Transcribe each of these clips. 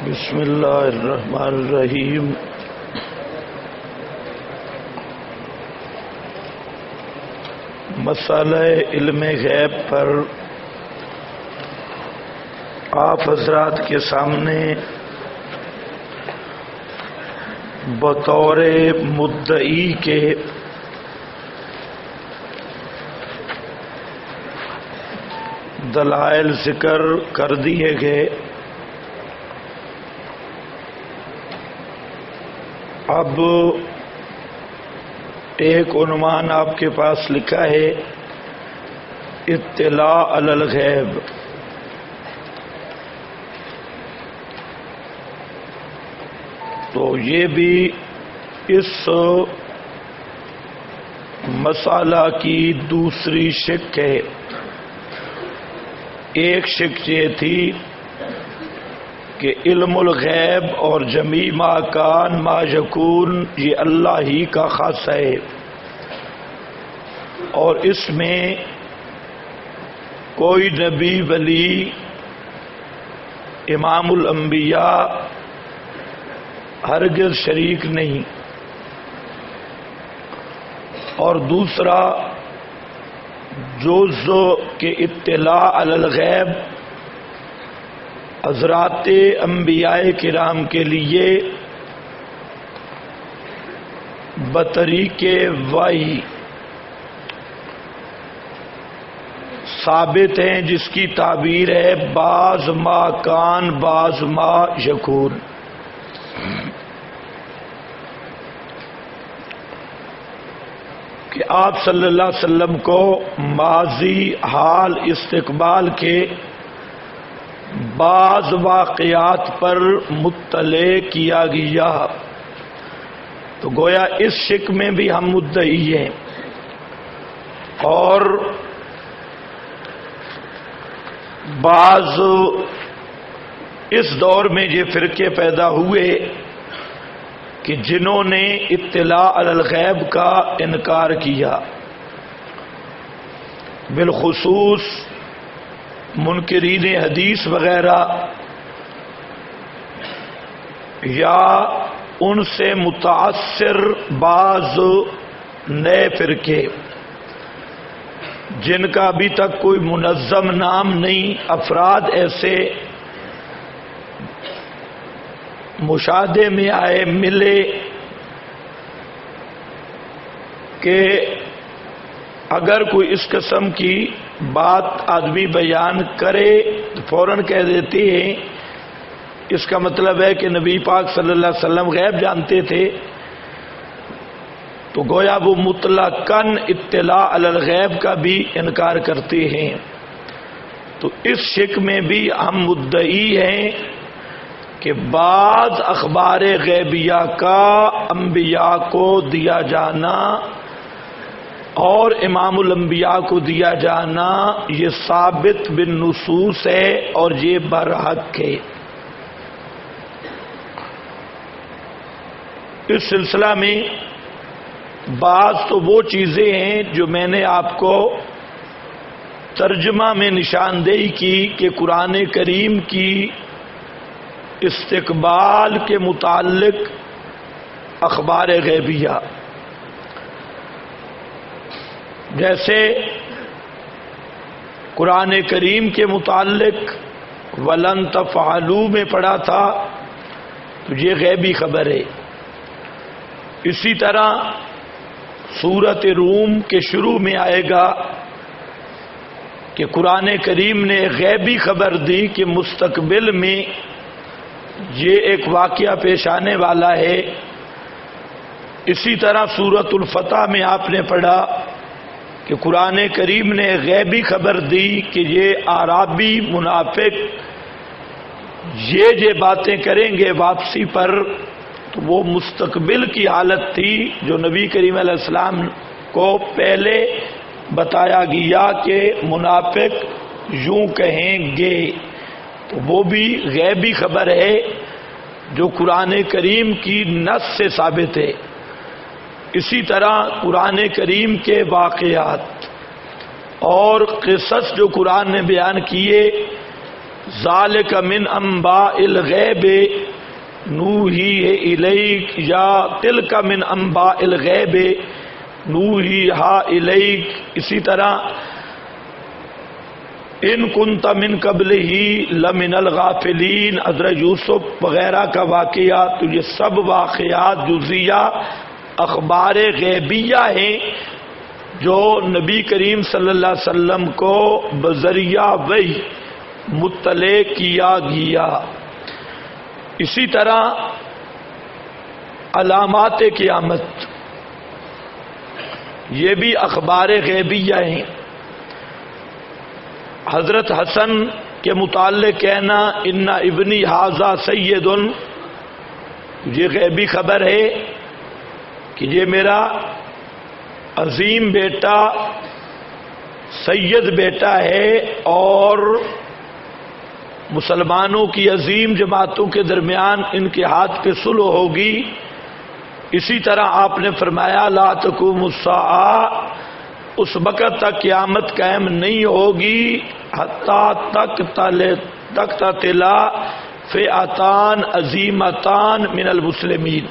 بسم اللہ الرحمن الرحیم۔ مسئلہ علم غیب پر آپ حضرات کے سامنے بطور مدعی کے دلائل ذکر کر دیے گئے۔ اب ایک عنوان آپ کے پاس لکھا ہے اطلاع علی الغیب۔ تو یہ بھی اس مسئلہ کی دوسری شق ہے۔ ایک شق یہ تھی کہ علم الغیب اور جمیع ما کان ما یکون یہ اللہ ہی کا خاص ہے، اور اس میں کوئی نبی ولی امام الانبیاء ہرگز شریک نہیں۔ اور دوسرا جز کے اطلاع علی الغیب حضرات انبیاء کرام کے لیے بطریق وحی ثابت ہیں، جس کی تعبیر ہے بعض ما کان بعض ما یکون۔ کہ آپ صلی اللہ علیہ وسلم کو ماضی، حال، استقبال کے بعض واقعات پر مطلع کیا گیا۔ تو گویا اس شق میں بھی ہم مدعی ہیں۔ اور بعض اس دور میں یہ فرقے پیدا ہوئے کہ جنہوں نے اطلاع علی الغیب کا انکار کیا، بالخصوص منکرین حدیث وغیرہ یا ان سے متاثر بعض نئے فرقے جن کا ابھی تک کوئی منظم نام نہیں، افراد ایسے مشاہدے میں آئے، ملے کہ اگر کوئی اس قسم کی بات آدمی بیان کرے تو فوراً کہہ دیتے ہیں اس کا مطلب ہے کہ نبی پاک صلی اللہ علیہ وسلم غیب جانتے تھے۔ تو گویا وہ مطلقاً اطلاع علی الغیب کا بھی انکار کرتے ہیں۔ تو اس شق میں بھی ہم مدعی ہیں کہ بعض اخبار غیبیہ کا انبیاء کو دیا جانا اور امام الانبیاء کو دیا جانا یہ ثابت بالنصوص ہے اور یہ برحق ہے۔ اس سلسلہ میں بعض تو وہ چیزیں ہیں جو میں نے آپ کو ترجمہ میں نشاندہی کی کہ قرآن کریم کی استقبال کے متعلق اخبار غیبیہ، جیسے قرآن کریم کے متعلق وَلَن تَفْعَلُوا میں پڑھا تھا، تو یہ غیبی خبر ہے۔ اسی طرح سورۃ روم کے شروع میں آئے گا کہ قرآن کریم نے غیبی خبر دی کہ مستقبل میں یہ ایک واقعہ پیش آنے والا ہے۔ اسی طرح سورۃ الفتح میں آپ نے پڑھا کہ قرآن کریم نے غیبی خبر دی کہ یہ اعرابی منافق یہ باتیں کریں گے واپسی پر۔ تو وہ مستقبل کی حالت تھی جو نبی کریم علیہ السلام کو پہلے بتایا گیا کہ منافق یوں کہیں گے۔ تو وہ بھی غیبی خبر ہے جو قرآن کریم کی نص سے ثابت ہے۔ اسی طرح قرآن کریم کے واقعات اور قصص جو قرآن نے بیان کیے ذالک من انباء الغیب نوحیہ الیک یا تلک من انباء الغیب نوحیہا الیک. اسی طرح ان کنت من قبلہ لمن الغافلین، حضرت یوسف وغیرہ کا واقعہ، تو یہ سب واقعات جزیہ اخبار غیبیہ ہیں جو نبی کریم صلی اللہ علیہ وسلم کو بذریعہ وحی مطلع کیا گیا. اسی طرح علامات قیامت یہ بھی اخبار غیبیہ ہیں. حضرت حسن کے متعلق کہنا ان ابنی ھذا سید، یہ غیبی خبر ہے کہ یہ میرا عظیم بیٹا سید بیٹا ہے اور مسلمانوں کی عظیم جماعتوں کے درمیان ان کے ہاتھ پہ صلح ہوگی. اسی طرح آپ نے فرمایا لا تقوم الساعہ، اس وقت تک قیامت قائم نہیں ہوگی حتیٰ تقتتلا فئتان عظیمتان من المسلمین.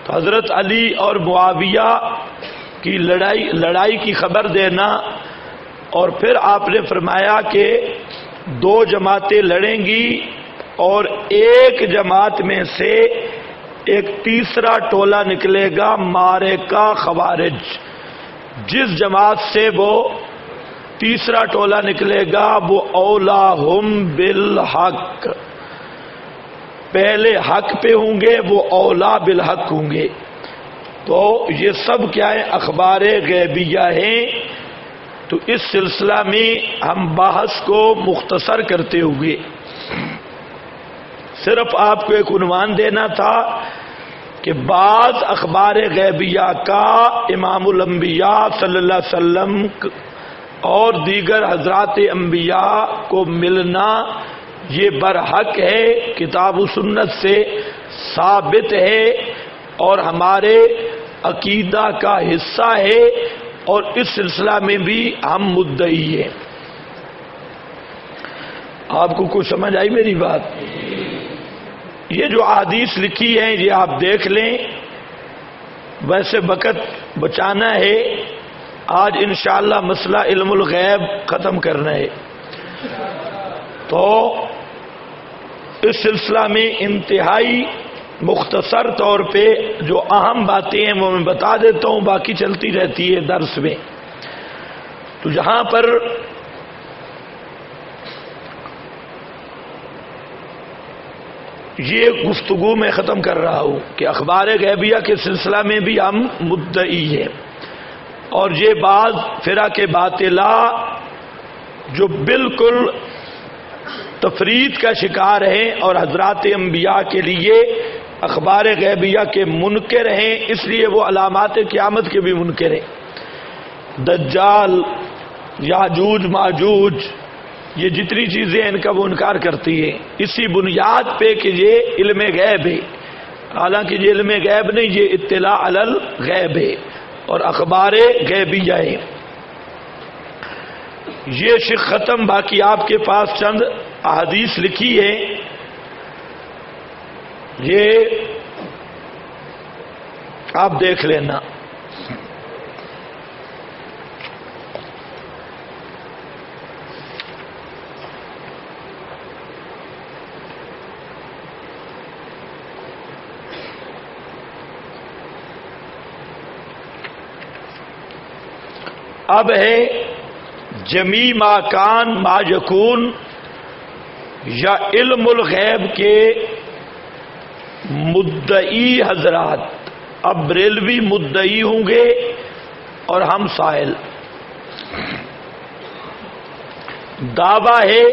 تو حضرت علی اور معاویہ کی لڑائی کی خبر دینا، اور پھر آپ نے فرمایا کہ دو جماعتیں لڑیں گی اور ایک جماعت میں سے ایک تیسرا ٹولہ نکلے گا مارے کا خوارج. جس جماعت سے وہ تیسرا ٹولہ نکلے گا وہ اولاہم بالحق، پہلے حق پہ ہوں گے، وہ اولا بالحق ہوں گے. تو یہ سب کیا ہے؟ اخبار غیبیہ ہیں. تو اس سلسلہ میں ہم بحث کو مختصر کرتے ہوئے صرف آپ کو ایک عنوان دینا تھا کہ بعض اخبار غیبیہ کا امام الانبیاء صلی اللہ علیہ وسلم اور دیگر حضرات انبیاء کو ملنا یہ برحق ہے، کتاب و سنت سے ثابت ہے اور ہمارے عقیدہ کا حصہ ہے، اور اس سلسلہ میں بھی ہم مدعی ہیں. آپ کو کچھ سمجھ آئی میری بات؟ یہ جو احادیث لکھی ہیں یہ آپ دیکھ لیں. ویسے وقت بچانا ہے، آج انشاءاللہ مسئلہ علم الغیب ختم کرنا ہے. تو اس سلسلہ میں انتہائی مختصر طور پہ جو اہم باتیں ہیں وہ میں بتا دیتا ہوں، باقی چلتی رہتی ہے درس میں. تو جہاں پر یہ گفتگو میں ختم کر رہا ہوں کہ اخبار غیبیہ کے سلسلہ میں بھی ہم مدعی ہیں، اور یہ بعض فرق باطلہ جو بالکل تفرید کا شکار ہیں اور حضرات انبیاء کے لیے اخبار غیبیہ کے منکر ہیں، اس لیے وہ علامات قیامت کے بھی منکر ہیں. دجال، یاجوج ماجوج، یہ جتنی چیزیں ان کا وہ انکار کرتی ہیں اسی بنیاد پہ کہ یہ علم غیب ہے. حالانکہ یہ علم غیب نہیں، یہ اطلاع علی الغیب ہے اور اخبار غیبیہ ہے. یہ شق ختم. باقی آپ کے پاس چند احادیث لکھی ہے، یہ آپ دیکھ لینا. اب ہے جمی ما کان ما یکون یا علم الغیب کے مدعی حضرات. اب بریلوی مدعی ہوں گے اور ہم سائل. دعویٰ ہے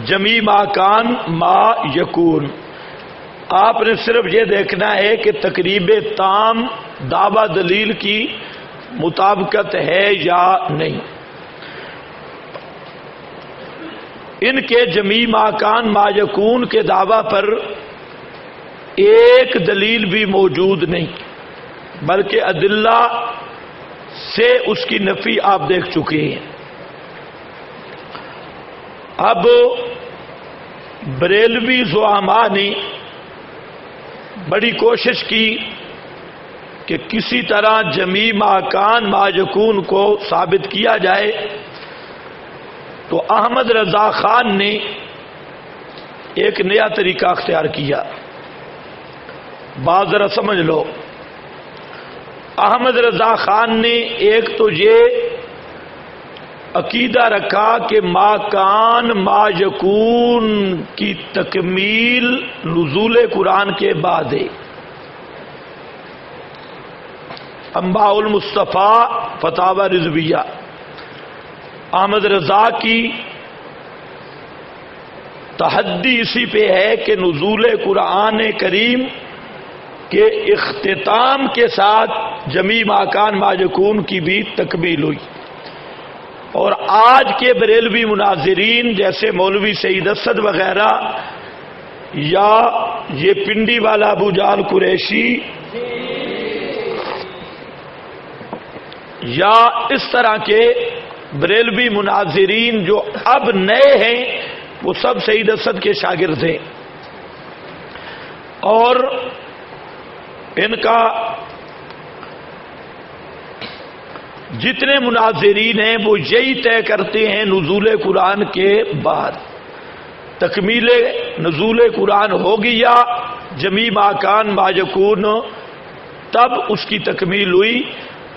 جمی ما کان ما یکون. آپ نے صرف یہ دیکھنا ہے کہ تقریب تام دعویٰ دلیل کی مطابقت ہے یا نہیں. ان کے جمی ما کان ما یکون کے دعویٰ پر ایک دلیل بھی موجود نہیں، بلکہ ادلہ سے اس کی نفی آپ دیکھ چکے ہیں. اب بریلوی زعماء نے بڑی کوشش کی کہ کسی طرح جمی ما کان ما یکون کو ثابت کیا جائے، تو احمد رضا خان نے ایک نیا طریقہ اختیار کیا۔ بات ذرا سمجھ لو، احمد رضا خان نے ایک تو یہ عقیدہ رکھا کہ ما کان ما یکون کی تکمیل نزول قرآن کے بعد ہے۔ انباء المصطفیٰ فتاوی رضویہ، احمد رضا کی تحدی اسی پہ ہے کہ نزول قرآن کریم کے اختتام کے ساتھ جمی ما کان ما یکون کی بھی تکمیل ہوئی، اور آج کے بریلوی مناظرین جیسے مولوی سعید اسد وغیرہ یا یہ پنڈی والا ابو جال قریشی یا اس طرح کے بریلوی مناظرین جو اب نئے ہیں، وہ سب سعید اسد کے شاگرد ہیں، اور ان کا جتنے مناظرین ہیں وہ یہی طے کرتے ہیں نزول قرآن کے بعد تکمیل نزول قرآن ہوگی یا جمی ما کان ما یکون تب اس کی تکمیل ہوئی،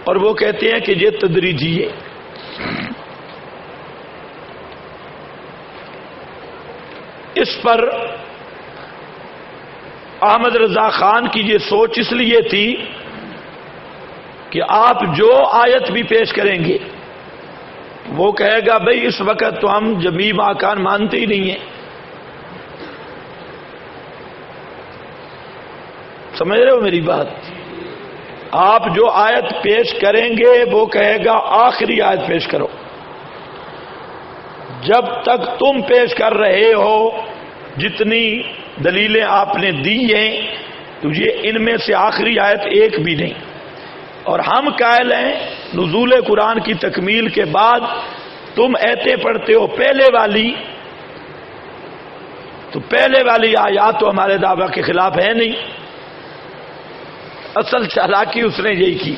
اور وہ کہتے ہیں کہ یہ تدریجی ہے۔ اس پر احمد رضا خان کی یہ سوچ اس لیے تھی کہ آپ جو آیت بھی پیش کریں گے وہ کہے گا بھئی اس وقت تو ہم جمی ما کان مانتے ہی نہیں ہیں۔ سمجھ رہے ہو میری بات؟ آپ جو آیت پیش کریں گے وہ کہے گا آخری آیت پیش کرو، جب تک تم پیش کر رہے ہو جتنی دلیلیں آپ نے دی ہیں تو یہ ان میں سے آخری آیت ایک بھی نہیں، اور ہم قائل ہیں نزول قرآن کی تکمیل کے بعد تم ایتیں پڑھتے ہو پہلے والی، تو پہلے والی آیات تو ہمارے دعویٰ کے خلاف ہے نہیں۔ اصل چالاکی اس نے یہی کی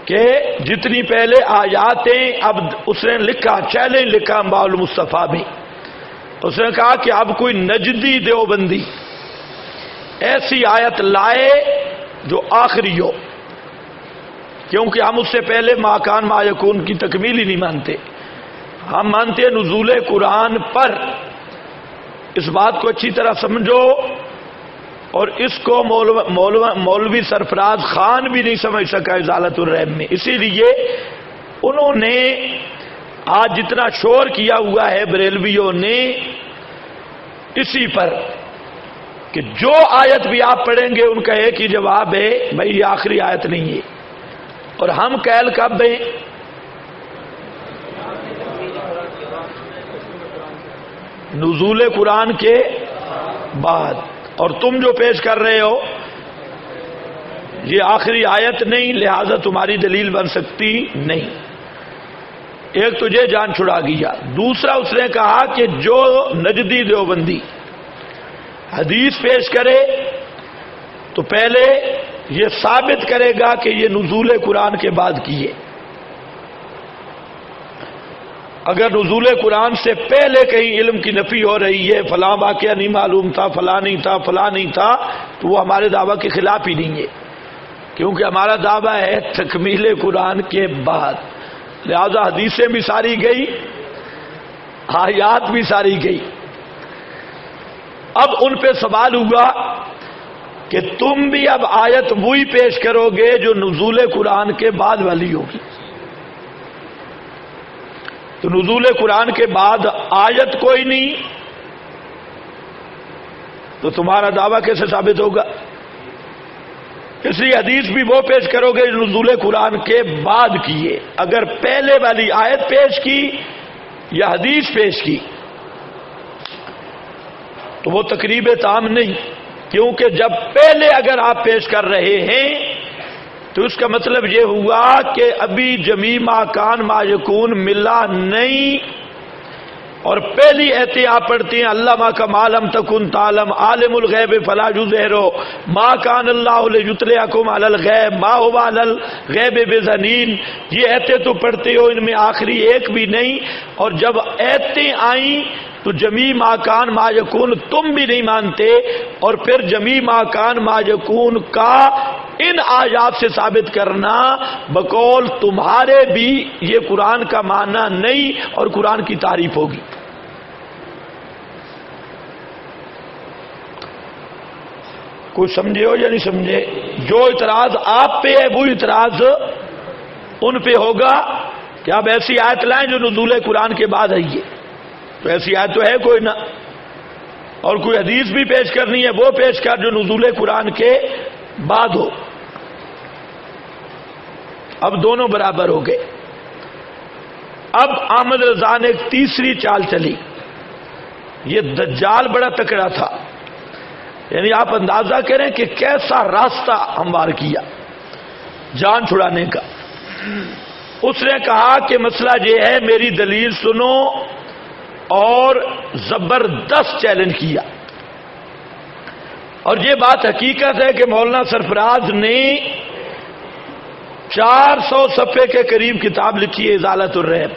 کہ جتنی پہلے آیاتیں، اب اس نے لکھا چیلنج لکھا انباء المصطفیٰ میں، اس نے کہا کہ اب کوئی نجدی دیوبندی ایسی آیت لائے جو آخری ہو، کیونکہ ہم اس سے پہلے ما کان ما یکون کی تکمیل ہی نہیں مانتے، ہم مانتے نزول قرآن پر۔ اس بات کو اچھی طرح سمجھو، اور اس کو مولوی سرفراز خان بھی نہیں سمجھ سکا ازالت الریب میں، اسی لیے انہوں نے آج جتنا شور کیا ہوا ہے بریلویوں نے اسی پر کہ جو آیت بھی آپ پڑھیں گے ان کا ایک ہی جواب ہے بھائی یہ آخری آیت نہیں ہے، اور ہم قائل کب ہیں؟ نزول قرآن کے بعد، اور تم جو پیش کر رہے ہو یہ آخری آیت نہیں، لہذا تمہاری دلیل بن سکتی نہیں۔ ایک تجھے جان چھڑا گیا، دوسرا اس نے کہا کہ جو نجدی دیوبندی حدیث پیش کرے تو پہلے یہ ثابت کرے گا کہ یہ نزول قرآن کے بعد کی ہے، اگر نزول قرآن سے پہلے کہیں علم کی نفی ہو رہی ہے، فلاں واقعہ نہیں معلوم تھا، فلاں نہیں تھا، فلاں نہیں تھا، تو وہ ہمارے دعویٰ کے خلاف ہی نہیں ہے، کیونکہ ہمارا دعویٰ ہے تکمیل قرآن کے بعد، لہذا حدیثیں بھی ساری گئی، آیات بھی ساری گئی۔ اب ان پہ سوال ہوا کہ تم بھی اب آیت وہی پیش کرو گے جو نزول قرآن کے بعد والی ہوگی، تو نزول قرآن کے بعد آیت کوئی نہیں تو تمہارا دعویٰ کیسے ثابت ہوگا؟ اس لیے حدیث بھی وہ پیش کرو گے جو نزول قرآن کے بعد کیے، اگر پہلے والی آیت پیش کی یا حدیث پیش کی تو وہ تقریب تام نہیں، کیونکہ جب پہلے اگر آپ پیش کر رہے ہیں تو اس کا مطلب یہ ہوا کہ ابھی جمی ما کان ما یکون ملا نہیں، اور پہلی ایتیں آپ پڑھتی ہیں علامہ کا معلم تکن تعلم عالم الغیب فلا یظہرہ ما کان اللہ لیطلعکم علی الغیب ما هو علی الغیب بضنین. یہ ایتیں تو پڑھتے ہو، ان میں آخری ایک بھی نہیں. اور جب ایتیں آئیں تو جمیع ما کان ما یکون تم بھی نہیں مانتے، اور پھر جمیع ما کان ما یکون کا ان آیات سے ثابت کرنا بقول تمہارے بھی یہ قرآن کا معنی نہیں اور قرآن کی تعریف ہوگی. کوئی سمجھے ہو یا نہیں سمجھے؟ جو اعتراض آپ پہ ہے وہ اعتراض ان پہ ہوگا کہ آپ ایسی آیت لائیں جو نزول قرآن کے بعد آئی ہے. تو ایسی آیت تو ہے کوئی نہ، اور کوئی حدیث بھی پیش کرنی ہے وہ پیش کر جو نزول قرآن کے بعد ہو. اب دونوں برابر ہو گئے. اب احمد رضا نے ایک تیسری چال چلی. یہ دجال بڑا تکڑا تھا، یعنی آپ اندازہ کریں کہ کیسا راستہ ہموار کیا جان چھڑانے کا. اس نے کہا کہ مسئلہ یہ ہے، میری دلیل سنو، اور زبردست چیلنج کیا. اور یہ بات حقیقت ہے کہ مولانا سرفراز نے 400 صفحے کے قریب کتاب لکھی ہے ازالت الریب،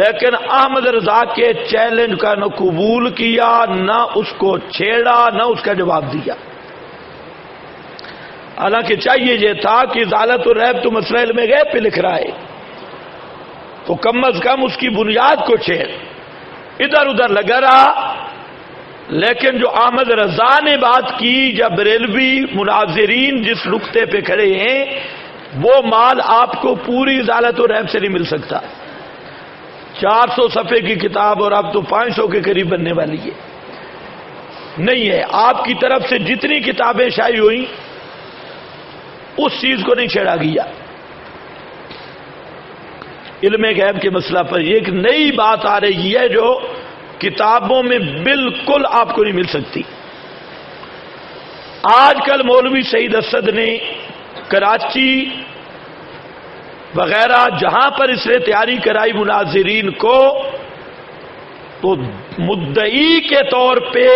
لیکن احمد رضا کے چیلنج کا نہ قبول کیا، نہ اس کو چھیڑا، نہ اس کا جواب دیا. حالانکہ چاہیے یہ تھا کہ ازالت الریب تو مسئلہ علم غیب پہ لکھ رہا ہے تو کم از کم اس کی بنیاد کو چھیڑ. ادھر ادھر لگا رہا. لیکن جو احمد رضا نے بات کی، جب بریلوی مناظرین جس نقطے پہ کھڑے ہیں، وہ مال آپ کو پوری ازالت الریب سے نہیں مل سکتا. 400 صفحے کی کتاب اور اب تو 500 کے قریب بننے والی ہے. نہیں ہے، آپ کی طرف سے جتنی کتابیں شائع ہوئیں اس چیز کو نہیں چھیڑا گیا. علم غیب کے مسئلہ پر یہ ایک نئی بات آ رہی ہے جو کتابوں میں بالکل آپ کو نہیں مل سکتی. آج کل مولوی سعید اسد نے کراچی وغیرہ جہاں پر اس نے تیاری کرائی مناظرین کو، تو مدعی کے طور پہ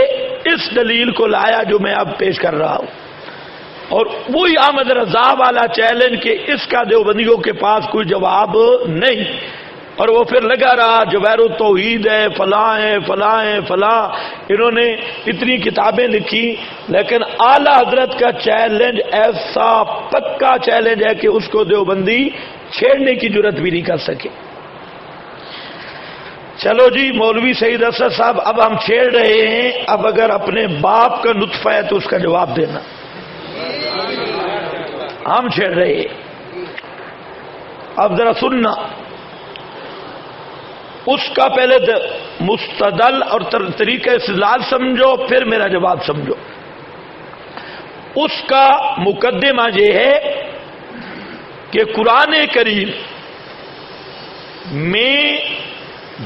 اس دلیل کو لایا جو میں اب پیش کر رہا ہوں، اور وہی احمد رضا والا چیلنج کہ اس کا دیوبندیوں کے پاس کوئی جواب نہیں. اور وہ پھر لگا رہا جواہر التوحید ہے، فلاں ہے، فلاں ہے، فلاں. انہوں نے اتنی کتابیں لکھی، لیکن اعلی حضرت کا چیلنج ایسا پکا چیلنج ہے کہ اس کو دیوبندی چھیڑنے کی جرت بھی نہیں کر سکے. چلو جی مولوی سعید اسد صاحب، اب ہم چھیڑ رہے ہیں، اب اگر اپنے باپ کا نطفہ ہے تو اس کا جواب دینا. ہم چھیڑ رہے ہیں. اب ذرا سننا، اس کا پہلے مستدل اور طریقہ استدلال سمجھو، پھر میرا جواب سمجھو. اس کا مقدمہ یہ ہے کہ قرآن کریم میں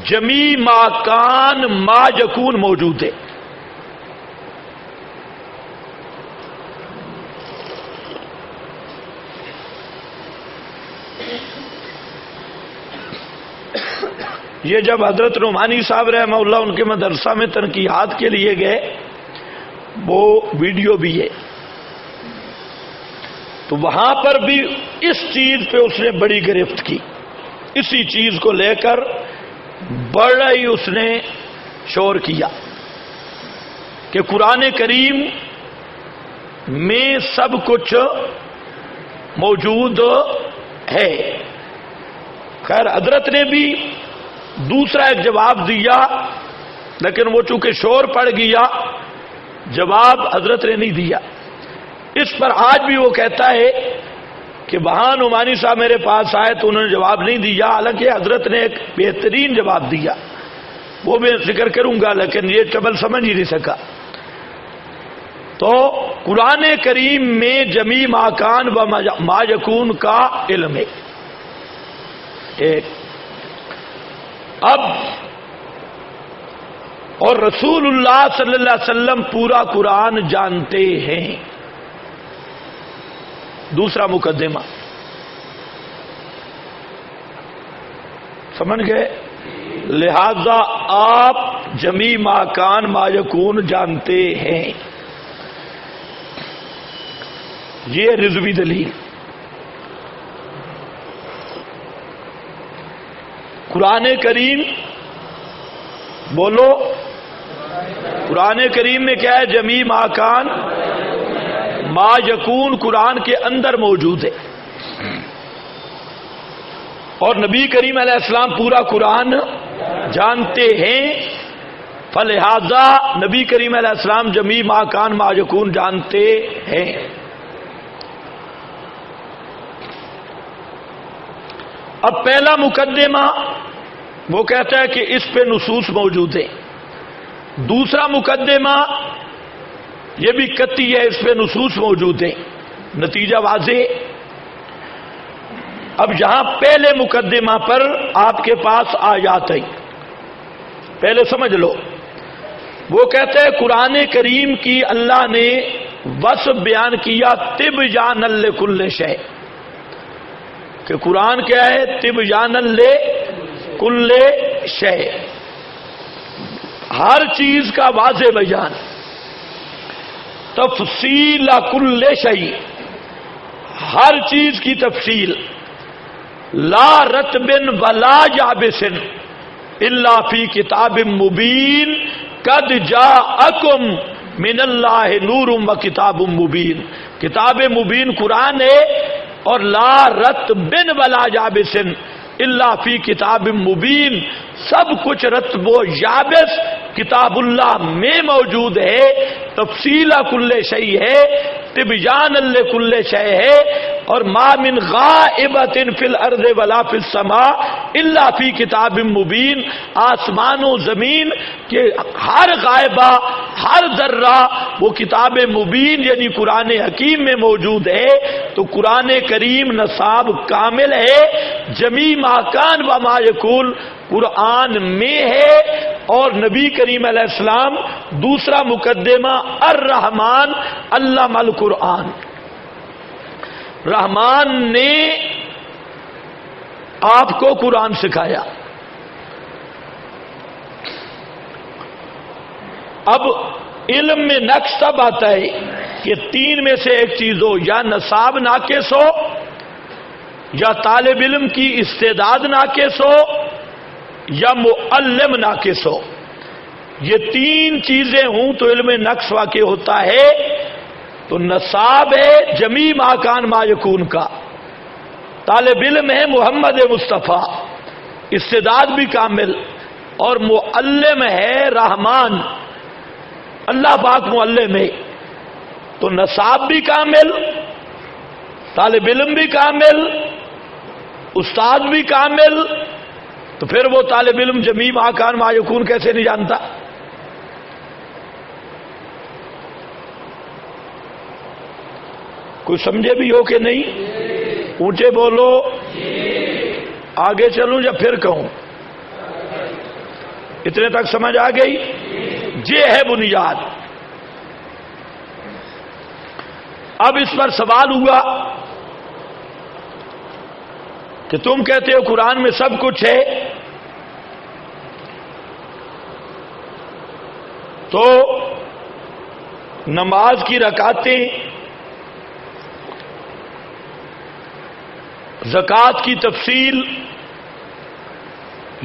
جمیع ما کان ما یکون موجود ہے. یہ جب حضرت نعمانی صاحب رحمہ اللہ ان کے مدرسہ میں تنقیحات کے لیے گئے، وہ ویڈیو بھی ہے، تو وہاں پر بھی اس چیز پہ اس نے بڑی گرفت کی. اسی چیز کو لے کر بڑا ہی اس نے شور کیا کہ قرآن کریم میں سب کچھ موجود ہے. خیر حضرت نے بھی دوسرا ایک جواب دیا، لیکن وہ چونکہ شور پڑ گیا جواب حضرت نے نہیں دیا. اس پر آج بھی وہ کہتا ہے کہ وہاں نعمانی صاحب میرے پاس آئے تو انہوں نے جواب نہیں دیا، حالانکہ حضرت نے ایک بہترین جواب دیا، وہ میں ذکر کروں گا، لیکن یہ قبل سمجھ ہی نہیں سکا. تو قرآن کریم میں جمیع ما کان و ما یکون کا علم ہے. ایک اب اور رسول اللہ صلی اللہ علیہ وسلم پورا قرآن جانتے ہیں. دوسرا مقدمہ سمجھ گئے؟ لہذا آپ جمی ما کان ما یکون جانتے ہیں. یہ رضوی دلیل. قرآن کریم بولو، قرآن کریم میں کیا ہے؟ جمی ما کان ما یکون قرآن کے اندر موجود ہے، اور نبی کریم علیہ السلام پورا قرآن جانتے ہیں، فلہذا نبی کریم علیہ السلام جمی ما کان ما یکون جانتے ہیں. اب پہلا مقدمہ وہ کہتا ہے کہ اس پہ نصوص موجود ہیں. دوسرا مقدمہ یہ بھی قطعی ہے، اس پہ نصوص موجود ہیں. نتیجہ واضح. اب یہاں پہلے مقدمہ پر آپ کے پاس آیات ہے، پہلے سمجھ لو. وہ کہتے ہیں قرآن کریم کی اللہ نے وصف بیان کیا تبیانا لکل شیء، کہ قرآن کیا ہے؟ تبیانا لکل شیء، ہر چیز کا واضح بیان. تفصیل کل شیء، ہر چیز کی تفصیل. لا رتب ولا یابس الا فی کتاب مبین قد جاءکم من اللہ نور و کتاب مبین. کتاب مبین قرآن ہے، اور لا رتب ولا یابس الا فی کتاب مبین، سب کچھ رتب و یابس کتاب اللہ میں موجود ہے. تفصیل کل شیء ہے، تبیان لکل شیء ہے، اور ما من غائبۃ فی الارض ولا فی السماء الا فی کتاب مبین. آسمان و زمین کے ہر غائبہ، ہر ذرہ وہ کتاب مبین یعنی قرآن حکیم میں موجود ہے. تو قرآن کریم نصاب کامل ہے، جمی ما کان و ما یکون قرآن میں ہے. اور نبی کریم علیہ السلام دوسرا مقدمہ الرحمن علم القرآن، رحمان نے آپ کو قرآن سکھایا. اب علم میں نقص تب آتا ہے کہ تین میں سے ایک چیز ہو، یا نصاب ناقص ہو، یا طالب علم کی استعداد ناقص ہو، یا معلم ناقص ہو. یہ تین چیزیں ہوں تو علم نقص واقع ہوتا ہے. تو نصاب ہے جمی ما کان ما یکون کا، طالب علم ہے محمد مصطفیٰ، استعداد بھی کامل، اور معلم ہے رحمان، اللہ پاک معلم ہے. تو نصاب بھی کامل، طالب علم بھی کامل، استاد بھی کامل. تو پھر وہ طالب علم جمی ما کان ما یکون کیسے نہیں جانتا؟ کوئی سمجھے بھی ہو کہ نہیں؟ اونچے بولو. آگے چلوں یا پھر کہوں؟ اتنے تک سمجھ آ گئی؟ یہ ہے بنیاد. اب اس پر سوال ہوا کہ تم کہتے ہو قرآن میں سب کچھ ہے، تو نماز کی رکعتیں، زکوٰۃ کی تفصیل،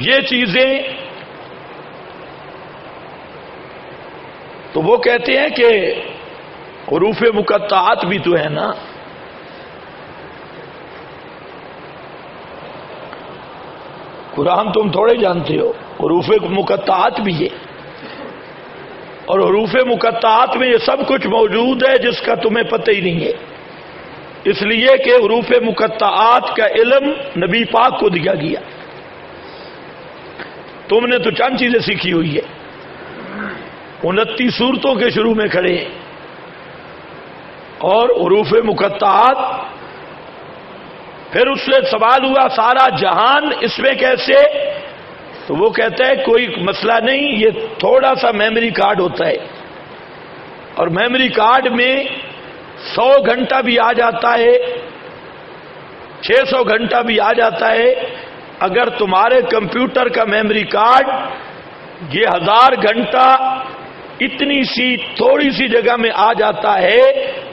یہ چیزیں، تو وہ کہتے ہیں کہ حروف مقطعات بھی تو ہے نا. قرآن تم تھوڑے جانتے ہو، حروف مقطعات بھی ہے، اور حروف مقطعات میں یہ سب کچھ موجود ہے جس کا تمہیں پتہ ہی نہیں ہے. اس لیے کہ حروف مقطعات کا علم نبی پاک کو دیا گیا. تم نے تو چند چیزیں سیکھی ہوئی ہے، 29 سورتوں کے شروع میں کھڑے ہیں، اور حروف مقطعات. پھر اس سے سوال ہوا سارا جہان اس میں کیسے؟ تو وہ کہتا ہے کوئی مسئلہ نہیں، یہ تھوڑا سا میموری کارڈ ہوتا ہے، اور میموری کارڈ میں 100 گھنٹہ بھی آ جاتا ہے، 600 گھنٹہ بھی آ جاتا ہے، اگر تمہارے کمپیوٹر کا میموری کارڈ یہ 1000 گھنٹہ اتنی سی تھوڑی سی جگہ میں آ جاتا ہے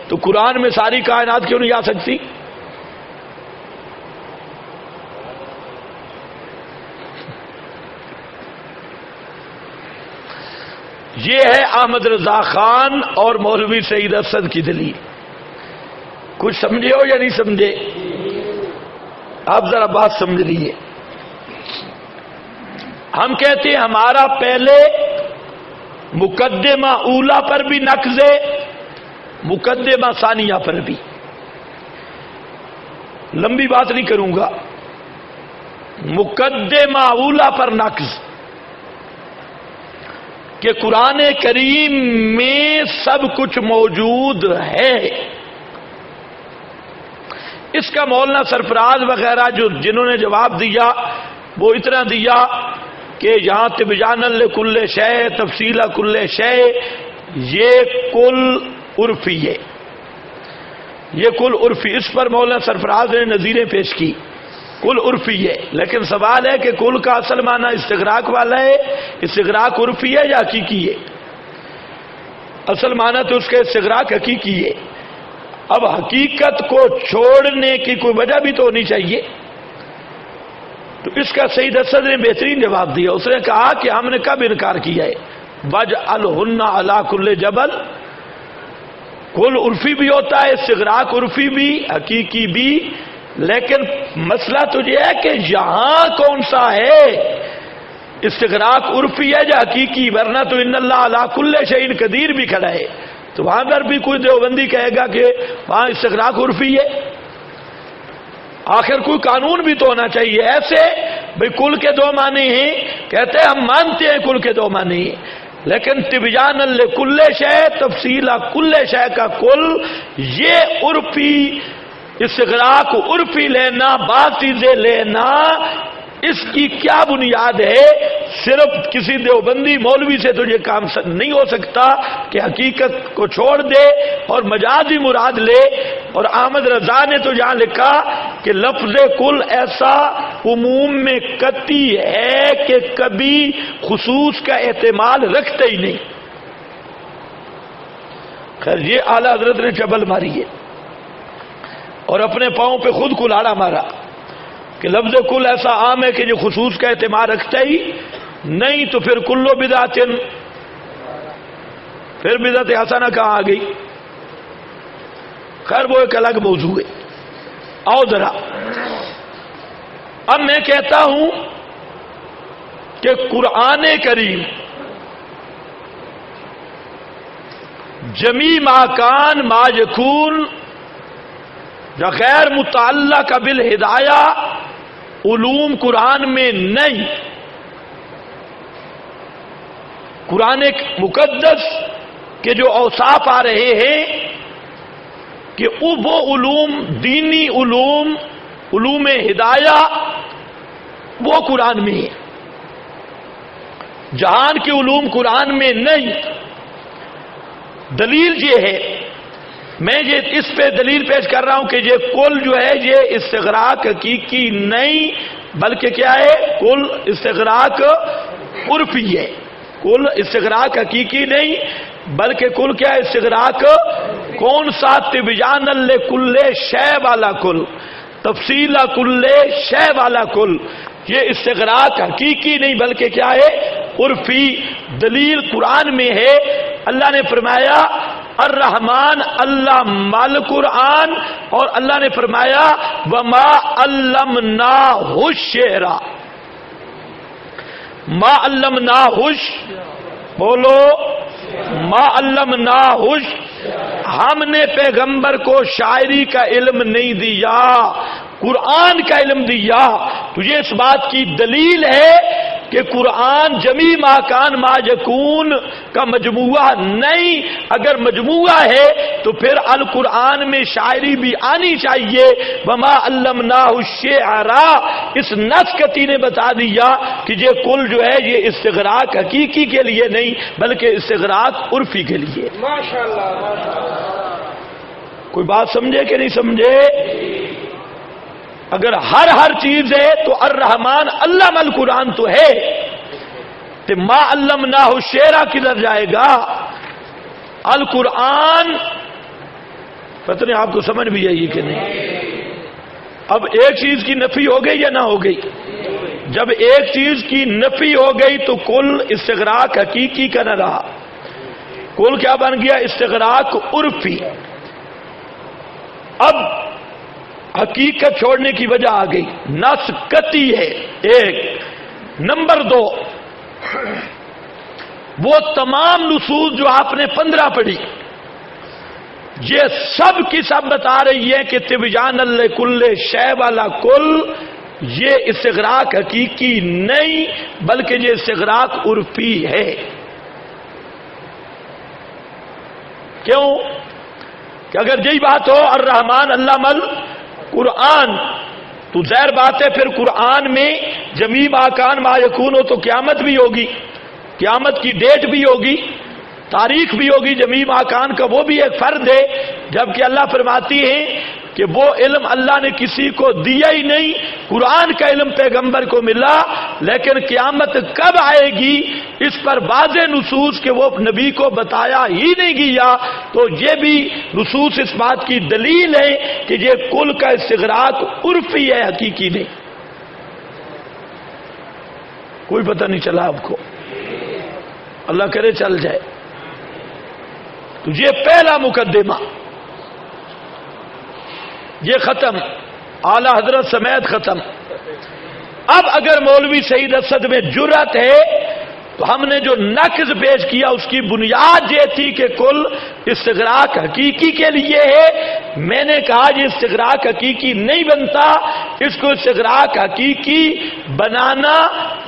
تو قرآن میں ساری کائنات کیوں نہیں آ سکتی؟ یہ ہے احمد رضا خان اور مولوی سعید اسد کی دلیل. کچھ سمجھے ہو یا نہیں سمجھے؟ آپ ذرا بات سمجھ لیجیے. ہم کہتے ہیں ہمارا پہلے مقدمہ اولا پر بھی نقض ہے، مقدمہ ثانیہ پر بھی. لمبی بات نہیں کروں گا. مقدمہ اولا پر نقض کہ قرآن کریم میں سب کچھ موجود ہے. اس کا مولانا سرفراز وغیرہ جنہوں نے جواب دیا وہ اتنا دیا کہ یہاں تبیان لکل شے تفصیل کل شے یہ کل عرفی ہے، یہ کل عرفی. اس پر مولانا سرفراز نے نظیریں پیش کی. کل عرفی ہے، لیکن سوال ہے کہ کل کا اصل معنی استغراق والا ہے، استغراق عرفی ہے یا حقیقی ہے؟ اصل معنی تو اس کے استغراق حقیقی ہے. اب حقیقت کو چھوڑنے کی کوئی وجہ بھی تو ہونی چاہیے. تو اس کا سعید اسد نے بہترین جواب دیا. اس نے کہا کہ ہم نے کب انکار کیا ہے؟ وَاجْعَلْهُنَّ عَلَى كُلِّ جَبَلٍ. کل عرفی بھی ہوتا ہے، استغراق عرفی بھی، حقیقی بھی. لیکن مسئلہ تو یہ ہے کہ یہاں کون سا ہے؟ استغراق عرفی ہے یا حقیقی؟ ورنہ تو ان اللہ علی کل شیء قدیر بھی کھڑا ہے. تو وہاں پر بھی کوئی دیوبندی کہے گا کہ وہاں استغراق عرفی ہے. آخر کوئی قانون بھی تو ہونا چاہیے. ایسے بھئی کل کے دو معنی ہیں، کہتے ہیں ہم مانتے ہیں کل کے دو معنی ہیں، لیکن تبیان لکل شے تفصیل کل شے کا کل یہ عرفی استغراق عرفی لینا، بعض چیزیں لینا، اس کی کیا بنیاد ہے؟ صرف کسی دیوبندی مولوی سے تو یہ کام نہیں ہو سکتا کہ حقیقت کو چھوڑ دے اور مجازی مراد لے. اور احمد رضا نے تو یہاں لکھا کہ لفظ کل ایسا عموم میں قطعی ہے کہ کبھی خصوص کا احتمال رکھتے ہی نہیں. خیر یہ اعلی حضرت نے چبل ماری ہے اور اپنے پاؤں پہ خود کلاڑا مارا کہ لفظ کل ایسا عام ہے کہ جو خصوص کا اعتماد رکھتا ہی نہیں. تو پھر کلو بدعت، پھر بدعت حسنہ کہاں آ گئی؟ خیر وہ ایک الگ موضوع ہے. آؤ ذرا اب میں کہتا ہوں کہ قرآن کریم جمی ما کان ما یکون غیر متعلق بالہدایہ علوم قرآن میں نہیں. قرآن مقدس کے جو اوصاف آ رہے ہیں کہ وہ علوم دینی علوم، علوم ہدایہ وہ قرآن میں ہے، جہان کے علوم قرآن میں نہیں. دلیل یہ ہے، میں یہ اس پہ دلیل پیش کر رہا ہوں کہ یہ کل جو ہے یہ استغراق حقیقی نہیں بلکہ کیا ہے؟ کل استغراق عرفی ہے. کل استغراق حقیقی نہیں بلکہ کل کیا ہے؟ استغراق. کون سا؟ تبیان لکل شے والا کل، تفصیل کل شے والا کل. یہ استغراق حقیقی نہیں بلکہ کیا ہے؟ عرفی. دلیل قرآن میں ہے. اللہ نے فرمایا الرحمن علم القرآن، اور اللہ نے فرمایا وما علمناہ الشعر. ما علمناہ، بولو ما علمناہ، ہم نے پیغمبر کو شاعری کا علم نہیں دیا، قرآن کا علم دیا. تو یہ اس بات کی دلیل ہے کہ قرآن جمی ما کان ما یکون کا مجموعہ نہیں. اگر مجموعہ ہے تو پھر القرآن میں شاعری بھی آنی چاہیے. وما علمناہ الشعر، اس نص کتی نے بتا دیا کہ یہ کل جو ہے یہ استغراق حقیقی کے لیے نہیں بلکہ استغراق عرفی کے لیے. ماشاءاللہ. کوئی بات سمجھے کہ نہیں سمجھے؟ اگر ہر چیز ہے تو الرحمن علم القرآن تو ہے، تو ما علمناہ الشعر کدھر جائے گا؟ القرآن پتہ نہیں آپ کو سمجھ بھی آئی کہ نہیں؟ اب ایک چیز کی نفی ہو گئی یا نہ ہو گئی؟ جب ایک چیز کی نفی ہو گئی تو کل استغراق حقیقی کا نہ رہا، کل کیا بن گیا؟ استغراق عرفی۔ اب حقیقت چھوڑنے کی وجہ آ گئی، نص قطعی ہے ایک۔ نمبر 2، وہ تمام نصوص جو آپ نے 15 پڑھی، یہ سب کی سب بتا رہی ہے کہ تبیان لکل شے والا کل یہ استغراق حقیقی نہیں بلکہ یہ استغراق عرفی ہے۔ کیوں؟ کہ اگر یہی بات ہو الرحمن علم القرآن تو ظاہر بات ہے پھر قرآن میں جمیع ما کان ما یکون ہو تو قیامت بھی ہوگی، قیامت کی ڈیٹ بھی ہوگی، تاریخ بھی ہوگی، جمیع ما کان کا وہ بھی ایک فرد ہے، جبکہ اللہ فرماتی ہے کہ وہ علم اللہ نے کسی کو دیا ہی نہیں، قرآن کا علم پیغمبر کو ملا، لیکن قیامت کب آئے گی اس پر واضح نصوص کہ وہ نبی کو بتایا ہی نہیں گیا، تو یہ بھی نصوص اس بات کی دلیل ہے کہ یہ کل کا استغراق عرفی ہے، حقیقی نہیں۔ کوئی پتہ نہیں چلا آپ کو؟ اللہ کرے چل جائے۔ تو یہ پہلا مقدمہ یہ ختم، اعلی حضرت سمیت ختم۔ اب اگر مولوی سعید اسد میں جرأت ہے تو ہم نے جو نقض پیش کیا اس کی بنیاد یہ تھی کہ کل استغراق حقیقی کے لیے ہے، میں نے کہا یہ استغراق حقیقی نہیں بنتا، اس کو استغراق حقیقی بنانا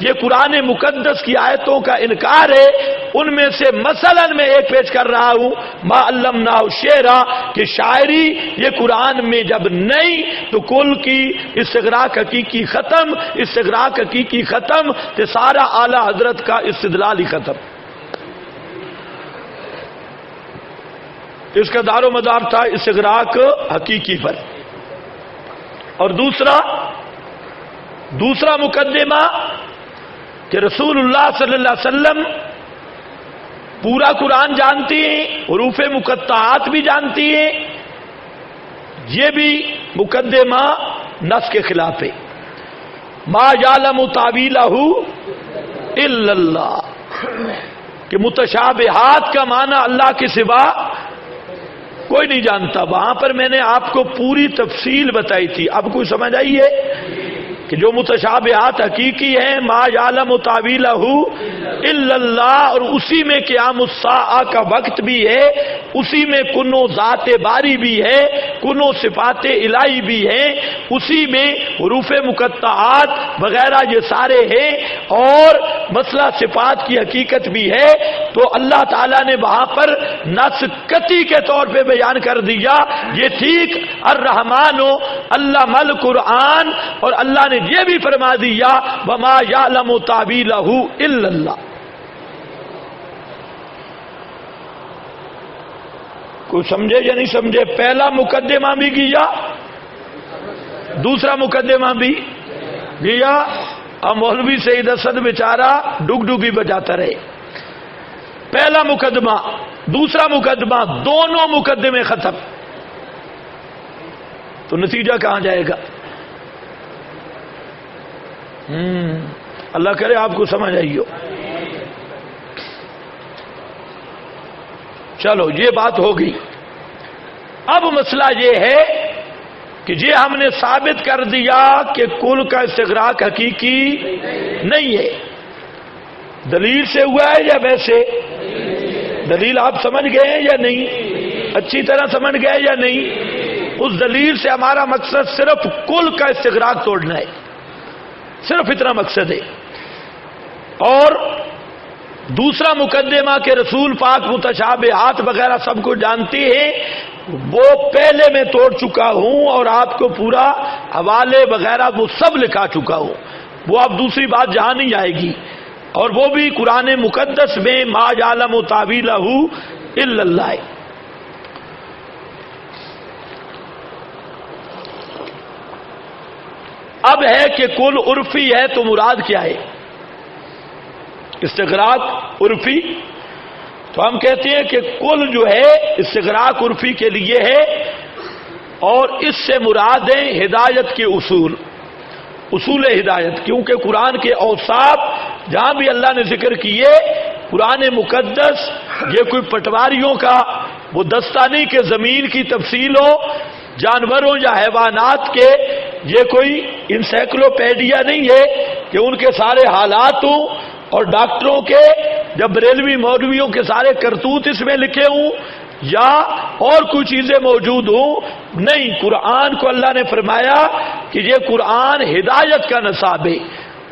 یہ قرآن مقدس کی آیتوں کا انکار ہے۔ ان میں سے مثلا میں ایک پیش کر رہا ہوں ما علمناہ الشعر، کہ شاعری یہ قرآن میں جب نہیں تو کل کی استغراق حقیقی ختم، استغراق حقیقی ختم تو سارا اعلی حضرت کا استدلال ہی ختم۔ اس کا دار و مدار تھا استغراق حقیقی پر۔ اور دوسرا مقدمہ کہ رسول اللہ صلی اللہ علیہ وسلم پورا قرآن جانتی ہیں، حروف مقطعات بھی جانتی ہیں، یہ بھی مقدمہ نص کے خلاف ہے۔ ما یعلم تاویلہ الا اللہ، کہ متشابہات کا معنی اللہ کے سوا کوئی نہیں جانتا۔ وہاں پر میں نے آپ کو پوری تفصیل بتائی تھی، اب کوئی سمجھ آئی ہے کہ جو متشابہات حقیقی ہیں ما یعلم تاویلہ الا اللہ، اور اسی میں قیام الساعہ کا وقت بھی ہے، اسی میں کنو ذات باری بھی ہے، کنو صفات الہی بھی ہیں، اسی میں حروف مقطعات وغیرہ یہ سارے ہیں، اور مسئلہ صفات کی حقیقت بھی ہے۔ تو اللہ تعالیٰ نے وہاں پر نص قطعی کے طور پہ بیان کر دیا، یہ ٹھیک الرحمن علم القرآن، اور اللہ نے یہ بھی فرما دیا وما یعلم تاویلہ الا اللہ۔ کوئی سمجھے یا نہیں سمجھے؟ پہلا مقدمہ بھی گیا، دوسرا مقدمہ بھی گیا، اور مولوی سعید اسد بیچارہ ڈگ ڈگی بجاتا رہے۔ پہلا مقدمہ دوسرا مقدمہ دونوں مقدمے ختم، تو نتیجہ کہاں جائے گا؟ اللہ کرے آپ کو سمجھ آئی ہو۔ چلو یہ بات ہو گئی۔ اب مسئلہ یہ ہے کہ یہ ہم نے ثابت کر دیا کہ کل کا استغراق حقیقی نہیں ہے، دلیل سے ہوا ہے یا ویسے؟ دلیل آپ سمجھ گئے ہیں یا نہیں؟ اچھی طرح سمجھ گئے یا نہیں؟ اس دلیل سے ہمارا مقصد صرف کل کا استغراق توڑنا ہے، صرف اتنا مقصد ہے۔ اور دوسرا مقدمہ کہ رسول پاک متشابہات وغیرہ سب کو جانتے ہیں، وہ پہلے میں توڑ چکا ہوں، اور آپ کو پورا حوالے وغیرہ وہ سب لکھا چکا ہوں، وہ اب دوسری بات جہاں نہیں آئے گی، اور وہ بھی قرآن مقدس میں ما یعلم تاویلہ الا اللہ۔ اب ہے کہ کل عرفی ہے تو مراد کیا ہے؟ استغراق عرفی. تو ہم کہتے ہیں کہ کل جو ہے استغراق عرفی کے لیے ہے، اور اس سے مراد ہیں ہدایت کے اصول، اصول ہدایت. کیونکہ قرآن کے اوصاف جہاں بھی اللہ نے ذکر کیے، قرآن مقدس یہ کوئی پٹواریوں کا وہ دستہ نہیں کہ زمین کی تفصیل ہو، جانوروں یا حیوانات کے یہ کوئی انسائکلوپیڈیا نہیں ہے کہ ان کے سارے حالات ہوں، اور ڈاکٹروں کے یا بریلوی مولویوں کے سارے کرتوت اس میں لکھے ہوں، یا اور کوئی چیزیں موجود ہوں. نہیں، قرآن کو اللہ نے فرمایا کہ یہ قرآن ہدایت کا نصاب ہے،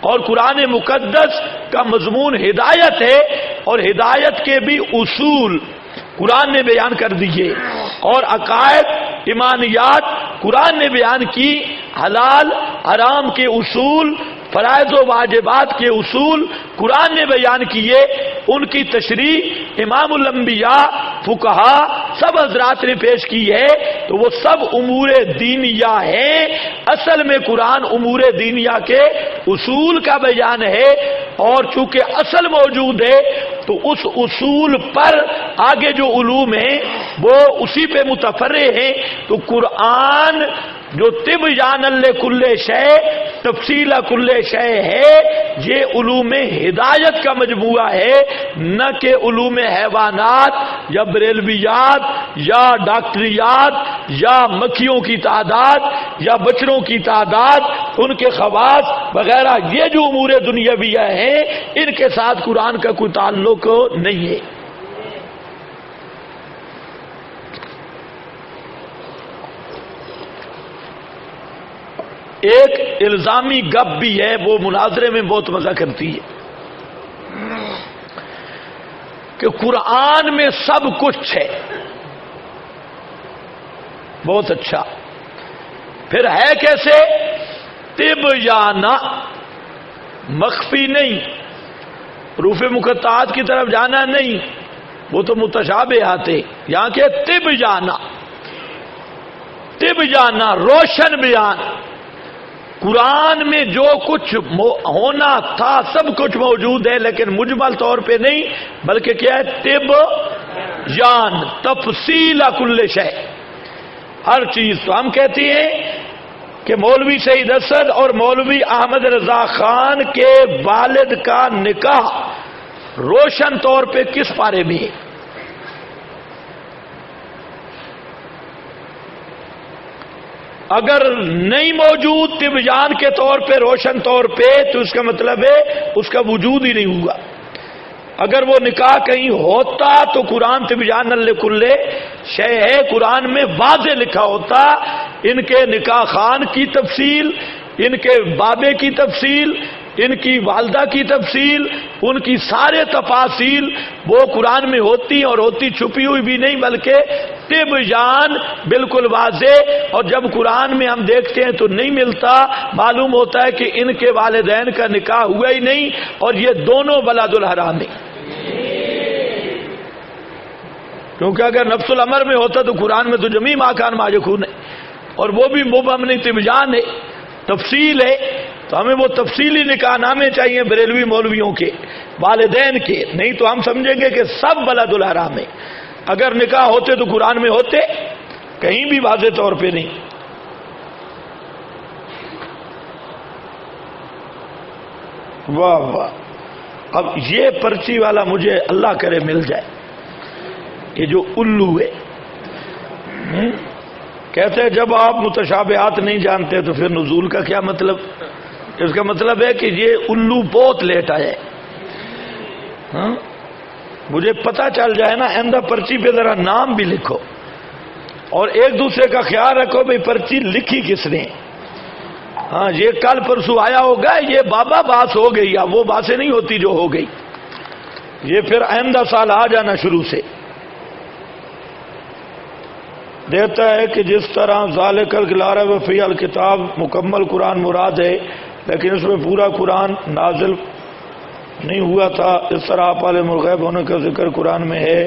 اور قرآن مقدس کا مضمون ہدایت ہے، اور ہدایت کے بھی اصول قرآن نے بیان کر دیے، اور عقائد ایمانیات قرآن نے بیان کی، حلال حرام کے اصول، فرائض و واجبات کے اصول قرآن نے بیان کیے. ان کی تشریح امام الانبیاء فقہا سب حضرات نے پیش کی ہے. تو وہ سب امور دینیہ ہیں. اصل میں قرآن امور دینیہ کے اصول کا بیان ہے، اور چونکہ اصل موجود ہے تو اس اصول پر آگے جو علوم ہیں وہ اسی پہ متفرع ہیں. تو قرآن جو طبیان لکل شے، تفصیل کل شے ہے، یہ علوم ہدایت کا مجموعہ ہے، نہ کہ علوم حیوانات یا بریلویات یا ڈاکٹریات یا مکھیوں کی تعداد یا بچڑوں کی تعداد، ان کے خواص وغیرہ. یہ جو امور دنیاویہ ہیں ان کے ساتھ قرآن کا کوئی تعلق نہیں ہے. ایک الزامی گپ بھی ہے، وہ مناظرے میں بہت مزہ کرتی ہے کہ قرآن میں سب کچھ ہے. بہت اچھا، پھر ہے کیسے؟ تبیانا، مخفی نہیں، حروف مقطعات کی طرف جانا نہیں، وہ تو متشابہات ہے. یہاں کے تبیانا، تبیانا روشن بیان. قرآن میں جو کچھ ہونا تھا سب کچھ موجود ہے، لیکن مجمل طور پہ نہیں، بلکہ کیا ہے؟ طب جان، تفصیل کل شے، ہر چیز. تو ہم کہتے ہیں کہ مولوی سعید اسد اور مولوی احمد رضا خان کے والد کا نکاح روشن طور پہ کس پارے میں ہے؟ اگر نہیں موجود تبیان کے طور پہ، روشن طور پہ، تو اس کا مطلب ہے اس کا وجود ہی نہیں ہوا. اگر وہ نکاح کہیں ہوتا تو قرآن تبیان لکل شے ہے، قرآن میں واضح لکھا ہوتا ان کے نکاح خان کی تفصیل، ان کے بابے کی تفصیل، ان کی والدہ کی تفصیل، ان کی سارے تفاصیل وہ قرآن میں ہوتی، اور ہوتی چھپی ہوئی بھی نہیں، بلکہ تبیان بالکل واضح. اور جب قرآن میں ہم دیکھتے ہیں تو نہیں ملتا، معلوم ہوتا ہے کہ ان کے والدین کا نکاح ہوا ہی نہیں، اور یہ دونوں بلاد الحرام ہیں. کیونکہ اگر نفس الامر میں ہوتا تو قرآن میں تو جمی ماکان ماجکون ہے، اور وہ بھی مبہم نہیں، تبیان ہے، تفصیل ہے. تو ہمیں وہ تفصیلی نکاح نامے چاہیے بریلوی مولویوں کے والدین کے، نہیں تو ہم سمجھیں گے کہ سب بلد الحرام ہے. اگر نکاح ہوتے تو قرآن میں ہوتے، کہیں بھی واضح طور پہ نہیں. واہ واہ. اب یہ پرچی والا مجھے اللہ کرے مل جائے، یہ جو الو ہے. کہتے ہیں جب آپ متشابہات نہیں جانتے تو پھر نزول کا کیا مطلب؟ اس کا مطلب ہے کہ یہ الو بہت لیٹ آئے. مجھے پتا چل جائے نا، آئندہ پرچی پہ ذرا نام بھی لکھو، اور ایک دوسرے کا خیال رکھو بھئی پرچی لکھی کس نے. ہاں، یہ کل پرسوں آیا ہوگا، یہ بابا باس ہو گئی، اب وہ باسیں نہیں ہوتی جو ہو گئی، یہ پھر آئندہ سال آ جانا شروع سے. دیتا ہے کہ جس طرح ذالک الکلارہ وفی الکتاب مکمل قرآن مراد ہے، لیکن اس میں پورا قرآن نازل نہیں ہوا تھا، اس طرح آپ عالم الغیب ہونے کا ذکر قرآن میں ہے،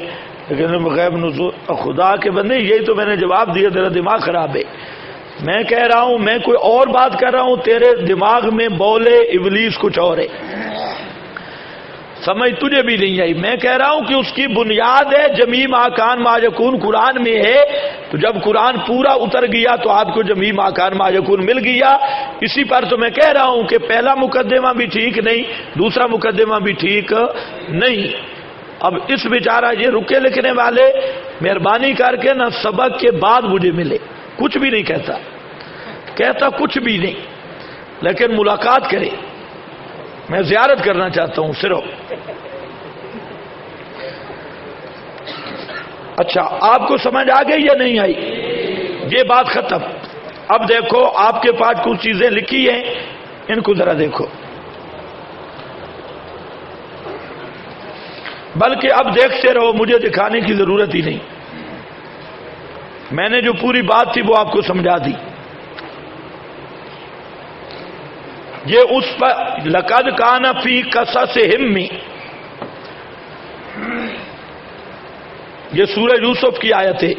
لیکن غیب نزول. خدا کے بندے، یہی تو میں نے جواب دیا، تیرا دماغ خراب ہے. میں کہہ رہا ہوں میں کوئی اور بات کر رہا ہوں، تیرے دماغ میں بولے ابلیس کچھ اور ہے، سمجھ تجھے بھی نہیں آئی۔ میں کہہ رہا ہوں کہ اس کی بنیاد ہے جمیع ما کان ما یکون، قرآن میں ہے، تو جب قرآن پورا اتر گیا تو آپ کو جمیع ما کان ما یکون مل گیا۔ اسی پر تو میں کہہ رہا ہوں کہ پہلا مقدمہ بھی ٹھیک نہیں، دوسرا مقدمہ بھی ٹھیک نہیں۔ اب اس بیچارہ یہ رکے لکھنے والے مہربانی کر کے نہ سبق کے بعد مجھے ملے، کچھ بھی نہیں کہتا کچھ بھی نہیں، لیکن ملاقات کرے، میں زیارت کرنا چاہتا ہوں صرف۔ اچھا آپ کو سمجھ آ گئی یا نہیں آئی؟ یہ بات ختم۔ اب دیکھو آپ کے پاس کچھ چیزیں لکھی ہیں، ان کو ذرا دیکھو، بلکہ اب دیکھتے رہو، مجھے دکھانے کی ضرورت ہی نہیں، میں نے جو پوری بات تھی وہ آپ کو سمجھا دی۔ یہ اس پر لقد کان فی قصصہم، یہ سورہ یوسف کی آیت ہے۔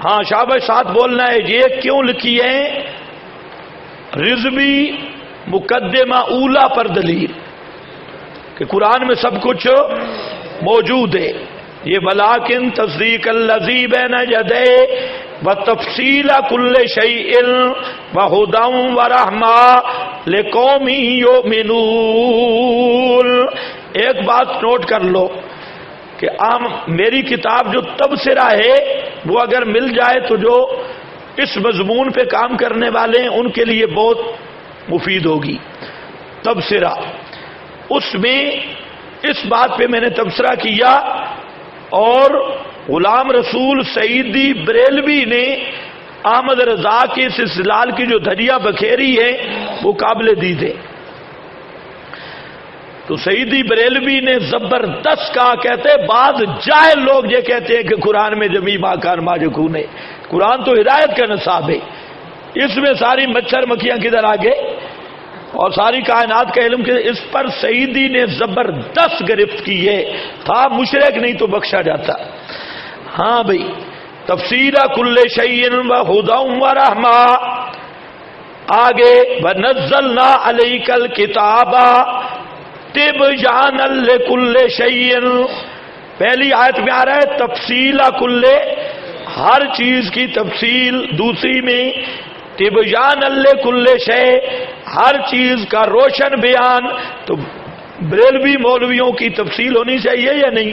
ہاں شاباش، ساتھ بولنا ہے۔ یہ کیوں لکھی ہے؟ رضوی مقدمہ اولا پر دلیل کہ قرآن میں سب کچھ موجود ہے۔ یہ ولیکن تصدیق الذی بین یدیہ وتفصیل کل شیء وہدی ورحمۃ لقوم یؤمنون۔ ایک بات نوٹ کر لو کہ میری کتاب جو تبصرہ ہے وہ اگر مل جائے تو جو اس مضمون پہ کام کرنے والے ہیں ان کے لیے بہت مفید ہوگی۔ تبصرہ، اس میں اس بات پہ میں نے تبصرہ کیا، اور غلام رسول سعیدی بریلوی نے احمد رضا کے اس استدلال کی جو دھجیاں بکھیری ہے وہ قابل دید ہے۔ تو سعیدی بریلوی نے زبردست کہا، کہتے بعض جاہل لوگ یہ کہتے ہیں کہ قرآن میں جمیع ما کان ما یکون ہے۔ قرآن تو ہدایت کا نصاب ہے، اس میں ساری مچھر مکھیاں کدھر آ گئے اور ساری کائنات کا علم کدھر؟ اس پر سعیدی نے زبردست گرفت کی ہے، تھا مشرک نہیں تو بخشا جاتا۔ ہاں بھائی، تفسیر کل شیء وہدی ورحمۃ، آگے ونزلنا علیک الکتاب تبیانا لکل شیء، پہلی آیت میں آ رہا ہے تفصیل کل، ہر چیز کی تفصیل، دوسری میں تبیانا لکل شیء، ہر چیز کا روشن بیان۔ تو بریلوی مولویوں کی تفصیل ہونی چاہیے یا نہیں؟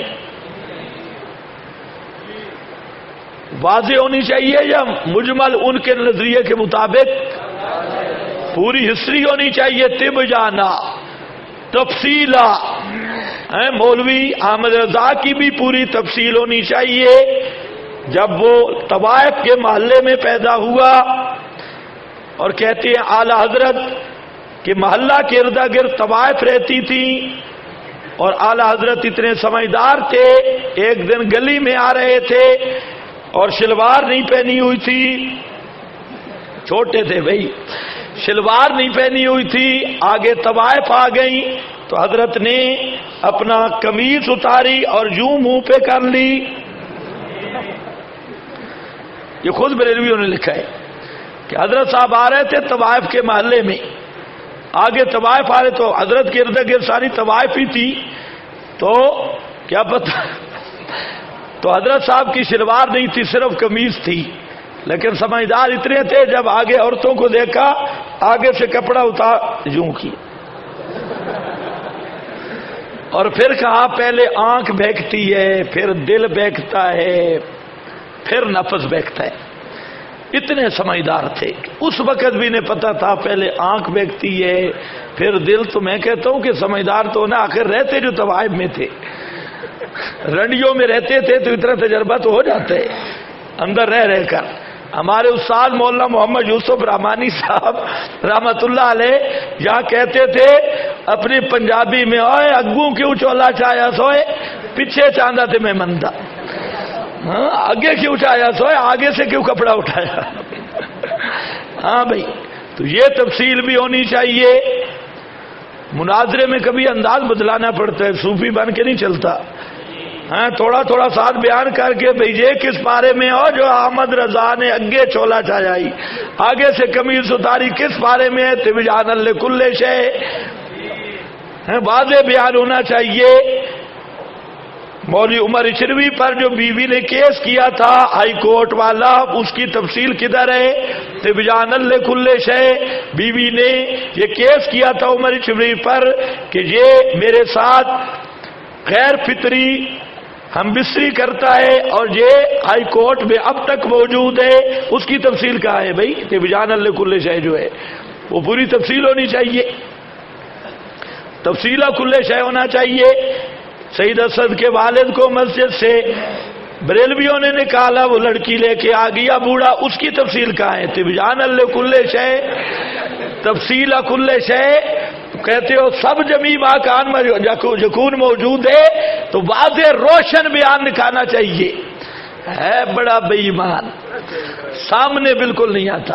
واضح ہونی چاہیے یا مجمل ان کے نظریے کے مطابق پوری ہسٹری ہونی چاہیے؟ تبیانا، تفصیلا، مولوی احمد رضا کی بھی پوری تفصیل ہونی چاہیے۔ جب وہ طوائف کے محلے میں پیدا ہوا اور کہتے ہیں اعلی حضرت کہ محلہ کے ارد گرد طوائف رہتی تھی اور اعلی حضرت اتنے سمجھدار تھے، ایک دن گلی میں آ رہے تھے اور شلوار نہیں پہنی ہوئی تھی، چھوٹے تھے بھائی، شلوار نہیں پہنی ہوئی تھی، آگے طوائف آ گئی تو حضرت نے اپنا قمیص اتاری اور یوں منہ پہ کر لی۔ یہ خود بریلویوں نے لکھا ہے کہ حضرت صاحب آ رہے تھے طوائف کے محلے میں، آگے طوائف آ رہے تو حضرت کے ارد گرد ساری طوائف ہی تھی، تو کیا پتہ، تو حضرت صاحب کی شلوار نہیں تھی، صرف قمیص تھی، لیکن سمجھدار اتنے تھے جب آگے عورتوں کو دیکھا آگے سے کپڑا اتار یوں کی، اور پھر کہا پہلے آنکھ بہکتی ہے، پھر دل بہکتا ہے، پھر نفس بہکتا ہے۔ اتنے سمجھدار تھے، اس وقت بھی انہیں پتا تھا پہلے آنکھ بہکتی ہے پھر دل۔ تو میں کہتا ہوں کہ سمجھدار تو نہ آخر رہتے جو طوائف میں تھے، رنڈیوں میں رہتے تھے تو اتنا تجربہ تو ہو جاتا ہے اندر رہ کر۔ ہمارے استاد مولانا محمد یوسف رحمانی صاحب رحمت اللہ علیہ یہاں کہتے تھے اپنی پنجابی میں، اوئے اگوں کیوں چولا چایا سوئے پیچھے چاندہ تھے میں مندہ، ہاں آگے کیوں چایا سوئے آگے سے کیوں کپڑا اٹھایا۔ ہاں بھائی، تو یہ تفصیل بھی ہونی چاہیے۔ مناظرے میں کبھی انداز بدلانا پڑتا ہے، صوفی بن کے نہیں چلتا۔ ہاں تھوڑا تھوڑا ساتھ بیان کر کے بھیجے کس پارے میں ہو جو احمد رضا نے اگے چولا چاہیے آگے سے قمیص اتاری کس پارے میں ہے تبیان لکل شے واضح بیان ہونا چاہیے. مولوی عمر اشروی پر جو بیوی نے کیس کیا تھا ہائی کورٹ والا اس کی تفصیل کدھر ہے تبیان لکل شے بیوی نے یہ کیس کیا تھا عمر اشروی پر کہ یہ میرے ساتھ غیر فطری ہم بستری کرتا ہے اور یہ ہائی کورٹ میں اب تک موجود ہے اس کی تفصیل کہاں ہے بھائی تبیان لکل شے جو ہے وہ پوری تفصیل ہونی چاہیے تفصیلہ کل شے ہونا چاہیے. سید اسد کے والد کو مسجد سے بریلویوں نے نکالا وہ لڑکی لے کے آ گیا بوڑھا اس کی تفصیل کہاں ہے تبیان لکل شے تفصیلہ کل شے کہتے ہو سب جمی ماکان یکون موجود ہے تو واضح روشن بیان دکھانا چاہیے. ہے بڑا بے ایمان سامنے بالکل نہیں آتا.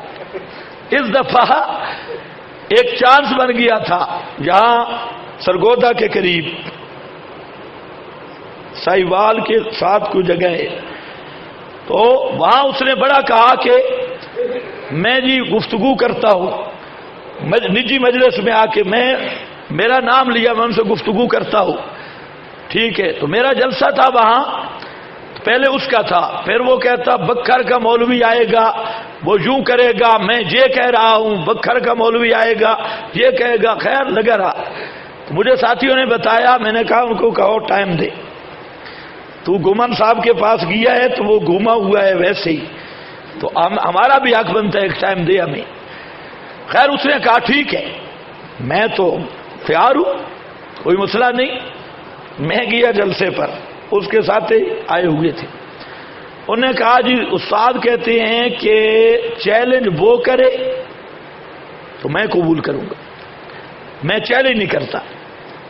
اس دفعہ ایک چانس بن گیا تھا جہاں سرگودا کے قریب سائیوال کے ساتھ کوئی جگہ ہے تو وہاں اس نے بڑا کہا کہ میں جی گفتگو کرتا ہوں نجی مجلس میں آ کے میں میرا نام لیا میں ان سے گفتگو کرتا ہوں ٹھیک ہے. تو میرا جلسہ تھا وہاں پہلے اس کا تھا پھر وہ کہتا بکھر کا مولوی آئے گا وہ یوں کرے گا میں یہ کہہ رہا ہوں بکھر کا مولوی آئے گا یہ کہے گا خیر لگا رہا. تو مجھے ساتھیوں نے بتایا میں نے کہا ان کو کہو ٹائم دے تو گمن صاحب کے پاس گیا ہے تو وہ گھوما ہوا ہے ویسے ہی تو ہمارا بھی حق بنتا ہے ایک ٹائم دے ہمیں. خیر اس نے کہا ٹھیک ہے میں تو تیار ہوں کوئی مسئلہ نہیں. میں گیا جلسے پر اس کے ساتھ آئے ہوئے تھے انہوں نے کہا جی استاد کہتے ہیں کہ چیلنج وہ کرے تو میں قبول کروں گا میں چیلنج نہیں کرتا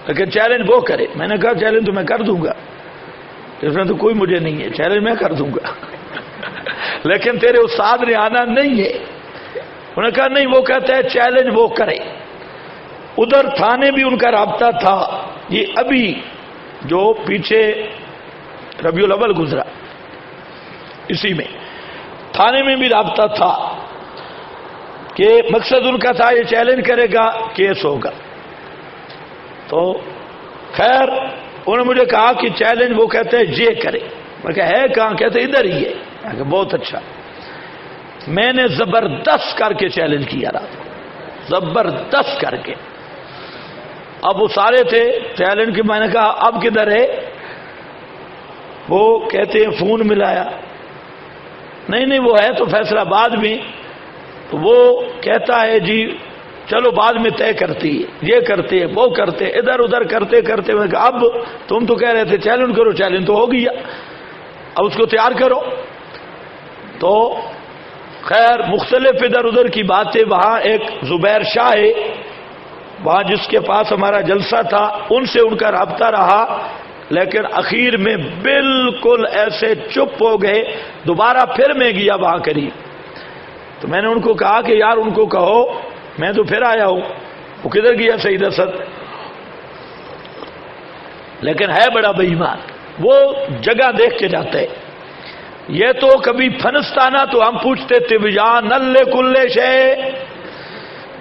لیکن چیلنج وہ کرے. میں نے کہا چیلنج تو میں کر دوں گا اس میں تو کوئی مجھے نہیں ہے چیلنج میں کر دوں گا لیکن تیرے استاد نے آنا نہیں ہے. انہوں نے کہا نہیں وہ کہتا ہے چیلنج وہ کرے. ادھر تھانے بھی ان کا رابطہ تھا یہ ابھی جو پیچھے ربیع الاول گزرا اسی میں تھانے میں بھی رابطہ تھا کہ مقصد ان کا تھا یہ چیلنج کرے گا کیس ہوگا. تو خیر انہوں نے مجھے کہا کہ چیلنج وہ کہتے ہیں یہ کرے. میں کہا ہے کہاں کہتے ادھر ہی ہے. میں کہا بہت اچھا. میں نے زبردست کر کے چیلنج کیا رات زبردست کر کے. اب وہ سارے تھے چیلنج کی میں نے کہا اب کدھر ہے وہ کہتے ہیں فون ملایا نہیں وہ ہے تو فیصلہ آباد میں. تو وہ کہتا ہے جی چلو بعد میں طے کرتی ہے یہ کرتے وہ کرتے ادھر ادھر کرتے کرتے میں کہا اب تم تو کہہ رہے تھے چیلنج کرو چیلنج تو ہو گیا اب اس کو تیار کرو. تو خیر مختلف ادھر ادھر کی باتیں. وہاں ایک زبیر شاہ ہے وہاں جس کے پاس ہمارا جلسہ تھا ان سے ان کا رابطہ رہا لیکن اخیر میں بالکل ایسے چپ ہو گئے. دوبارہ پھر میں گیا وہاں قریب تو میں نے ان کو کہا کہ یار ان کو کہو میں تو پھر آیا ہوں. وہ کدھر گیا سید اسد لیکن ہے بڑا بے ایمان وہ جگہ دیکھ کے جاتا ہے. یہ تو کبھی فنستانہ تو ہم پوچھتے تھے بیان کل شے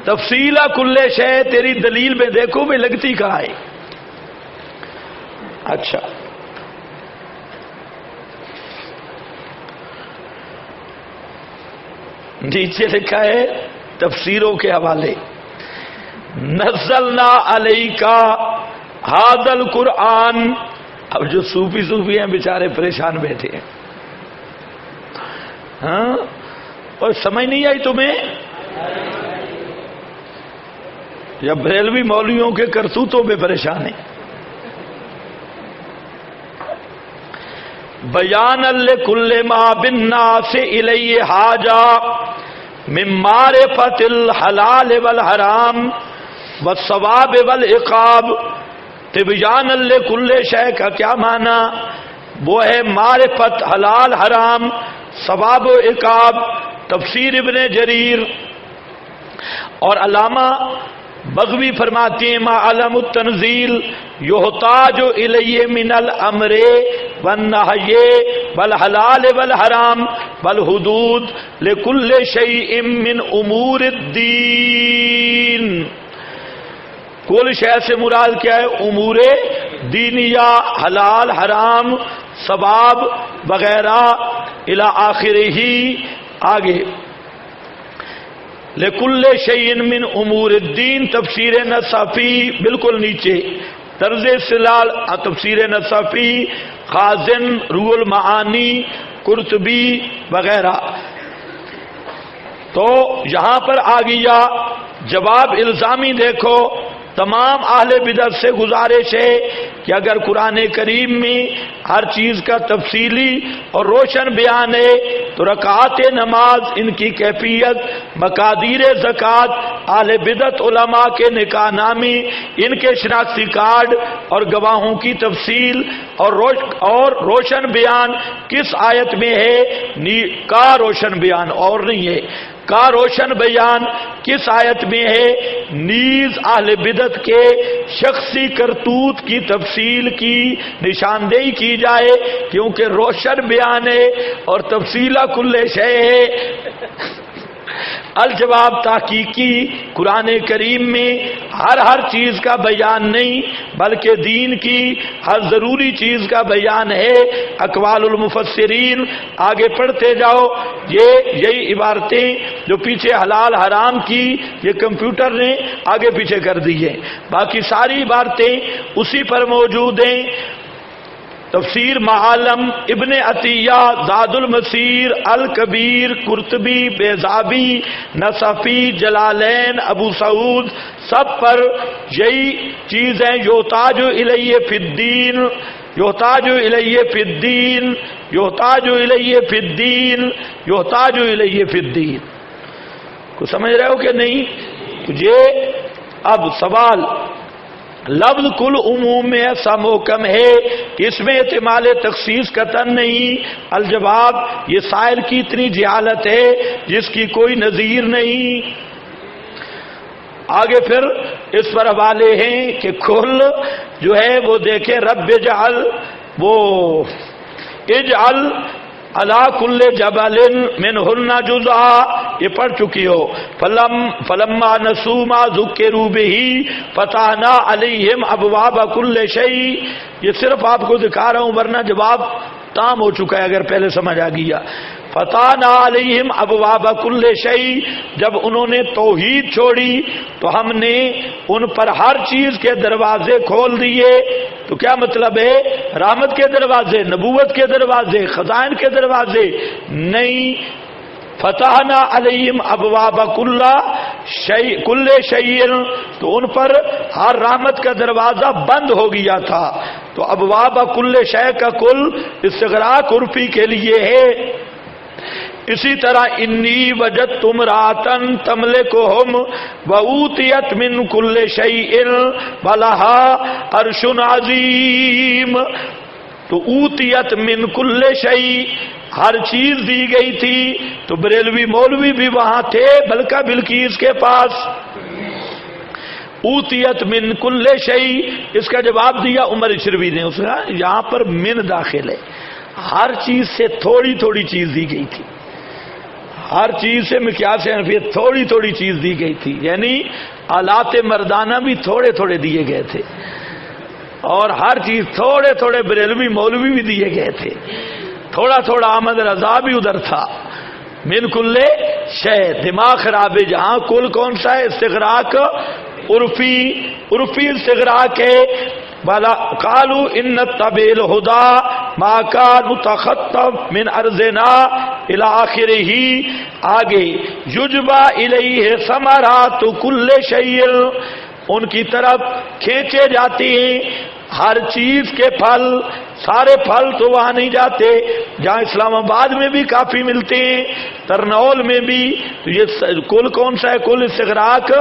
تفصیلہ کل شے تیری دلیل میں دیکھو میں لگتی کہاں ہے. اچھا نیچے لکھا ہے تفسیروں کے حوالے نزلنا علیکا ھذا القرآن. اب جو صوفی ہیں بیچارے پریشان بیٹھے ہیں ہاں اور سمجھ نہیں آئی تمہیں یا بریلوی مولویوں کے کرتوتوں میں پریشان ہیں. بیان لکل ما بالناس الیہ حاجہ من معرفت الحلال والحرام والثواب والعقاب. تبیان لکل شے کا کیا معنی وہ ہے معرفت حلال حرام ثواب و عقاب. تفسیر ابن جریر اور علامہ بغوی فرماتے ہیں ما علم التنزیل یحتاج الیہ من الامر والنہی والحلال والحرام والحدود لکل شیء من امور الدین. کل شے سے مراد کیا ہے؟ امور دینیہ، حلال حرام، ثواب وغیرہ الی آخرہ. آگے لکل شیء من امور الدین تفسیر نصفی بالکل نیچے طرز استدلال تفسیر نصفی، خازن، روح المعانی، قرطبی وغیرہ. تو یہاں پر آ گیا جواب الزامی. دیکھو تمام اہل بدعت سے گزارش ہے کہ اگر قرآن کریم میں ہر چیز کا تفصیلی اور روشن بیان ہے تو رکعات نماز، ان کی کیفیت، مقادیر زکوٰۃ، اہل بدعت علماء کے نکاح نامے، ان کے شناختی کارڈ اور گواہوں کی تفصیل اور روشن بیان کس آیت میں ہے؟ کا روشن بیان اور نہیں ہے. کا روشن بیان کس آیت میں ہے؟ نیز اہل بدعت کے شخصی کرتوت کی تفصیل کی نشاندہی کی جائے، کیونکہ روشن بیان ہے اور تفصیلہ کل شے ہے. الجواب تحقیقی قرآن کریم میں ہر چیز کا بیان نہیں بلکہ دین کی ہر ضروری چیز کا بیان ہے. اقوال المفسرین آگے پڑھتے جاؤ. یہی عبارتیں جو پیچھے حلال حرام کی یہ کمپیوٹر نے آگے پیچھے کر دی ہیں، باقی ساری عبارتیں اسی پر موجود ہیں. تفسیر معالم، ابن عطیہ، زاد المسیر، الکبیر، قرطبی، بیضاوی، نصفی، جلالین، ابو سعود، سب پر یہی چیزیں یحتاج الیہ فی الدین، یحتاج الیہ فی الدین، یحتاج الیہ فی الدین، یحتاج الیہ فی الدین. کو سمجھ رہے ہو کہ نہیں؟ یہ اب سوال لفظ کل عموم میں ایسا محکم ہے کہ اس میں احتمال تخصیص قطعاً نہیں. الجواب یہ سائل کی اتنی جہالت ہے جس کی کوئی نظیر نہیں. آگے پھر اس پر حوالے ہیں کہ کل جو ہے وہ دیکھیں رب اجعل، وہ اجعل علی کل جبل منہن جزءا، یہ پڑھ چکی ہو. فلما نسوا ما ذکروا بہ فتحنا علیہم ابواب کل شیء. یہ صرف آپ کو دکھا رہا ہوں ورنہ جواب تام ہو چکا ہے اگر پہلے سمجھ آ گیا. فتحنا علیہم ابواب کل شیء، جب انہوں نے توحید چھوڑی تو ہم نے ان پر ہر چیز کے دروازے کھول دیے. تو کیا مطلب ہے؟ رحمت کے دروازے، نبوت کے دروازے، خزائن کے دروازے نہیں. فتحنا علیہم ابواب کل شیء، تو ان پر ہر رحمت کا دروازہ بند ہو گیا تھا. تو ابواب کل شیء کا کل استغراق عرفی کے لیے ہے. اسی طرح انی وجدت امرأۃ تملکہم وأوتیت من کل شیء ولہا عرش عظیم. تو اوتیت من کل شیء، ہر چیز دی گئی تھی. تو بریلوی مولوی بھی وہاں تھے بلکہ بلقیس کے پاس. اوتیت من کل شیء، اس کا جواب دیا عمر اشربی نے. اس کا یہاں پر من داخل ہے. ہر چیز سے تھوڑی تھوڑی چیز دی گئی تھی. ہر چیز سے مقیاس حنفیت تھوڑی تھوڑی چیز دی گئی تھی، یعنی آلات مردانہ بھی تھوڑے تھوڑے دیے گئے تھے اور ہر چیز تھوڑے تھوڑے بریلوی مولوی بھی دیے گئے تھے. تھوڑا تھوڑا احمد رضا بھی ادھر تھا. من کل شے، دماغ خراب ہے. جہاں کل کون سا ہے؟ استغراق عرفی استغراق ہے. قالوا ان نتبع الهدى ما كان متخطف من ارضنا الى اخره. آگے یجبا الیہ ثمرات کل شیء، ان کی طرف کھینچے جاتے ہیں ہر چیز کے پھل. سارے پھل تو وہاں نہیں جاتے جہاں اسلام آباد میں بھی کافی ملتے ہیں، ترنول میں بھی. تو یہ کل کون سا ہے؟ کل استغراق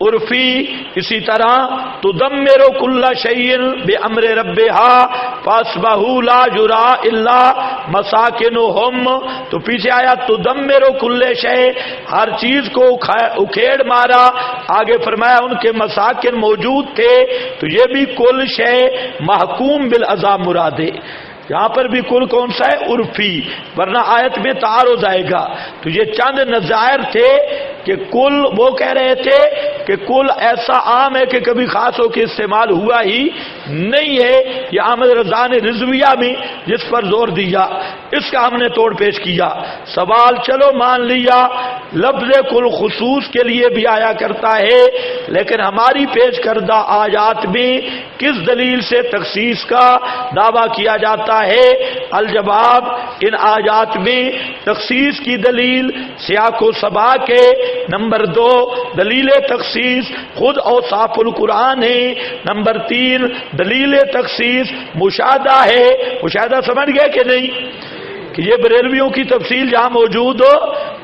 عرفی اسی طرح تدمر کل شیء بامر ربھا فاصبحوا لا یری الا مساکنہم، تو پیچھے آیا تدمر کل شیء، ہر چیز کو اکھیڑ مارا، آگے فرمایا ان کے مساکن موجود تھے، تو یہ بھی کل شیء محکوم بالعذاب مراد ہے۔ یہاں پر بھی کل کون سا ہے؟ عرفی، ورنہ آیت میں تعارض آئے گا۔ تو یہ چند نظائر تھے کہ کل، وہ کہہ رہے تھے کہ کل ایسا عام ہے کہ کبھی خاص ہو کے استعمال ہوا ہی نہیں ہے۔ یہ احمد رضا نے رضویہ میں جس پر زور دیا، اس کا ہم نے توڑ پیش کیا۔ سوال چلو مان لیا لفظ کل خصوص کے لیے بھی آیا کرتا ہے، لیکن ہماری پیش کردہ آیات میں کس دلیل سے تخصیص کا دعویٰ کیا جاتا ہے؟ الجواب، ان آیات میں تخصیص کی دلیل سیاق و سباق ہے۔ نمبر 2، دلیل تخصیص خود اوصاف القرآن ہے۔ نمبر 3، دلیل تخصیص مشاہدہ ہے۔ مشاہدہ سمجھ گئے کہ نہیں؟ کہ یہ بریلویوں کی تفصیل جہاں موجود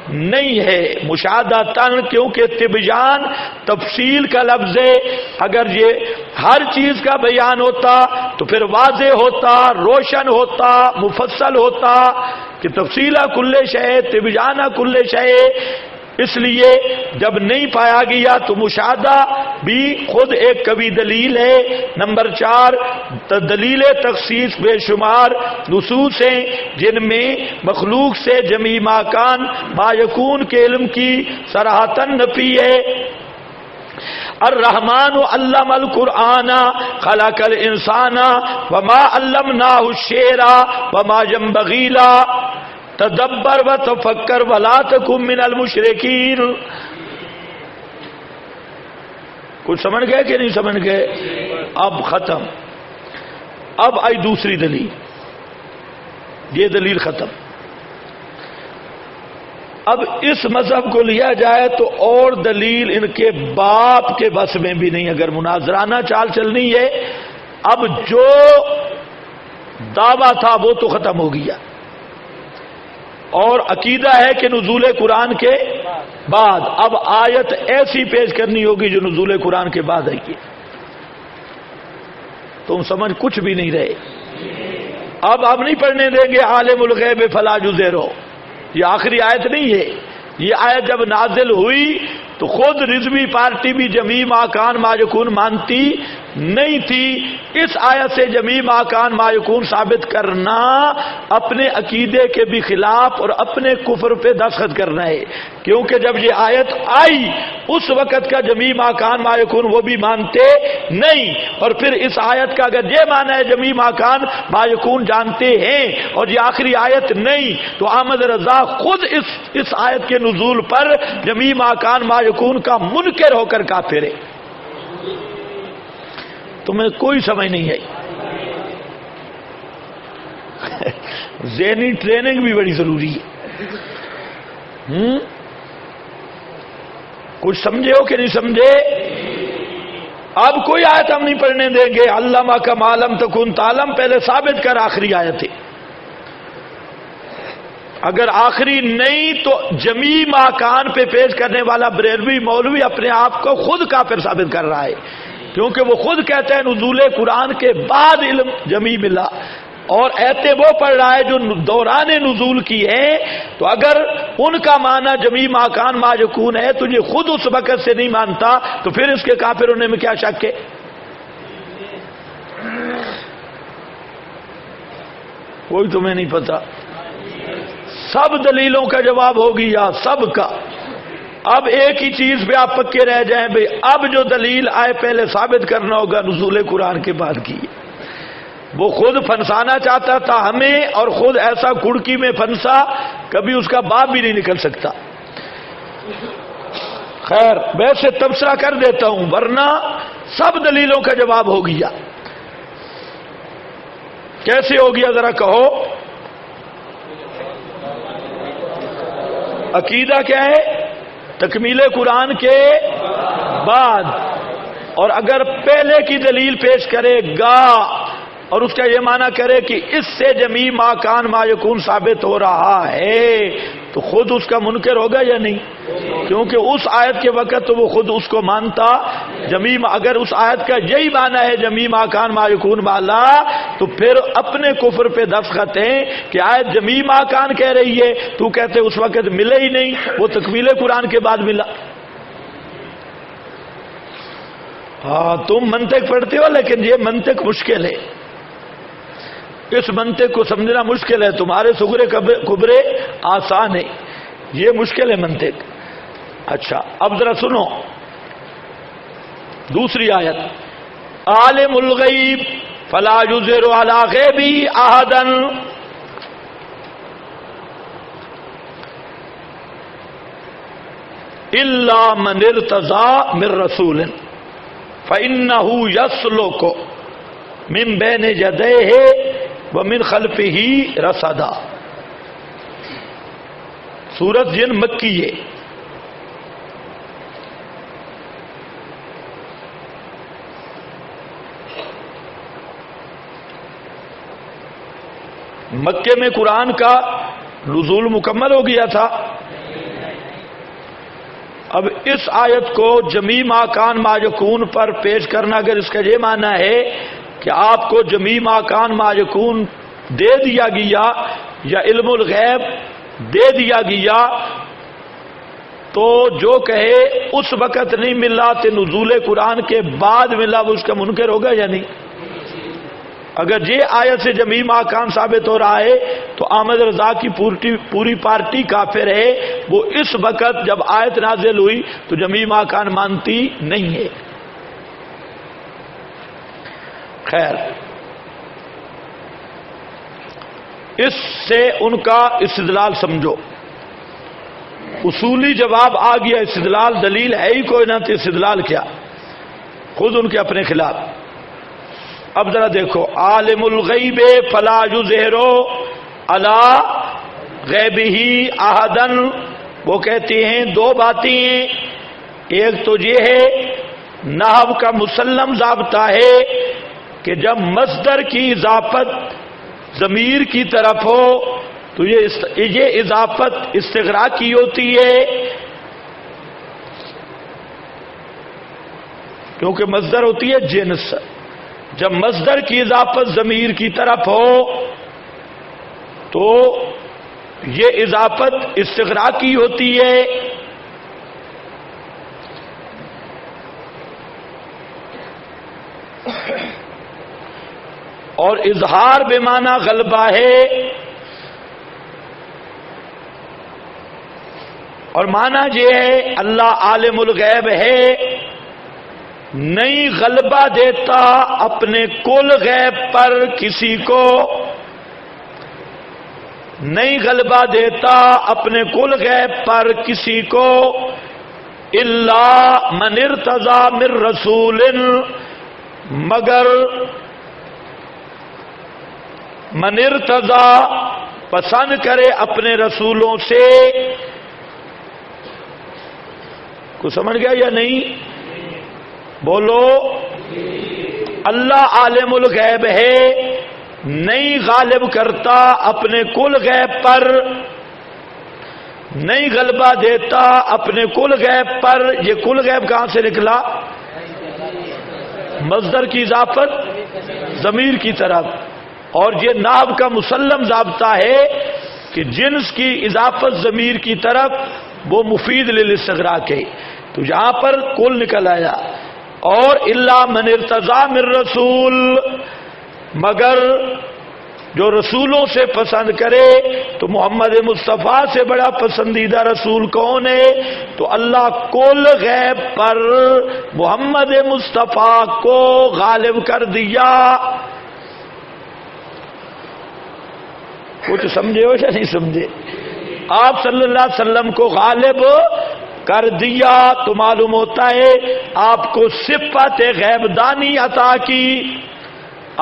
نہیں ہے، مشاہدہ تن، کیونکہ تبیان تفصیل کا لفظ ہے۔ اگر یہ ہر چیز کا بیان ہوتا تو پھر واضح ہوتا، روشن ہوتا، مفصل ہوتا کہ تفصیلہ کل شے، تبیانہ کل شے۔ اس لیے جب نہیں پایا گیا تو مشاہدہ بھی خود ایک قوی دلیل ہے۔ نمبر 4، دلیل تخصیص بے شمار نصوص ہیں جن میں مخلوق سے جمیع ماکان ما یکون کے علم کی صراحتاً نفی ہے۔ الرحمن علم القرآن خلق الانسان وما علمناه الشعر وما ينبغي له تدبر و تفکر ولا تکن من المشرکین۔ کچھ سمجھ گئے کہ نہیں سمجھ گئے؟ اب ختم۔ اب آئی دوسری دلیل، یہ دلیل ختم۔ اب اس مذہب کو لیا جائے تو اور دلیل ان کے باپ کے بس میں بھی نہیں، اگر مناظرانہ چال چلنی ہے۔ اب جو دعویٰ تھا وہ تو ختم ہو گیا، اور عقیدہ ہے کہ نزول قرآن کے بعد اب آیت ایسی پیش کرنی ہوگی جو نزول قرآن کے بعد آئی ہے۔ تم سمجھ کچھ بھی نہیں رہے۔ اب ہم نہیں پڑھنے دیں گے عالم الغیب فلا یظہرہ، یہ آخری آیت نہیں ہے۔ یہ آیت جب نازل ہوئی تو خود رضوی پارٹی بھی جمیع ماکان ما یکون مانتی نہیں تھی۔ اس آیت سے جمیع ماکان ما یکون ثابت کرنا اپنے عقیدے کے بھی خلاف اور اپنے کفر پہ دستخط کرنا ہے، کیونکہ جب یہ آیت آئی اس وقت کا جمیع ماکان ما یکون وہ بھی مانتے نہیں، اور پھر اس آیت کا اگر یہ معنی ہے جمیع ماکان ما یکون جانتے ہیں اور یہ آخری آیت نہیں، تو احمد رضا خود اس آیت کے نزول پر جمیع ماکان ما یکون کا منکر ہو کر کافر ہے۔ تمہیں کوئی سمجھ نہیں آئی۔ ذہنی ٹریننگ بھی بڑی ضروری ہے۔ کچھ سمجھے ہو کہ نہیں سمجھے؟ اب کوئی آیت ہم نہیں پڑھنے دیں گے۔ علامہ کا معلم تکن تعلم، پہلے ثابت کر آخری آیت ہے۔ اگر آخری نہیں تو جمیع ماکان پہ پیش کرنے والا بریلوی مولوی اپنے آپ کو خود کافر ثابت کر رہا ہے، کیونکہ وہ خود کہتے ہیں نزول قرآن کے بعد علم جمیع ملا، اور ایتے وہ پڑھ رہا ہے جو دوران نزول کی ہیں۔ تو اگر ان کا معنی جمیع ماکان ما یکون ہے تو یہ خود اس وقت سے نہیں مانتا، تو پھر اس کے کافر ہونے میں کیا شک ہے؟ کوئی تمہیں نہیں پتا؟ سب دلیلوں کا جواب ہو گیا، سب کا۔ اب ایک ہی چیز پہ آپ پکے رہ جائیں بھئی، اب جو دلیل آئے پہلے ثابت کرنا ہوگا نزول قرآن کے بعد کی۔ وہ خود پھنسانا چاہتا تھا ہمیں، اور خود ایسا کڑکی میں پھنسا کبھی اس کا باپ بھی نہیں نکل سکتا۔ خیر، ویسے تبصرہ کر دیتا ہوں، ورنہ سب دلیلوں کا جواب ہو گیا۔ کیسے ہو گیا ذرا کہو؟ عقیدہ کیا ہے؟ تکمیل قرآن کے بعد، اور اگر پہلے کی دلیل پیش کرے گا اور اس کا یہ معنی کرے کہ اس سے جمیع ماکان ما یکون ثابت ہو رہا ہے، تو خود اس کا منکر ہوگا یا نہیں؟ کیونکہ اس آیت کے وقت تو وہ خود اس کو مانتا جمیع. اگر اس آیت کا یہی معنی ہے جمیع ما کان ما یکون والا، تو پھر اپنے کفر پہ دستخط ہیں کہ آیت جمیع ما کان کہہ رہی ہے، تو کہتے اس وقت ملے ہی نہیں، وہ تکمیل قرآن کے بعد ملا. ہاں تم منطق پڑھتے ہو، لیکن یہ منطق مشکل ہے، اس منطق کو سمجھنا مشکل ہے. تمہارے صغرے کبرے آسان ہے، یہ مشکل ہے منطق. اچھا اب ذرا سنو دوسری آیت، عالم الغیب فلا یظہر علی غیبہ احدا الا من ارتضی من رسول فإنه يسلك من بین یدیہ ومن خلفہ رصدا. سورۃ جن مکی ہے. مکے میں قرآن کا نزول مکمل ہو گیا تھا. اب اس آیت کو جمیع ما کان ما یکون پر پیش کرنا، اگر اس کا یہ معنی ہے کہ آپ کو جمیع ما کان ما یکون دے دیا گیا یا علم الغیب دے دیا گیا، تو جو کہے اس وقت نہیں ملا تو نزول قرآن کے بعد ملا، وہ اس کا منکر ہوگا یا نہیں؟ اگر یہ آیت سے جمیع ما کان ثابت ہو رہا ہے تو احمد رضا کی پوری پارٹی کافر ہے. وہ اس وقت جب آیت نازل ہوئی تو جمیع ما کان مانتی نہیں ہے. خیر، اس سے ان کا استدلال سمجھو. اصولی جواب آ گیا، استدلال دلیل ہے ہی کوئی نہ، تو استدلال کیا، خود ان کے اپنے خلاف. اب ذرا دیکھو، عالم الغیب فلا یظہر علی غیبہ احدا، وہ کہتے ہیں دو باتیں ہیں. ایک تو یہ ہے نحو کا مسلم ضابطہ ہے کہ جب مصدر کی اضافت ضمیر کی طرف ہو تو یہ اضافت استغراق کی ہوتی ہے، کیونکہ مصدر ہوتی ہے جنس. جب مصدر کی اضافت ضمیر کی طرف ہو تو یہ اضافت استغراق کی ہوتی ہے. اور اظہار بے معنی غلبہ ہے، اور معنی یہ ہے اللہ عالم الغیب ہے، نہیں غلبہ دیتا اپنے کل غیب پر کسی کو، نہیں غلبہ دیتا اپنے کل غیب پر کسی کو، الا من ارتضی من رسول، مگر من ارتضی پسند کرے اپنے رسولوں سے. کو سمجھ گیا یا نہیں؟ بولو. اللہ عالم الغیب ہے، نہیں غالب کرتا اپنے کل غیب پر، نہیں غلبہ دیتا اپنے کل غیب پر. یہ کل غیب کہاں سے نکلا؟ مصدر کی اضافت ضمیر کی طرف. اور یہ نحو کا مسلم ضابطہ ہے کہ جنس کی اضافت ضمیر کی طرف وہ مفید للاستغراق ہے. تو یہاں پر کل نکل آیا. اور الا من ارتضی من رسول، مگر جو رسولوں سے پسند کرے، تو محمد مصطفیٰ سے بڑا پسندیدہ رسول کون ہے؟ تو اللہ کل غیب پر محمد مصطفیٰ کو غالب کر دیا. کچھ سمجھے ہو یا نہیں سمجھے؟ آپ صلی اللہ علیہ وسلم کو غالب کر دیا تو معلوم ہوتا ہے آپ کو صفت غیب دانی عطا کی.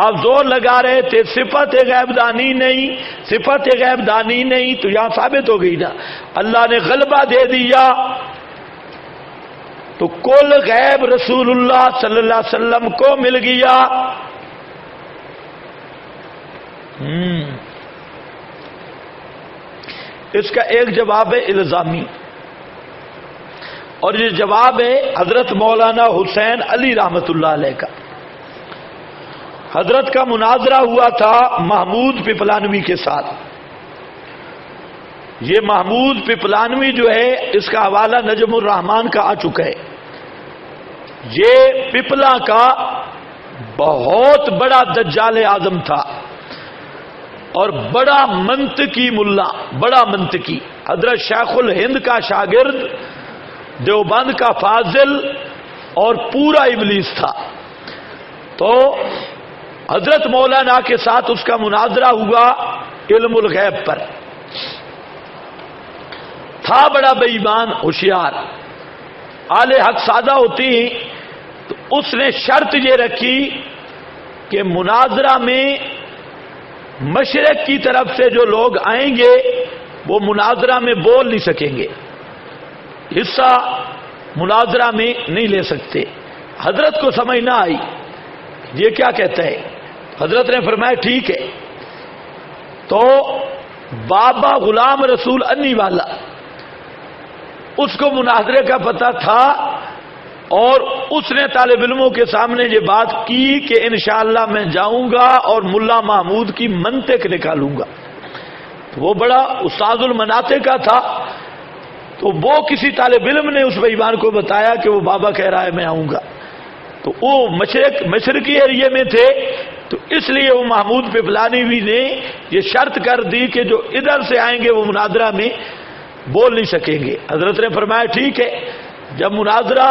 آپ زور لگا رہے تھے صفت غیب دانی نہیں، صفت غیب دانی نہیں، تو یہاں ثابت ہو گئی نا اللہ نے غلبہ دے دیا. تو کل غیب رسول اللہ صلی اللہ علیہ وسلم کو مل گیا. اس کا ایک جواب ہے الزامی. اور یہ جواب ہے حضرت مولانا حسین علی رحمۃ اللہ علیہ کا. حضرت کا مناظرہ ہوا تھا محمود پپلانوی کے ساتھ. یہ محمود پپلانوی جو ہے اس کا حوالہ نجم الرحمان کا آ چکا ہے. یہ پپلا کا بہت بڑا دجال اعظم تھا اور بڑا منطقی ملا، بڑا منطقی. حضرت شیخ الہند کا شاگرد، دیوبند کا فاضل اور پورا ابلیس تھا. تو حضرت مولانا کے ساتھ اس کا مناظرہ ہوا علم الغیب پر. تھا بڑا بے ایمان، ہوشیار. آل حق سادہ ہوتی تو اس نے شرط یہ رکھی کہ مناظرہ میں مشرق کی طرف سے جو لوگ آئیں گے وہ مناظرہ میں بول نہیں سکیں گے، حصہ مناظرہ میں نہیں لے سکتے. حضرت کو سمجھ نہ آئی یہ کیا کہتا ہے. حضرت نے فرمایا ٹھیک ہے. تو بابا غلام رسول انی والا اس کو مناظرے کا پتہ تھا اور اس نے طالب علموں کے سامنے یہ بات کی کہ انشاءاللہ میں جاؤں گا اور ملا محمود کی منطق نکالوں گا. تو وہ بڑا استاد المناطق کا تھا. تو وہ کسی طالب علم نے اس بےایمان کو بتایا کہ وہ بابا کہہ رہا ہے میں آؤں گا. تو وہ مشرقی ایریے میں تھے، تو اس لیے وہ محمود پپلانوی نے یہ شرط کر دی کہ جو ادھر سے آئیں گے وہ مناظرہ میں بول نہیں سکیں گے. حضرت نے فرمایا ٹھیک ہے. جب مناظرہ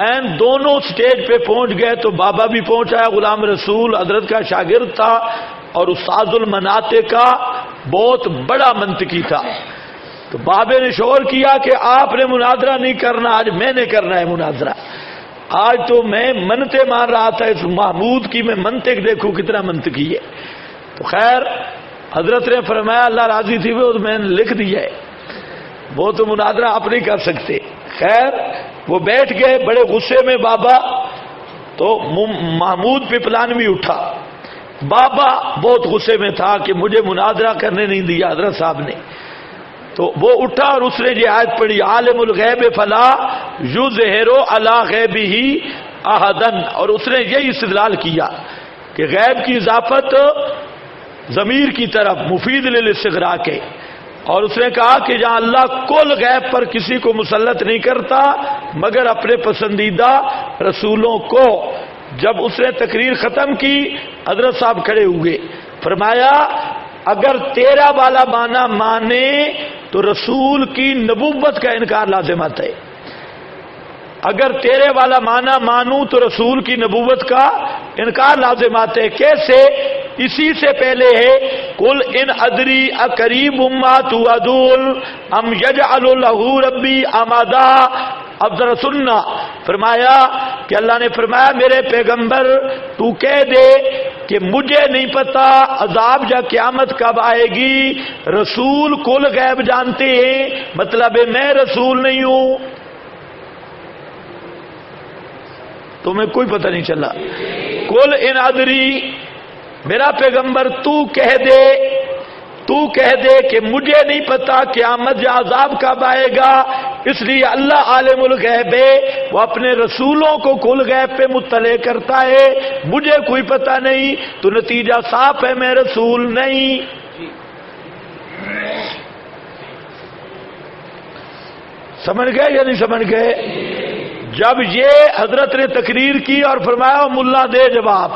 این دونوں سٹیج پہ پہنچ گئے تو بابا بھی پہنچا. غلام رسول حضرت کا شاگرد تھا اور استاد المناطق کا بہت بڑا منطقی تھا. تو بابے نے شور کیا کہ آپ نے مناظرہ نہیں کرنا، آج میں نے کرنا ہے مناظرہ. آج تو میں منتیں مان رہا تھا اس محمود کی، میں منطق دیکھوں کتنا منطقی ہے. تو خیر حضرت نے فرمایا اللہ راضی تھی وہ میں نے لکھ دیا ہے، وہ تو مناظرہ آپ نہیں کر سکتے. خیر وہ بیٹھ گئے بڑے غصے میں بابا. تو محمود پپلانوی اٹھا. بابا بہت غصے میں تھا کہ مجھے مناظرہ کرنے نہیں دیا حضرت صاحب نے. تو وہ اٹھا اور اس نے یہ آیت پڑھی عالم الغیب فلا یظہر علی غیبہ احدن. اور اس نے یہی استدلال کیا کہ غیب کی اضافت ضمیر کی طرف مفید للاستغراق ہے. اور اس نے کہا کہ جہاں اللہ کل غیب پر کسی کو مسلط نہیں کرتا مگر اپنے پسندیدہ رسولوں کو. جب اس نے تقریر ختم کی حضرت صاحب کھڑے ہوئے. فرمایا اگر تیرا والا معنی مانے تو رسول کی نبوت کا انکار لازمت ہے. اگر تیرے والا معنی مانوں تو رسول کی نبوت کا انکار لازمات ہے. کیسے؟ اسی سے پہلے ہے قل ان ادری اقریب ما توعدون ام یجعل لہ ربی امدا. اب ذرا سننا. فرمایا کہ اللہ نے فرمایا میرے پیغمبر تو کہہ دے کہ مجھے نہیں پتا عذاب یا قیامت کب آئے گی. رسول کل غیب جانتے ہیں، مطلب ہے میں رسول نہیں ہوں. تمہیں کوئی پتہ نہیں چلا. کل ان ادری میرا پیغمبر تو کہہ دے کہ مجھے نہیں پتا قیامت یا عذاب کب آئے گا. اس لیے اللہ عالم الغیب ہے، وہ اپنے رسولوں کو کل غیب پہ مطلع کرتا ہے، مجھے کوئی پتہ نہیں. تو نتیجہ صاف ہے میں رسول نہیں. سمجھ گئے یا نہیں سمجھ گئے؟ جب یہ حضرت نے تقریر کی اور فرمایا ملا دے جواب،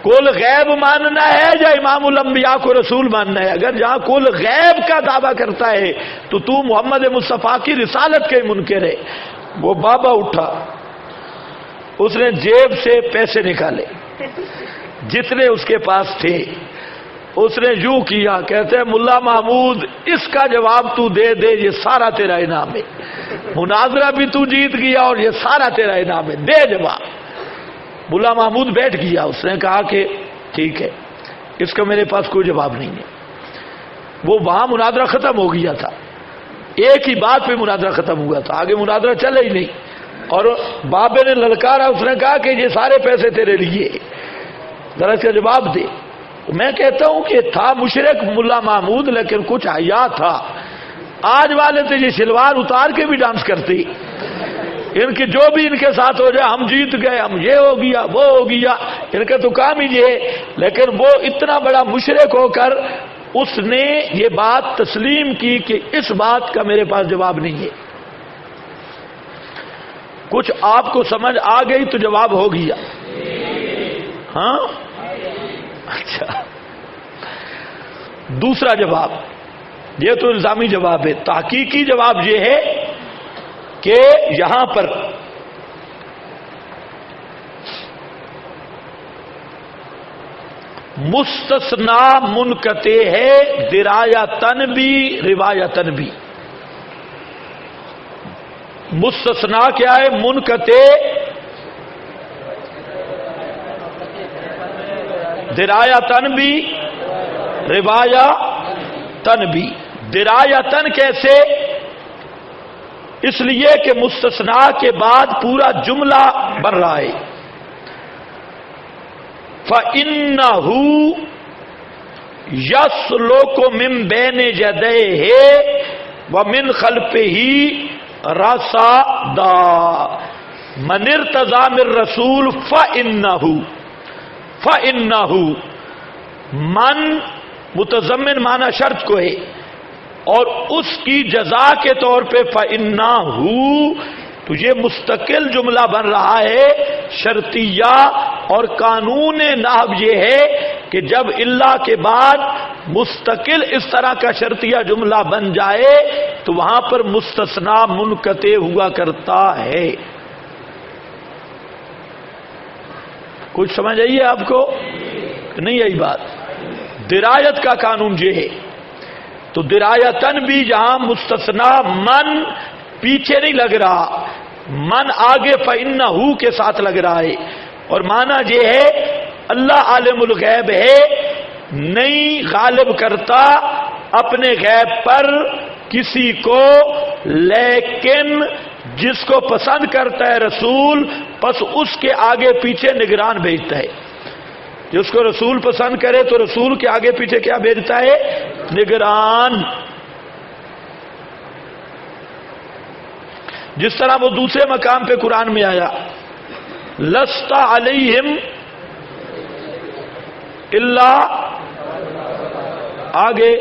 کل غیب ماننا ہے یا امام الانبیاء کو رسول ماننا ہے؟ اگر جہاں کل غیب کا دعویٰ کرتا ہے تو محمد مصطفیٰ کی رسالت کے منکر ہے. وہ بابا اٹھا، اس نے جیب سے پیسے نکالے جتنے اس کے پاس تھے. اس نے یوں کیا، کہتے ہیں ملا محمود اس کا جواب تو دے دے، یہ سارا تیرا انعام ہے. مناظرہ بھی تو جیت گیا اور یہ سارا تیرا انعام ہے، دے جواب. ملا محمود بیٹھ گیا. اس نے کہا کہ ٹھیک ہے، اس کا میرے پاس کوئی جواب نہیں ہے. وہ وہاں مناظرہ ختم ہو گیا تھا، ایک ہی بات پہ مناظرہ ختم ہوا تھا، آگے مناظرہ چلے ہی نہیں. اور بابے نے للکارا، اس نے کہا کہ یہ سارے پیسے تیرے لیے، ذرا اس کا جواب دے. میں کہتا ہوں کہ تھا مشرک ملا محمود لیکن کچھ حیا تھا. آج والے تو یہ شلوار اتار کے بھی ڈانس کرتے، ان کے جو بھی ان کے ساتھ ہو جائے ہم جیت گئے، ہم یہ ہو گیا وہ ہو گیا، ان کا تو کام ہی یہ ہے۔ لیکن وہ اتنا بڑا مشرک ہو کر اس نے یہ بات تسلیم کی کہ اس بات کا میرے پاس جواب نہیں ہے۔ کچھ آپ کو سمجھ آ گئی تو جواب ہو گیا؟ ہاں اچھا، دوسرا جواب، یہ تو الزامی جواب ہے۔ تحقیقی جواب یہ ہے کہ یہاں پر مستثنا منقطع ہے، درایتن بھی روایتن بھی۔ مستثنا کیا ہے؟ منقطع، درایتن بھی روایتن بھی۔ درایتن کیسے؟ اس لیے کہ مستثنا کے بعد پورا جملہ بن رہا ہے۔ فَإِنَّهُ يَسْلُكُ مِن بَيْنِ يَدَيْهِ وَمِن خَلْفِهِ رَصَدًا مَنِ ارْتَضَىٰ مِن رَّسُولٍ فَإِنَّهُ من متضمن معنی شرط کو ہے، اور اس کی جزا کے طور پہ فَإِنَّهُ تو یہ مستقل جملہ بن رہا ہے شرطیہ، اور قانون نحو یہ ہے کہ جب الا کے بعد مستقل اس طرح کا شرطیہ جملہ بن جائے تو وہاں پر مستثنا منقطع ہوا کرتا ہے۔ کچھ سمجھ آئیے آپ کو؟ نہیں آئی بات؟ درایت کا قانون یہ ہے۔ تو درایتن بھی جہاں مستثنا من پیچھے نہیں لگ رہا، من آگے فَإِنَّهُ کے ساتھ لگ رہا ہے، اور معنی یہ ہے اللہ عالم الغیب ہے، نہیں غالب کرتا اپنے غیب پر کسی کو، لیکن جس کو پسند کرتا ہے رسول پس اس کے آگے پیچھے نگران بھیجتا ہے۔ جس کو رسول پسند کرے تو رسول کے آگے پیچھے کیا بھیجتا ہے؟ نگران۔ جس طرح وہ دوسرے مقام پہ قرآن میں آیا لست علیہم الا، آگے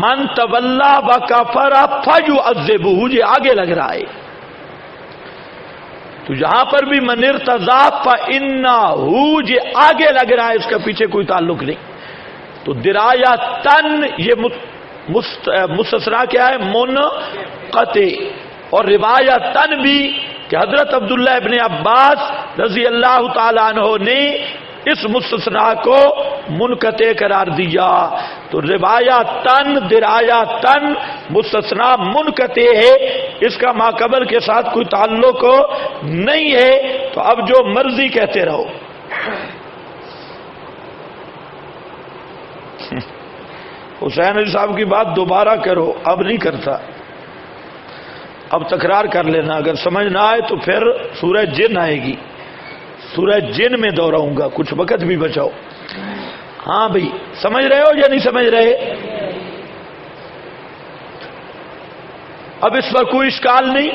من تولا وکفر فیعذبہ، یہ آگے لگ رہا ہے۔ تو یہاں پر بھی من ارتضیٰ فإنہ، یہ آگے لگ رہا ہے، اس کا پیچھے کوئی تعلق نہیں۔ تو درایتن یہ مستثنا کیا ہے؟ منقطع، اور روایتن بھی کہ حضرت عبداللہ ابن عباس رضی اللہ تعالی عنہ نے اس مستثنا کو منقطع قرار دیا۔ تو روایتن درایتن مستثنا منقطع ہے، اس کا ماقبل کے ساتھ کوئی تعلق نہیں ہے، تو اب جو مرضی کہتے رہو۔ حسین علی صاحب کی بات دوبارہ کرو، اب نہیں کرتا، اب تکرار کر لینا، اگر سمجھ نہ آئے تو پھر سورہ جن آئے گی، سورہ جن میں دوہراؤں گا، کچھ وقت بھی بچاؤ۔ ہاں بھئی سمجھ رہے ہو یا نہیں سمجھ رہے؟ اب اس پر کوئی اشکال نہیں،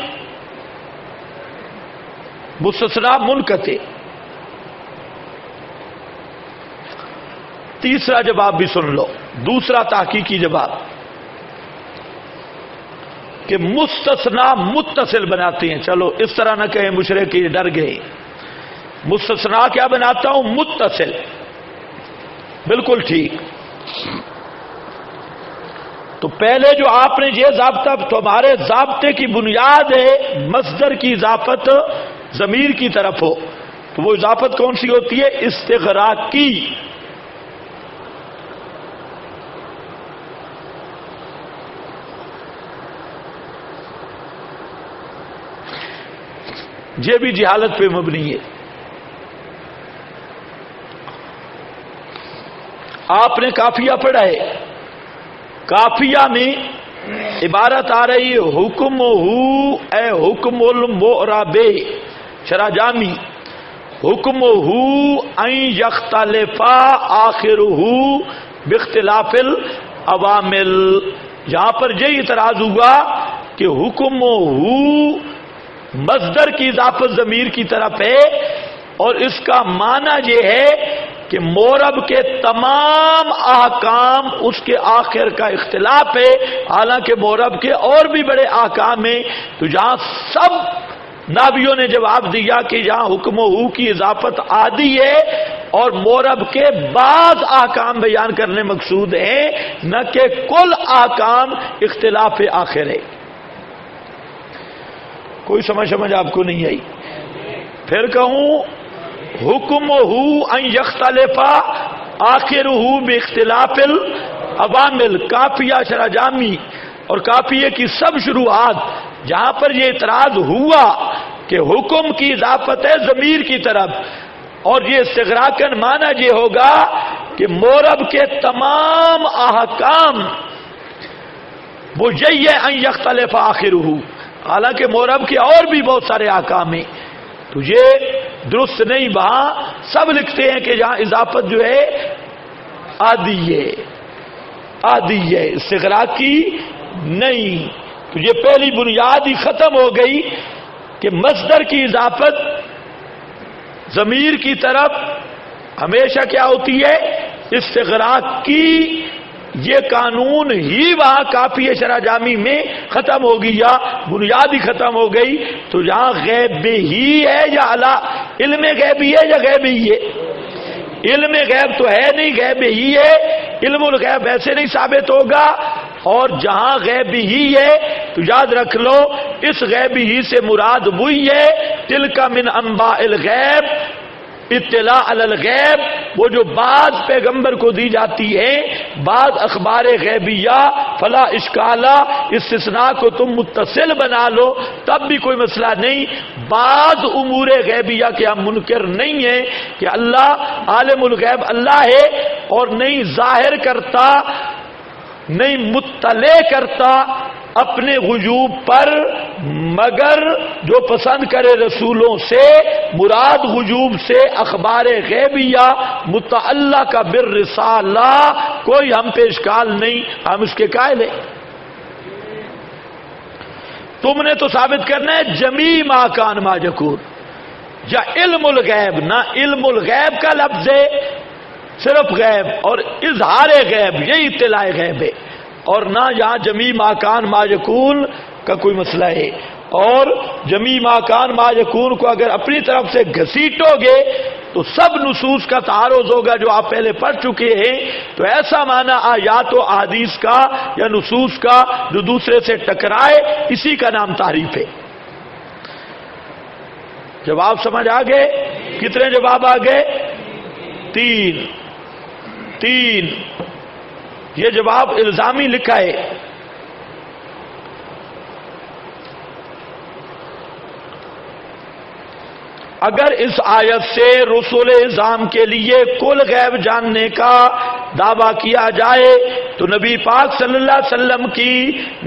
مستثنا منقطع۔ تیسرا جواب بھی سن لو، دوسرا تحقیقی جواب کہ مستثنا متصل بناتے ہیں۔ چلو اس طرح نہ کہیں مشرک یہ ڈر گئے، مستثنا کیا بناتا ہوں؟ متصل، بالکل ٹھیک۔ تو پہلے جو آپ نے یہ ضابطہ، تمہارے ضابطے کی بنیاد ہے مصدر کی اضافت ضمیر کی طرف ہو، تو وہ اضافت کون سی ہوتی ہے؟ استغراقی۔ یہ بھی جہالت پہ مبنی ہے۔ آپ نے کافیہ پڑھا ہے، کافیہ میں عبارت آ رہی ہے حکم ہو اے حکم المعرب، شرح جامی حکم ہو این یختلفا آخرہ باختلاف عوامل. یہاں پر یہ اعتراض ہوا کہ حکم ہو مصدر کی اضافت ضمیر کی طرف ہے اور اس کا معنی یہ ہے کہ مورب کے تمام احکام اس کے آخر کا اختلاف ہے، حالانکہ مورب کے اور بھی بڑے احکام ہیں. تو جہاں سب نابیوں نے جواب دیا کہ یہاں حکم ہو کی اضافت عادی ہے اور مورب کے بعض احکام بیان کرنے مقصود ہیں، نہ کہ کل احکام اختلاف آخر ہے. کوئی سمجھ آپ کو نہیں آئی؟ پھر کہوں حکم ہو ان یختلف آخرہ باختلاف العوامل. کافیہ شرح جامی اور کافیہ کی سب شروعات جہاں پر یہ اعتراض ہوا کہ حکم کی اضافت ہے ضمیر کی طرف اور یہ استغراقاً معنی یہ ہوگا کہ مورب کے تمام احکام وہ یہی ہے ان یختلف آخرہ، حالانکہ مورب کے اور بھی بہت سارے احکام ہیں. تو یہ درست نہیں. وہاں سب لکھتے ہیں کہ یہاں اضافت جو ہے عادی ہے استغراق کی نہیں. تو یہ پہلی بنیاد ہی ختم ہو گئی کہ مصدر کی اضافت ضمیر کی طرف ہمیشہ کیا ہوتی ہے؟ استغراق کی. یہ قانون ہی وہاں کافی شرح جامی میں ختم ہو گیا، بنیاد ہی ختم ہو گئی. تو یہاں غیب ہی ہے یا علم غیبی ہے یا غیب ہی ہے؟ علم غیب تو ہے نہیں، غیب ہی ہے. علم الغیب ایسے نہیں ثابت ہوگا. اور جہاں غیب ہی ہے تو یاد رکھ لو اس غیب ہی سے مراد وہی ہے تلک من انباء الغیب اطلاع علی الغیب، وہ جو بعض پیغمبر کو دی جاتی ہے بعض اخبار غیبیہ. فلا اشکالہ، استثناء کو تم متصل بنا لو تب بھی کوئی مسئلہ نہیں. بعض امور غیبیہ کے ہم منکر نہیں ہیں کہ اللہ عالم الغیب اللہ ہے اور نہیں ظاہر کرتا نہیں مطلع کرتا اپنے غیوب پر مگر جو پسند کرے رسولوں سے. مراد غیوب سے اخبار غیبیہ متعلقہ بالرسالہ. کوئی ہم پہ اشکال نہیں، ہم اس کے قائل ہیں. تم نے تو ثابت کرنا ہے جمیع ما کان ما یکون یا علم الغیب. نہ علم الغیب کا لفظ ہے صرف غیب اور اظہار غیب یہی اطلاع غیب ہے، اور نہ یہاں جمیع ما کان ما یکون کا کوئی مسئلہ ہے. اور جمیع ما کان ما یکون کو اگر اپنی طرف سے گھسیٹو گے تو سب نصوص کا تعارض ہوگا جو آپ پہلے پڑھ چکے ہیں. تو ایسا معنی آیات و احادیث کا یا نصوص کا جو دوسرے سے ٹکرائے اسی کا نام تعریف ہے. جواب سمجھ آ گئے؟ کتنے جواب آ گئے؟ تین. یہ جواب الزامی لکھا ہے. اگر اس آیت سے رسول اعظام کے لیے کل غیب جاننے کا دعویٰ کیا جائے تو نبی پاک صلی اللہ علیہ وسلم کی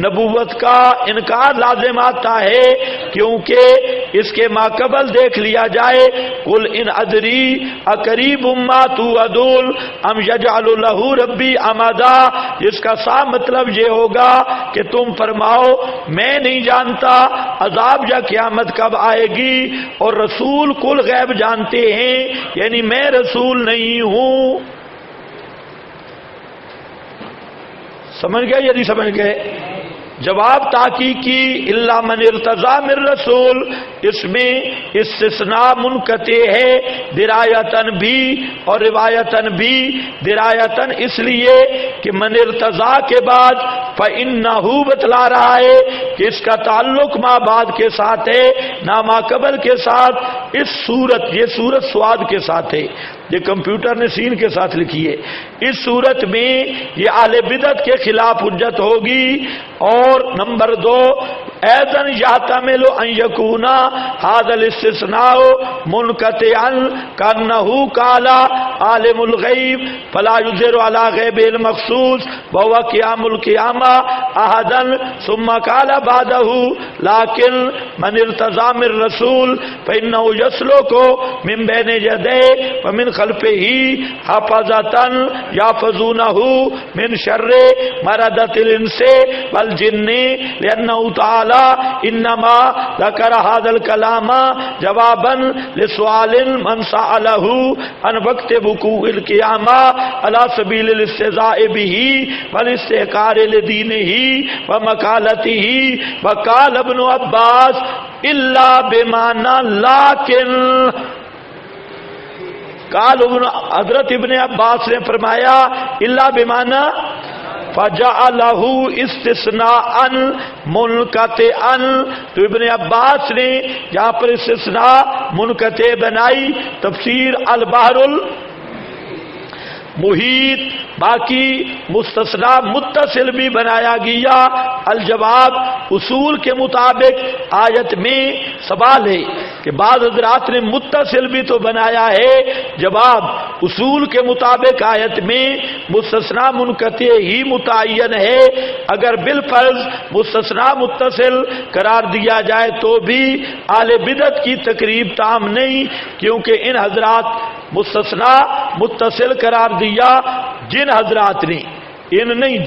نبوت کا انکار لازم آتا ہے، کیونکہ اس کے ماقبل دیکھ لیا جائے قل ان ادری اقریب ما توعدون ام یجعل لہ ربی امدا. اس کا صاف مطلب یہ ہوگا کہ تم فرماؤ میں نہیں جانتا عذاب یا قیامت کب آئے گی، اور رسول کل غیب جانتے ہیں، یعنی میں رسول نہیں ہوں. سمجھ گئے یا نہیں سمجھ گئے؟ جواب تحقیقی الا من ارتضی من رسول، اس میں استثناء منقطع ہے درایتن بھی اور روایتن بھی. درایتن اس لیے کہ من ارتضی کے بعد فإنہ بتلا رہا ہے کہ اس کا تعلق ما بعد کے ساتھ ہے نہ ما قبل کے ساتھ. اس صورت یہ صورت سواد کے ساتھ ہے، یہ کمپیوٹر نے سین کے ساتھ لکھی ہے. اس صورت میں یہ اہل بدعت کے خلاف حجت ہوگی. اور نمبر 2 ایذن یحتمل ان یکونا ھذا الاستثناء منقطعا کانہ قال عالم الغیب فلا یظہر علی غیبہ المخصوص وهو قیام القیامہ احدا ثم قال بعده لیکن من ارتضى من رسول فانه يسلك من بين يديه ومن خلفه حفظة يحفظونه من شر مردة الانس والجن لانه تعالى انما ذكر هذا الكلام جوابا لسؤال من سأله عن وقت وقوع القيامة على سبيل الاستهزاء به والاستحقار لدينه ومقالته وقال ابن عباس الا بمعنى لكن قال حضرت ابن عباس نے فرمایا الا بمعنى فجعلہ استثناء منقطعا، تو ابن عباس نے یہاں پر استثناء منقطع بنائی، تفسیر البحر المحیط، باقی مستثنیٰ متصل بھی بنایا گیا۔ الجواب، اصول کے مطابق آیت میں سوال ہے کہ بعض حضرات نے متصل بھی تو بنایا ہے، جواب اصول کے مطابق آیت میں مستثنیٰ منقطع ہی متعین ہے، اگر بالفرض مستثنیٰ متصل قرار دیا جائے تو بھی اہل بدعت کی تقریب تام نہیں، کیونکہ ان حضرات مستثنیٰ متصل قرار دیا جن حضرات نے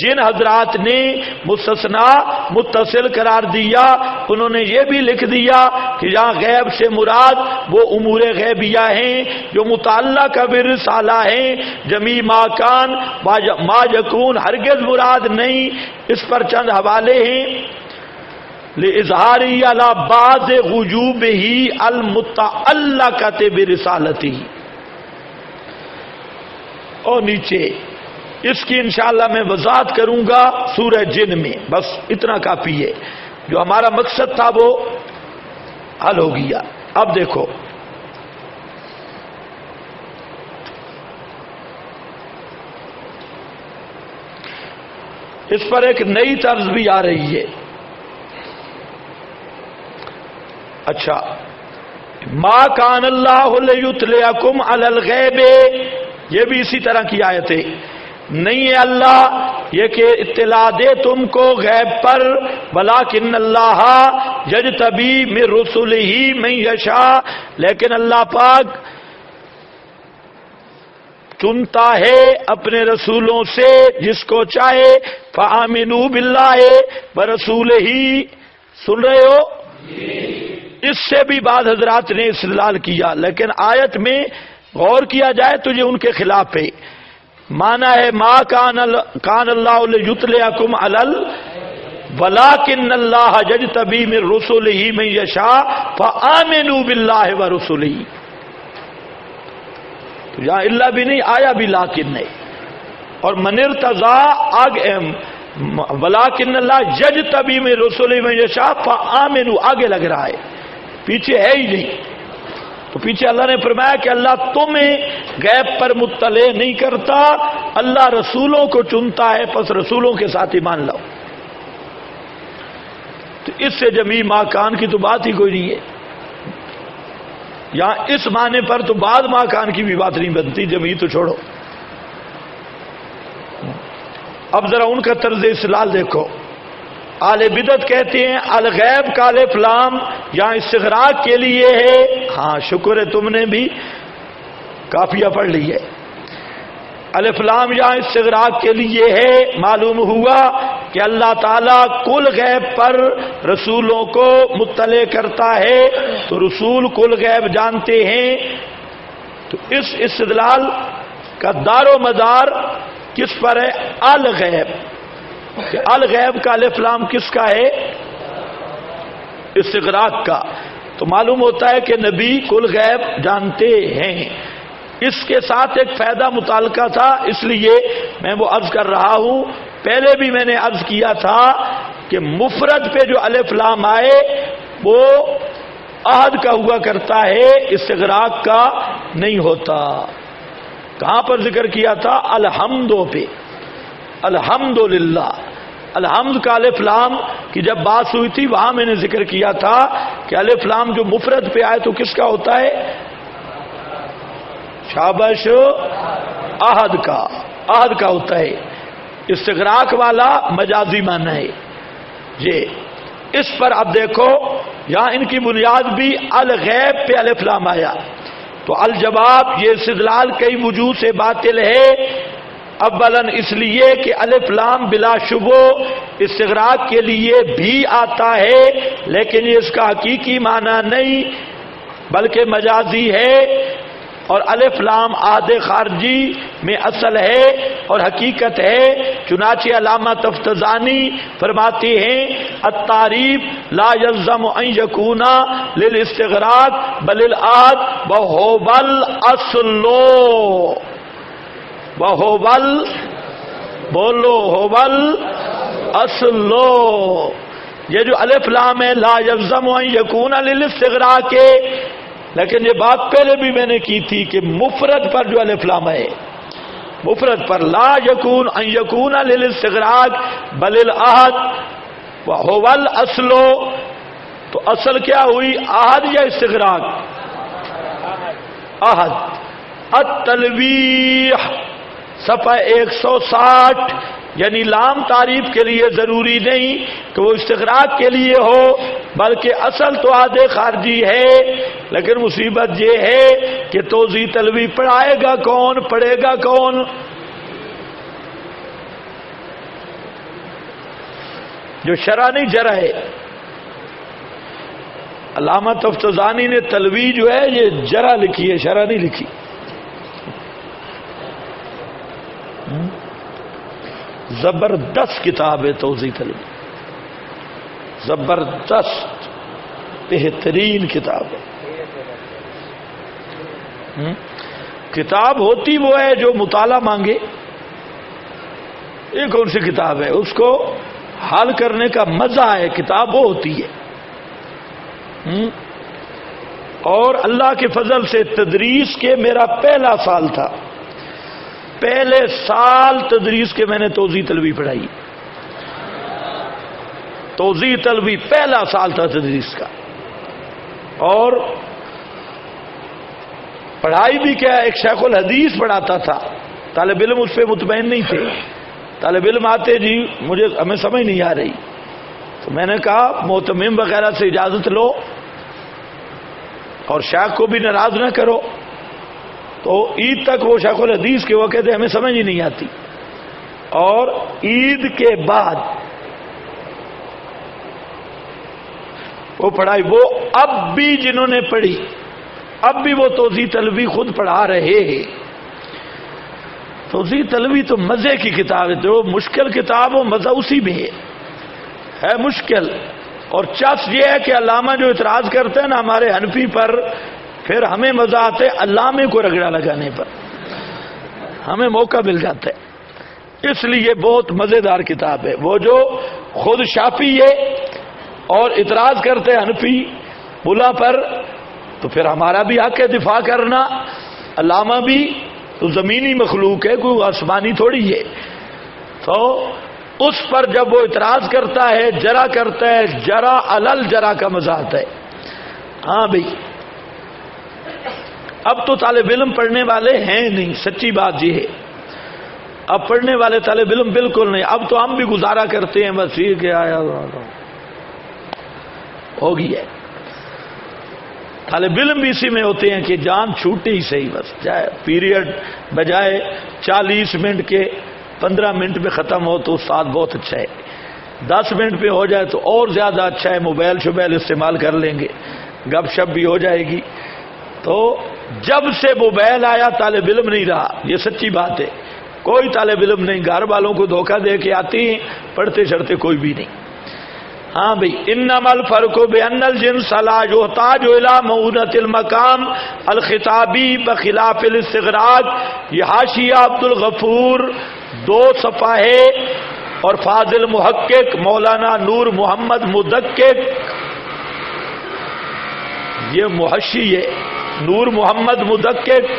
جن حضرات نے مستثنیٰ متصل قرار دیا انہوں نے یہ بھی لکھ دیا کہ یہاں غیب سے مراد وہ امور غیبیہ ہیں جو متعلقہ بالرسالہ ہیں، جمیع ما کان ما یکون ہرگز مراد نہیں۔ اس پر چند حوالے ہیں۔ لِإِظْهَارِهِ عَلَى بَعْضِ غُجُوبِهِ الْمُتَعَلَّقَةِ بِرِسَالَتِهِ، اور نیچے اس کی انشاءاللہ میں وضاحت کروں گا سورہ جن میں، بس اتنا کافی ہے، جو ہمارا مقصد تھا وہ حل ہو گیا۔ اب دیکھو اس پر ایک نئی طرز بھی آ رہی ہے۔ اچھا، ما کان اللہ لیطلعکم علی الغیب، یہ بھی اسی طرح کی آیت ہے۔ نہیں ہے اللہ یہ کہ اطلاع دے تم کو غیب پر، ولکن اللہ یجتبی من رسلہ من یشاء، لیکن اللہ پاک چنتا ہے اپنے رسولوں سے جس کو چاہے۔ فآمنوا باللہ ورسولہ، سن رہے ہو؟ اس سے بھی بعض حضرات نے استدلال کیا، لیکن آیت میں غور کیا جائے تو یہ ان کے خلاف ہے۔ مانا ہے ما کان اللہ لیطلعکم علی ولکن اللہ یجتبی من رسلہ من یشاء فآمنوا باللہ ورسلہ، تو یہاں اللہ بھی نہیں آیا بھی لیکن نہیں، اور من ارتضی ولکن اللہ یجتبی من رسلہ من یشاء فآمنوا آگے لگ رہا ہے، پیچھے ہے ہی نہیں۔ تو پیچھے اللہ نے فرمایا کہ اللہ تمہیں غیب پر مطلع نہیں کرتا، اللہ رسولوں کو چنتا ہے، پس رسولوں کے ساتھ ایمان لاؤ۔ تو اس سے جمیع ما کان کی تو بات ہی کوئی نہیں ہے، یہاں اس معنی پر تو بعد ما کان کی بھی بات نہیں بنتی، جمیع تو چھوڑو۔ اب ذرا ان کا طرز استدلال دیکھو۔ اہل بدعت کہتے ہیں الغیب کا الف لام یہاں استغراق کے لیے ہے۔ ہاں شکر ہے تم نے بھی کافیہ پڑھ لی ہے۔ الف لام یہاں استغراق کے لیے ہے، معلوم ہوا کہ اللہ تعالیٰ کل غیب پر رسولوں کو مطلع کرتا ہے، تو رسول کل غیب جانتے ہیں۔ تو اس استدلال کا دار و مدار کس پر ہے؟ الغیب، کہ الغیب کا الف لام کس کا ہے؟ استغراق کا۔ تو معلوم ہوتا ہے کہ نبی کل غیب جانتے ہیں۔ اس کے ساتھ ایک فائدہ متعلقہ تھا، اس لیے میں وہ عرض کر رہا ہوں۔ پہلے بھی میں نے عرض کیا تھا کہ مفرد پہ جو الف لام آئے وہ عہد کا ہوا کرتا ہے، استغراق کا نہیں ہوتا۔ کہاں پر ذکر کیا تھا؟ الحمدوں پہ، الحمدللہ، الحمد کا الف لام کی جب بات ہوئی تھی وہاں میں نے ذکر کیا تھا کہ الف لام جو مفرد پہ آئے تو کس کا ہوتا ہے؟ شابش عہد کا ہوتا ہے. استغراق والا مجازی معنی ہے. یہ اس پر اب دیکھو یہاں ان کی بنیاد بھی الغیب پہ الف لام آیا تو الجواب یہ استدلال کئی وجوہ سے باطل ہے. اولاً اس لیے کہ الف لام بلا شبہ استغراق کے لیے بھی آتا ہے لیکن یہ اس کا حقیقی معنی نہیں بلکہ مجازی ہے اور الف لام عہد خارجی میں اصل ہے اور حقیقت ہے. چنانچہ علامہ تفتزانی فرماتے ہیں التعریف لا یلزم ان یکون للاستغراق بل العہد وهو الاصل بولو هو الاصل. یہ جو الف لام ہے لا یلزم ان یکون للاستغراق کے لیکن یہ بات پہلے بھی میں نے کی تھی کہ مفرد پر جو الف لام ہے مفرد پر لا یکون ان یکون للاستغراق بل العہد وهو الاصل تو اصل کیا ہوئی عہد یا استغراق؟ عہد. التلویح صفحہ 160 یعنی لام تعریف کے لیے ضروری نہیں کہ وہ استغراق کے لیے ہو بلکہ اصل تو عہد خارجی ہے لیکن مصیبت یہ ہے کہ توضیح تلوی پڑھائے گا کون پڑھے گا کون؟ جو شرح نہیں جرح ہے. علامہ تفتزانی نے تلوی جو ہے یہ جرح لکھی ہے شرح نہیں لکھی. زبردست کتاب ہے توضیح تلوی زبردست بہترین کتاب ہے. کتاب ہوتی وہ ہے جو مطالعہ مانگے. یہ کون سی کتاب ہے اس کو حل کرنے کا مزہ ہے کتاب وہ ہوتی ہے. اور اللہ کے فضل سے تدریس کے میرا پہلا سال تھا پہلے سال تدریس کے میں نے توضیح تلوی پڑھائی. توضیح تلوی پہلا سال تھا تدریس کا اور پڑھائی بھی کیا ایک شیخ الحدیث پڑھاتا تھا. طالب علم اس پہ مطمئن نہیں تھے. طالب علم آتے جی مجھے ہمیں سمجھ نہیں آ رہی تو میں نے کہا محتمم وغیرہ سے اجازت لو اور شیخ کو بھی ناراض نہ کرو. تو عید تک وہ شیخ الحدیث کے وہ کہتے ہمیں سمجھ ہی نہیں آتی اور عید کے بعد وہ پڑھائی وہ اب بھی جنہوں نے پڑھی اب بھی وہ توضیح تلوی خود پڑھا رہے ہیں. توضیح تلوی تو مزے کی کتاب ہے. جو مشکل کتاب ہو مزہ اسی میں ہے مشکل. اور چس یہ ہے کہ علامہ جو اعتراض کرتے ہیں نا ہمارے حنفی پر پھر ہمیں مزہ آتا ہے علامے کو رگڑا لگانے پر ہمیں موقع مل جاتا ہے. اس لیے بہت مزیدار کتاب ہے. وہ جو خود شافعی ہے اور اعتراض کرتے ہیں حنفی ملا پر تو پھر ہمارا بھی حق ہے دفاع کرنا. علامہ بھی تو زمینی مخلوق ہے کوئی آسمانی تھوڑی ہے. تو اس پر جب وہ اعتراض کرتا ہے جرا کرتا ہے جرا علل جرا کا مزہ آتا ہے. ہاں بھائی اب تو طالب علم پڑھنے والے ہیں نہیں سچی بات یہ ہے. اب پڑھنے والے طالب علم بالکل نہیں. اب تو ہم بھی گزارا کرتے ہیں بس یہ کہ آیا ہو گیا ہے. طالب علم بھی اسی میں ہوتے ہیں کہ جان چھوٹے ہی صحیح بس جائے پیریڈ بجائے 40 منٹ کے 15 منٹ میں ختم ہو تو استاد بہت اچھا ہے. 10 منٹ پہ ہو جائے تو اور زیادہ اچھا ہے. موبائل شوبائل استعمال کر لیں گے گپ شپ بھی ہو جائے گی. تو جب سے موبائل آیا طالب علم نہیں رہا یہ سچی بات ہے. کوئی طالب علم نہیں. گھر والوں کو دھوکہ دے کے آتی ہیں پڑھتے چڑھتے کوئی بھی نہیں. ہاں بھائی انما الفرق بان الجنس لا يحتاج الى مؤونة المقام الخطابی بخلاف الاستغراق. یہ حاشیہ عبد الغفور 2 صفحہ ہے اور فاضل محقق مولانا نور محمد مدقق یہ محشی ہے نور محمد مدقق.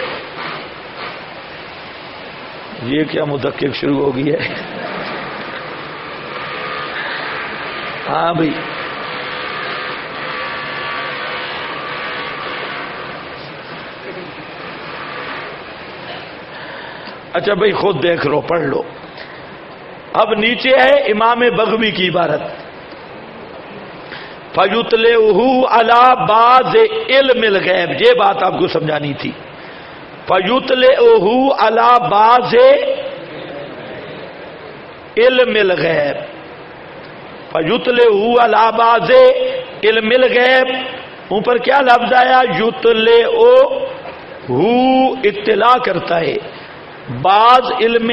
یہ کیا مدقق شروع ہو گئی ہے. ہاں بھائی اچھا بھائی خود دیکھ لو، پڑھ لو۔ اب نیچے ہے امام بغوی کی عبارت، فَيُطْلِعُهُ عَلَى بَعْضِ عِلْمِ الْغَیب، یہ بات آپ کو سمجھانی تھی۔ فَيُطْلِعُهُ عَلَى بَعْضِ عِلْمِ الْغَیب، فَيُطْلِعُهُ عَلَى بَعْضِ عِلْمِ الْغَیب، اوپر کیا لفظ آیا؟ یطلعُهُ، اطلاع کرتا ہے، بعض علم،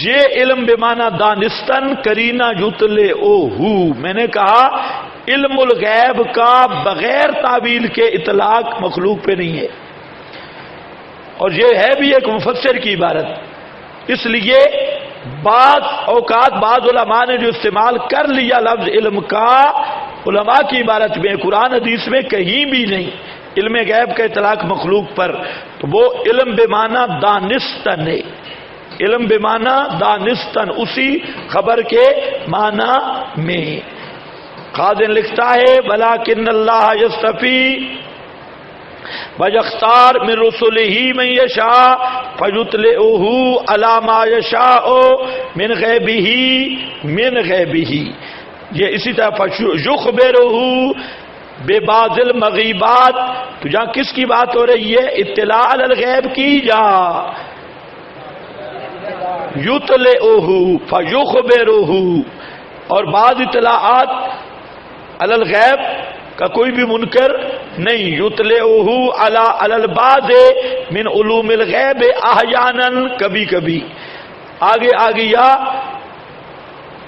یہ علم بمعنی دانستن، کرینہ یطلعُهُ، میں نے کہا علم الغیب کا بغیر تعویل کے اطلاق مخلوق پہ نہیں ہے، اور یہ ہے بھی ایک مفسر کی عبارت۔ اس لیے بعض اوقات بعض علماء نے جو استعمال کر لیا لفظ علم کا علماء کی عبارت میں، قرآن حدیث میں کہیں بھی نہیں علم غیب کا اطلاق مخلوق پر، تو وہ علم بمعنی دانستن ہے، علم بمعنی دانستن، اسی خبر کے معنی میں۔ خازن لکھتا ہے وَلَٰكِنَّ اللَّهَ يَصْطَفِي وَيَخْتَارُ مِن رُّسُلِهِ مَن يَشَاءُ فَيُطْلِعُهُ عَلَىٰ مَا يَشَاءُ مِن غَیبِهِ، یہ اسی طرح فَيُخْبِرُهُ بِبَعْضِ الْمَغِیبَاتِ، تو جہاں کس کی بات ہو رہی ہے؟ اطلاع علی الغیب کی، یا یطلعُهُ فیخبرہ، اور بعض اطلاعات علی الغیب کا کوئی بھی منکر نہیں، یطلعُهُ علی البعض من علوم الغیب احیانا، کبھی کبھی۔ آگے یا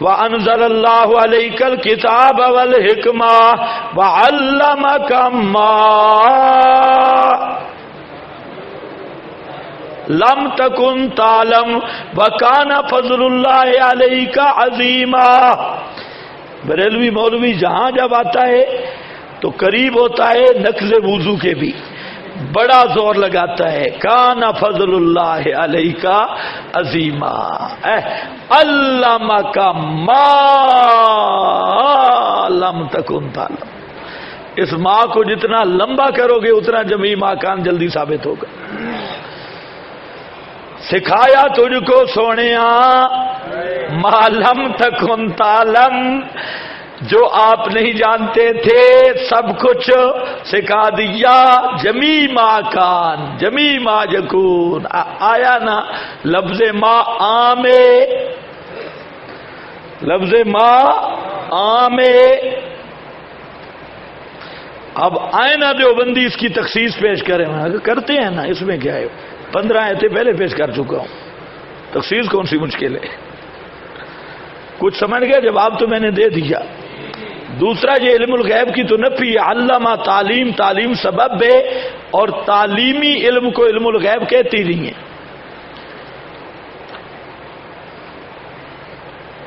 وَأَنزَلَ اللَّهُ عَلَيْكَ الْكِتَابَ وَالْحِکْمَةَ وَعَلَّمَكَ مَا لم تکن تعلم وکان فضل اللہ علیک عظیما۔ بریلوی مولوی جہاں جب آتا ہے تو قریب ہوتا ہے نقض وضو کے بھی، بڑا زور لگاتا ہے، کان فضل اللہ علیک عظیما، علمک ما لم تکن تعلم۔ اس ماں کو جتنا لمبا کرو گے اتنا جمعی ماکان جلدی ثابت ہوگا۔ سکھایا تجھ کو سونیا ما لم تکن تعلم، جو آپ نہیں جانتے تھے سب کچھ سکھا دیا، جمی ما کان جمی ما یکون، آیا نا لفظ ما عام، لفظ ما عام۔ اب آئینہ دیوبندی اس کی تخصیص پیش کریں، کرتے ہیں نا، اس میں کیا ہے، 15 آیتیں پہلے پیش کر چکا ہوں، تخصیص کون سی مشکل ہے؟ کچھ سمجھ گئے؟ جواب تو میں نے دے دیا۔ دوسرا یہ علم الغیب کی تو نفی، علامہ تعلیم، تعلیم سبب ہے، اور تعلیمی علم کو علم الغیب کہتی نہیں ہے۔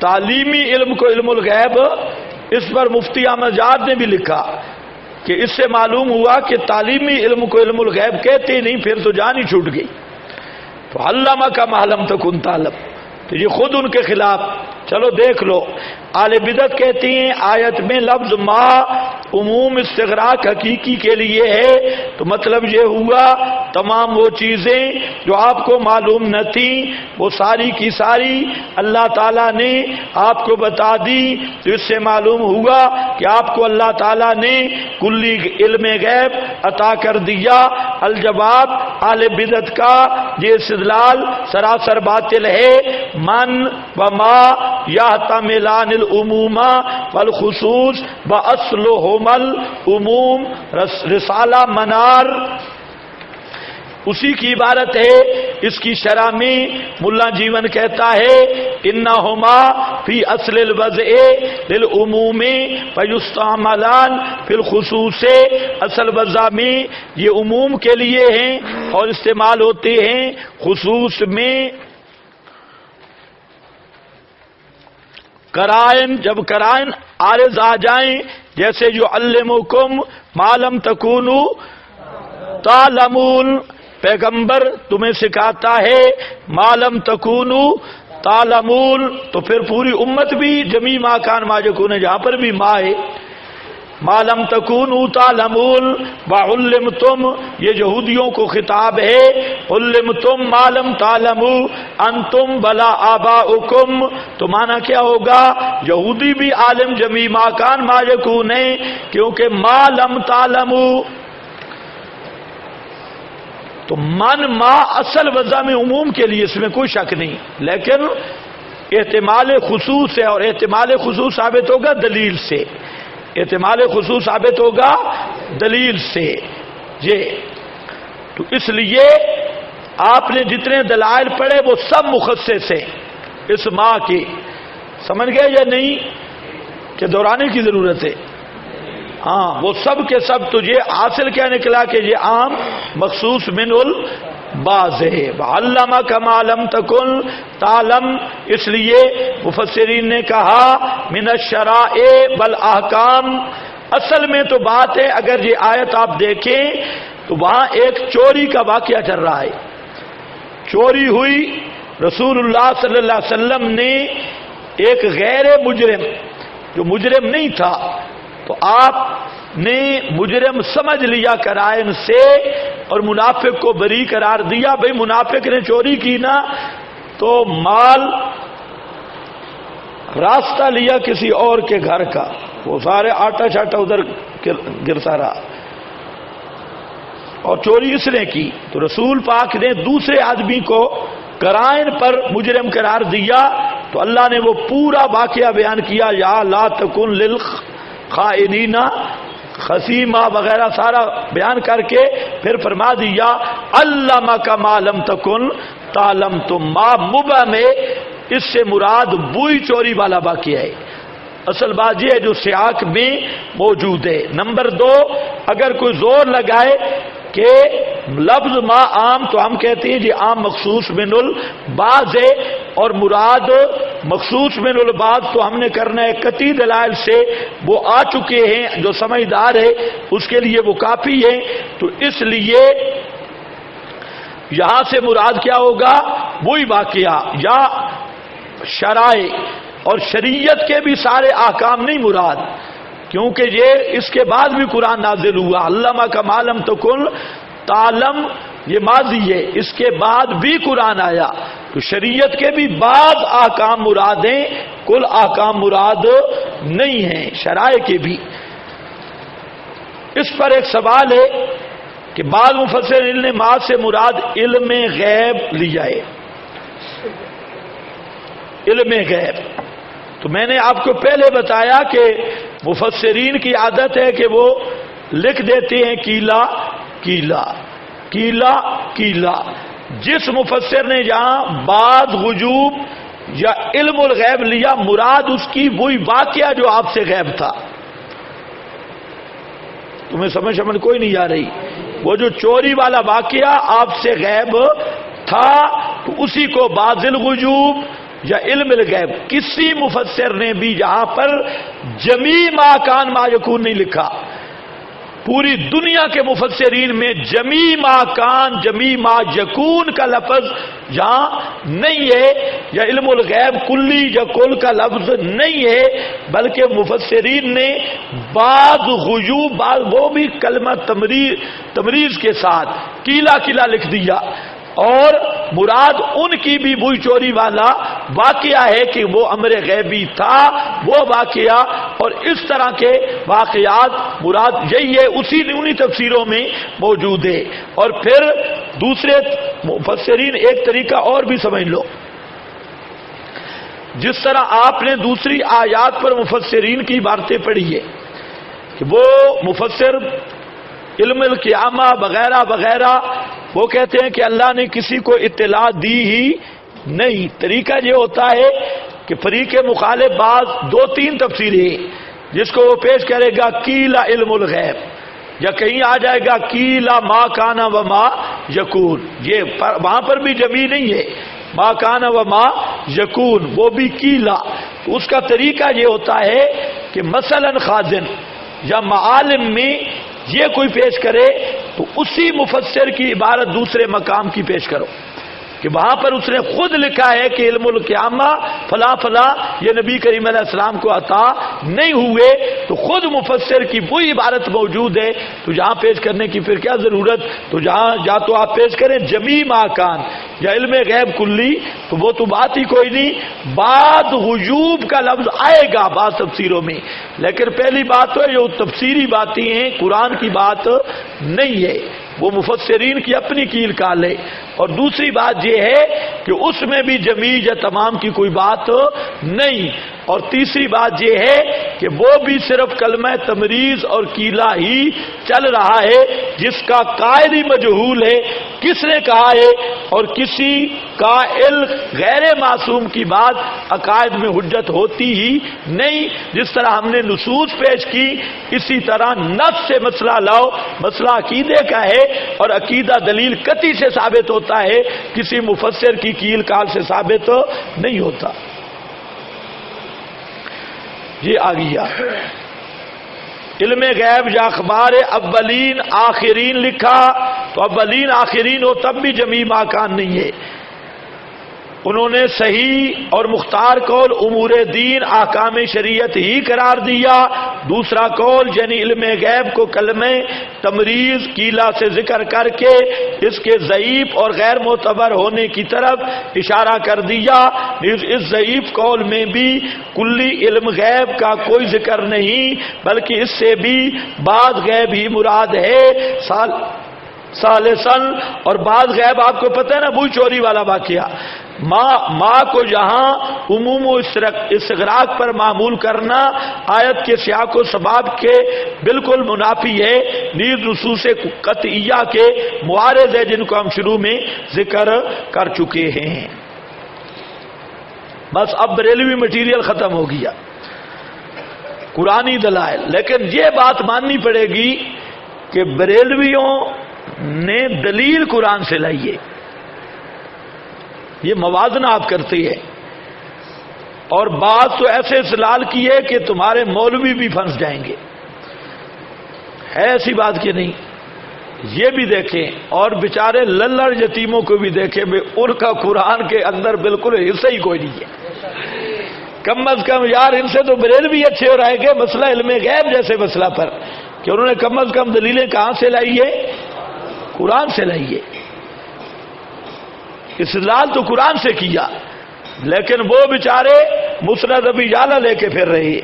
تعلیمی علم کو علم الغیب، اس پر مفتی احمد جاد نے بھی لکھا کہ اس سے معلوم ہوا کہ تعلیمی علم کو علم الغیب کہتے ہی نہیں، پھر تو جان ہی چھوٹ گئی۔ تو علامہ کا معلوم تکن تعلم، تو یہ خود ان کے خلاف۔ چلو دیکھ لو، اہل بدعت کہتی ہیں آیت میں لفظ ما عموم استغراق حقیقی کے لیے ہے، تو مطلب یہ ہوا تمام وہ چیزیں جو آپ کو معلوم نہ تھیں وہ ساری کی ساری اللہ تعالیٰ نے آپ کو بتا دی، تو اس سے معلوم ہوا کہ آپ کو اللہ تعالیٰ نے کلی علم غیب عطا کر دیا۔ الجواب، اہل بدعت کا یہ استدلال سراسر باطل ہے۔ من و ما یحتملان العموم والخصوص واصلهما العموم، رسالہ منار اسی کی عبارت ہے۔ اس کی شرح میں ملا جیون کہتا ہے انہما فی اصل الوضع للعموم فیستعملان فی الخصوص، اصل وضع میں یہ عموم کے لیے ہیں اور استعمال ہوتے ہیں خصوص میں۔ قرائن، جب قرائن عارض آ جائیں، جیسے یعلمکم ما لم تکونوا تعلمون، پیغمبر تمہیں سکھاتا ہے ما لم تکونوا تعلمون، تو پھر پوری امت بھی جمی ما کان ما یکون، جہاں پر بھی ما ہے۔ ما لم تکونوا تعلمون وعلمتم، یہ یہودیوں کو خطاب ہے، علمتم ما لم تعلموا انتم ولا آباؤکم، تو معنی کیا ہوگا؟ یہودی بھی عالم جمیع ما کان ما یکون ہے، کیونکہ ما لم تعلموا، تو من ما اصل وضع میں عموم کے لیے، اس میں کوئی شک نہیں، لیکن احتمال خصوص ہے، اور احتمال خصوص ثابت ہوگا دلیل سے، احتمال خصوص ثابت ہوگا دلیل سے یہ، تو اس لیے آپ نے جتنے دلائل پڑھے وہ سب مخصص ہیں اس ماں کی، سمجھ گئے یا نہیں کہ دہرانے کی ضرورت ہے؟ ہاں، وہ سب کے سب، تجھے حاصل کیا نکلا کہ یہ عام مخصوص من البعض ہے۔ وعلمک ما لم تکن تعلم، اس لیے مفسرین نے کہا من الشرائع والاحکام، اصل میں تو بات ہے، اگر یہ آیت آپ دیکھیں تو وہاں ایک چوری کا واقعہ چل رہا ہے، چوری ہوئی، رسول اللہ صلی اللہ علیہ وسلم نے ایک غیر مجرم، جو مجرم نہیں تھا، تو آپ نے مجرم سمجھ لیا کرائن سے اور منافق کو بری قرار دیا، بھئی منافق نے چوری کی نا، تو مال راستہ لیا کسی اور کے گھر کا، وہ سارے آٹا شاٹا ادھر گرتا رہا، اور چوری اس نے کی، تو رسول پاک نے دوسرے آدمی کو قرائن پر مجرم قرار دیا، تو اللہ نے وہ پورا واقعہ بیان کیا، یا لا تکن للخائنین خصیمہ وغیرہ سارا بیان کر کے پھر فرما دیا علمک ما لم تکن تعلم، تم ما مبہ میں اس سے مراد بوئی چوری والا واقعہ ہے، اصل بات یہ ہے جو سیاق میں موجود ہے۔ نمبر 2، اگر کوئی زور لگائے کہ لفظ ما عام، تو ہم کہتے ہیں یہ عام مخصوص من البعض ہے، اور مراد مخصوص من البعض تو ہم نے کرنا ہے قطعی دلائل سے، وہ آ چکے ہیں، جو سمجھدار ہے اس کے لیے وہ کافی ہے، تو اس لیے یہاں سے مراد کیا ہوگا؟ وہی واقعہ یا شرائع، اور شریعت کے بھی سارے احکام نہیں مراد، کیونکہ یہ اس کے بعد بھی قرآن نازل ہوا، علمک ما لم تکن تعلم، یہ ماضی ہے، اس کے بعد بھی قرآن آیا، تو شریعت کے بھی بعض احکام مراد ہیں، کل احکام مراد نہیں ہیں، شرائع کے بھی۔ اس پر ایک سوال ہے کہ بعض مفسرین نے ما سے مراد علم غیب لیا ہے، علم غیب، تو میں نے آپ کو پہلے بتایا کہ مفسرین کی عادت ہے کہ وہ لکھ دیتے ہیں کیلا کیلا کیلا کیلا، جس مفسر نے جہاں بعض غیوب یا علم الغیب لیا، مراد اس کی وہی واقعہ جو آپ سے غیب تھا، تمہیں سمجھ کوئی نہیں آ رہی، وہ جو چوری والا واقعہ آپ سے غیب تھا، تو اسی کو بعض الغیوب یا علم الغیب، کسی مفسر نے بھی یہاں پر جمیع ما کان ما یکون نہیں لکھا، پوری دنیا کے مفسرین میں جمیع ما کان جمیع ما یکون کا لفظ یہاں نہیں ہے، یا علم الغیب کلی یا کل کا لفظ نہیں ہے، بلکہ مفسرین نے بعض غیوب، بعض وہ بھی کلمہ تمریز کے ساتھ کیلا کیلا لکھ دیا، اور مراد ان کی بھی وہی چوری والا واقعہ ہے کہ وہ امر غیبی تھا وہ واقعہ، اور اس طرح کے واقعات مراد یہی ہے، انہی تفسیروں میں موجود ہے۔ اور پھر دوسرے مفسرین ایک طریقہ اور بھی سمجھ لو، جس طرح آپ نے دوسری آیات پر مفسرین کی باتیں پڑھی ہے کہ وہ مفسر علم القیامہ وغیرہ وغیرہ وہ کہتے ہیں کہ اللہ نے کسی کو اطلاع دی ہی نہیں، طریقہ یہ ہوتا ہے کہ فریق مخالف بعض 2-3 تفسیریں جس کو وہ پیش کرے گا کیلا علم الغیب، یا کہیں آ جائے گا کیلا ما کانا و ما یکون، یہ وہاں پر بھی جمع نہیں ہے، ما کانا و ما یکون وہ بھی کیلا، تو اس کا طریقہ یہ ہوتا ہے کہ مثلا خازن یا معالم میں یہ کوئی پیش کرے تو اسی مفسر کی عبارت دوسرے مقام کی پیش کرو، کہ وہاں پر اس نے خود لکھا ہے کہ علم القیامہ فلاں فلاں یہ نبی کریم علیہ السلام کو عطا نہیں ہوئے، تو خود مفسر کی وہی عبارت موجود ہے، تو جہاں پیش کرنے کی پھر کیا ضرورت؟ تو جہاں یا تو آپ پیش کریں جمی ماکان یا علم غیب کلی، تو وہ تو بات ہی کوئی نہیں، بعد غیوب کا لفظ آئے گا بعض تفسیروں میں، لیکن پہلی بات تو جو تفسیری باتیں ہیں قرآن کی بات نہیں ہے، وہ مفسرین کی اپنی کیل کال ہے، اور دوسری بات یہ ہے کہ اس میں بھی جمیع یا تمام کی کوئی بات نہیں، اور تیسری بات یہ ہے کہ وہ بھی صرف کلمہ تمریز اور کیلا ہی چل رہا ہے جس کا قائل ہی مجہول ہے کس نے کہا ہے، اور کسی قائل غیر معصوم کی بات عقائد میں حجت ہوتی ہی نہیں۔ جس طرح ہم نے نصوص پیش کی اسی طرح نص سے مسئلہ لاؤ، مسئلہ عقیدے کا ہے اور عقیدہ دلیل قطعی سے ثابت ہوتا ہے، کسی مفسر کی کیل کال سے ثابت نہیں ہوتا۔ یہ آ گیا علم غیب یا اخبار اولین آخرین لکھا، تو اولین آخرین ہو تب بھی جمیع ماکان نہیں ہے۔ انہوں نے صحیح اور مختار قول امور دین احکام شریعت ہی قرار دیا، دوسرا قول یعنی علم غیب کو کلمہ تمریز کیلا سے ذکر کر کے اس کے ضعیف اور غیر معتبر ہونے کی طرف اشارہ کر دیا۔ اس ضعیف قول میں بھی کلی علم غیب کا کوئی ذکر نہیں، بلکہ اس سے بھی بعض غیب ہی مراد ہے، ثالثاً، اور بعض غیب آپ کو پتہ ہے نا، وہی چوری والا واقعہ، ماں کو جہاں عموم و استغراق پر معمول کرنا آیت کے سیاق و سباب کے بالکل منافی ہے، نیز نصوص قطعیہ کے معارض ہے جن کو ہم شروع میں ذکر کر چکے ہیں۔ بس اب بریلوی مٹیریل ختم ہو گیا، قرآنی دلائل، لیکن یہ بات ماننی پڑے گی کہ بریلویوں نے دلیل قرآن سے لائی ہے، یہ موازنہ آپ کرتے ہیں، اور بات تو ایسے استدلال کی ہے کہ تمہارے مولوی بھی پھنس جائیں گے، ہے ایسی بات کہ نہیں؟ یہ بھی دیکھیں، اور بیچارے للڑ یتیموں کو بھی دیکھیں، ان کا قرآن کے اندر بالکل حصہ ہی کوئی نہیں ہے۔ کم از کم یار ان سے تو بریلوی اچھے ہو رہے گے مسئلہ علم غیب جیسے مسئلہ پر، کہ انہوں نے کم از کم دلیلیں کہاں سے لائی ہے؟ قرآن سے لائی ہے، استدلال تو قرآن سے کیا، لیکن وہ بیچارے مسند ابی یعلا لے کے پھر رہے۔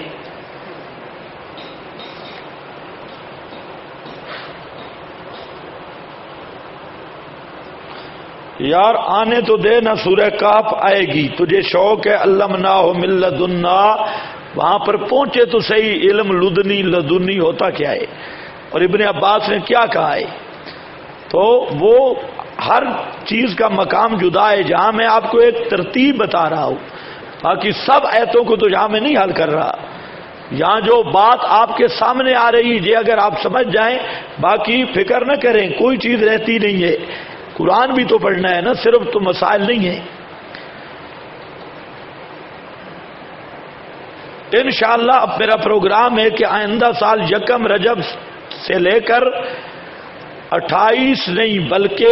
یار آنے تو دے نہ، سورہ کاف آئے گی، تجھے شوق ہے علمناہ من لدنا، وہاں پر پہنچے تو صحیح، علم لدنی لدنی ہوتا کیا ہے، اور ابن عباس نے کیا کہا ہے، تو وہ ہر چیز کا مقام جدا ہے، جہاں میں آپ کو ایک ترتیب بتا رہا ہوں، باقی سب آیتوں کو تو جہاں میں نہیں حل کر رہا، یہاں جو بات آپ کے سامنے آ رہی ہے اگر آپ سمجھ جائیں، باقی فکر نہ کریں، کوئی چیز رہتی نہیں ہے، قرآن بھی تو پڑھنا ہے نا، صرف تو مسائل نہیں ہیں۔ انشاءاللہ اب میرا پروگرام ہے کہ آئندہ سال یکم رجب سے لے کر 28 نہیں بلکہ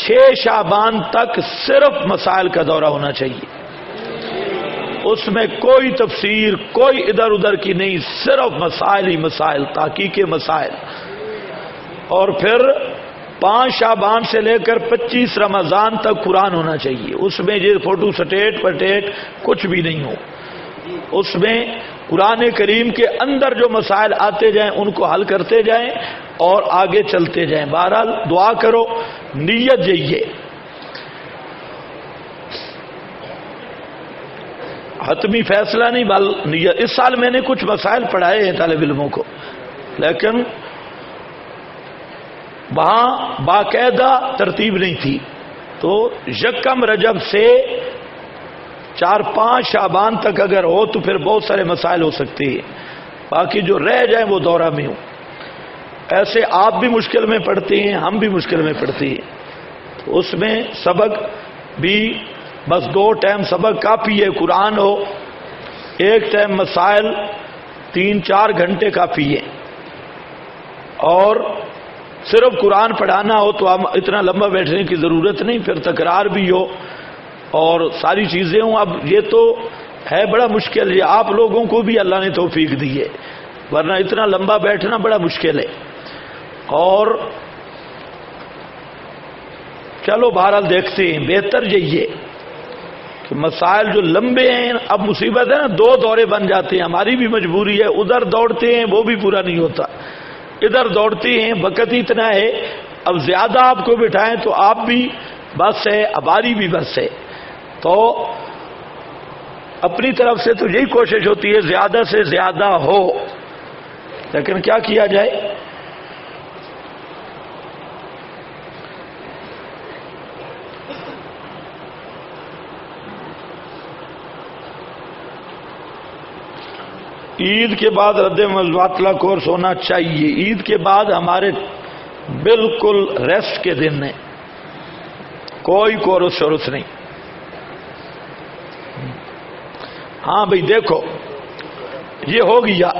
6 شعبان تک صرف مسائل کا دورہ ہونا چاہیے، اس میں کوئی تفسیر کوئی ادھر ادھر کی نہیں، صرف مسائل ہی مسائل، تحقیق مسائل، اور پھر 5 شعبان سے لے کر 25 رمضان تک قرآن ہونا چاہیے، اس میں یہ فوٹو سٹیٹ پٹیٹ کچھ بھی نہیں ہو، اس میں قرآن کریم کے اندر جو مسائل آتے جائیں ان کو حل کرتے جائیں اور آگے چلتے جائیں۔ بہرحال دعا کرو، نیت یہی ہے، حتمی فیصلہ نہیں بل نیت۔ اس سال میں نے کچھ مسائل پڑھائے ہیں طالب علموں کو، لیکن وہاں باقاعدہ ترتیب نہیں تھی، تو یکم رجب سے 4-5 شعبان تک اگر ہو تو پھر بہت سارے مسائل ہو سکتے ہیں، باقی جو رہ جائیں وہ دورہ میں ہوں۔ ایسے آپ بھی مشکل میں پڑھتے ہیں، ہم بھی مشکل میں پڑھتے ہیں، تو اس میں سبق بھی بس 2 ٹائم سبق کافی ہے، قرآن ہو، 1 ٹائم مسائل 3-4 گھنٹے کافی ہے، اور صرف قرآن پڑھانا ہو تو اتنا لمبا بیٹھنے کی ضرورت نہیں، پھر تکرار بھی ہو اور ساری چیزیں ہوں. اب یہ تو ہے بڑا مشکل، یہ آپ لوگوں کو بھی اللہ نے توفیق دی ہے، ورنہ اتنا لمبا بیٹھنا بڑا مشکل ہے. اور چلو بہرحال دیکھتے ہیں. بہتر یہی ہے کہ مسائل جو لمبے ہیں، اب مصیبت ہے نا، دو دورے بن جاتے ہیں. ہماری بھی مجبوری ہے، ادھر دوڑتے ہیں وہ بھی پورا نہیں ہوتا، ادھر دوڑتے ہیں وقت ہی اتنا ہے. اب زیادہ آپ کو بٹھائیں تو آپ بھی بس ہے، ہماری بھی بس ہے. تو اپنی طرف سے تو یہی کوشش ہوتی ہے زیادہ سے زیادہ ہو، لیکن کیا کیا جائے. عید کے بعد رد مطلع کورس ہونا چاہیے. عید کے بعد ہمارے بالکل ریسٹ کے دن ہیں، کوئی کورس شورس نہیں. ہاں بھئی دیکھو یہ ہو گیا،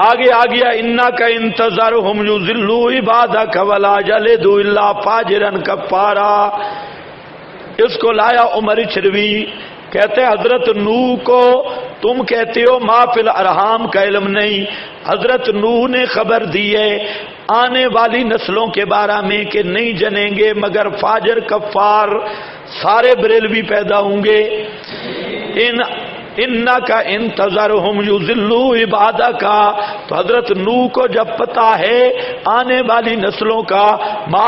آگے آ گیا انا کا انتظار ہم یذلوا عبادک ولا جلدوا الا فاجرا کفارا. اس کو لایا عمر چروی، کہتے حضرت نوح کو تم کہتے ہو ما فی الارحام کا علم نہیں. حضرت نوح نے خبر دی ہے آنے والی نسلوں کے بارے میں کہ نہیں جنیں گے مگر فاجر کفار، سارے بریلوی پیدا ہوں گے. انا کا انتظار ہم یذلوا عبادک، تو حضرت نوح کو جب پتا ہے آنے والی نسلوں کا ما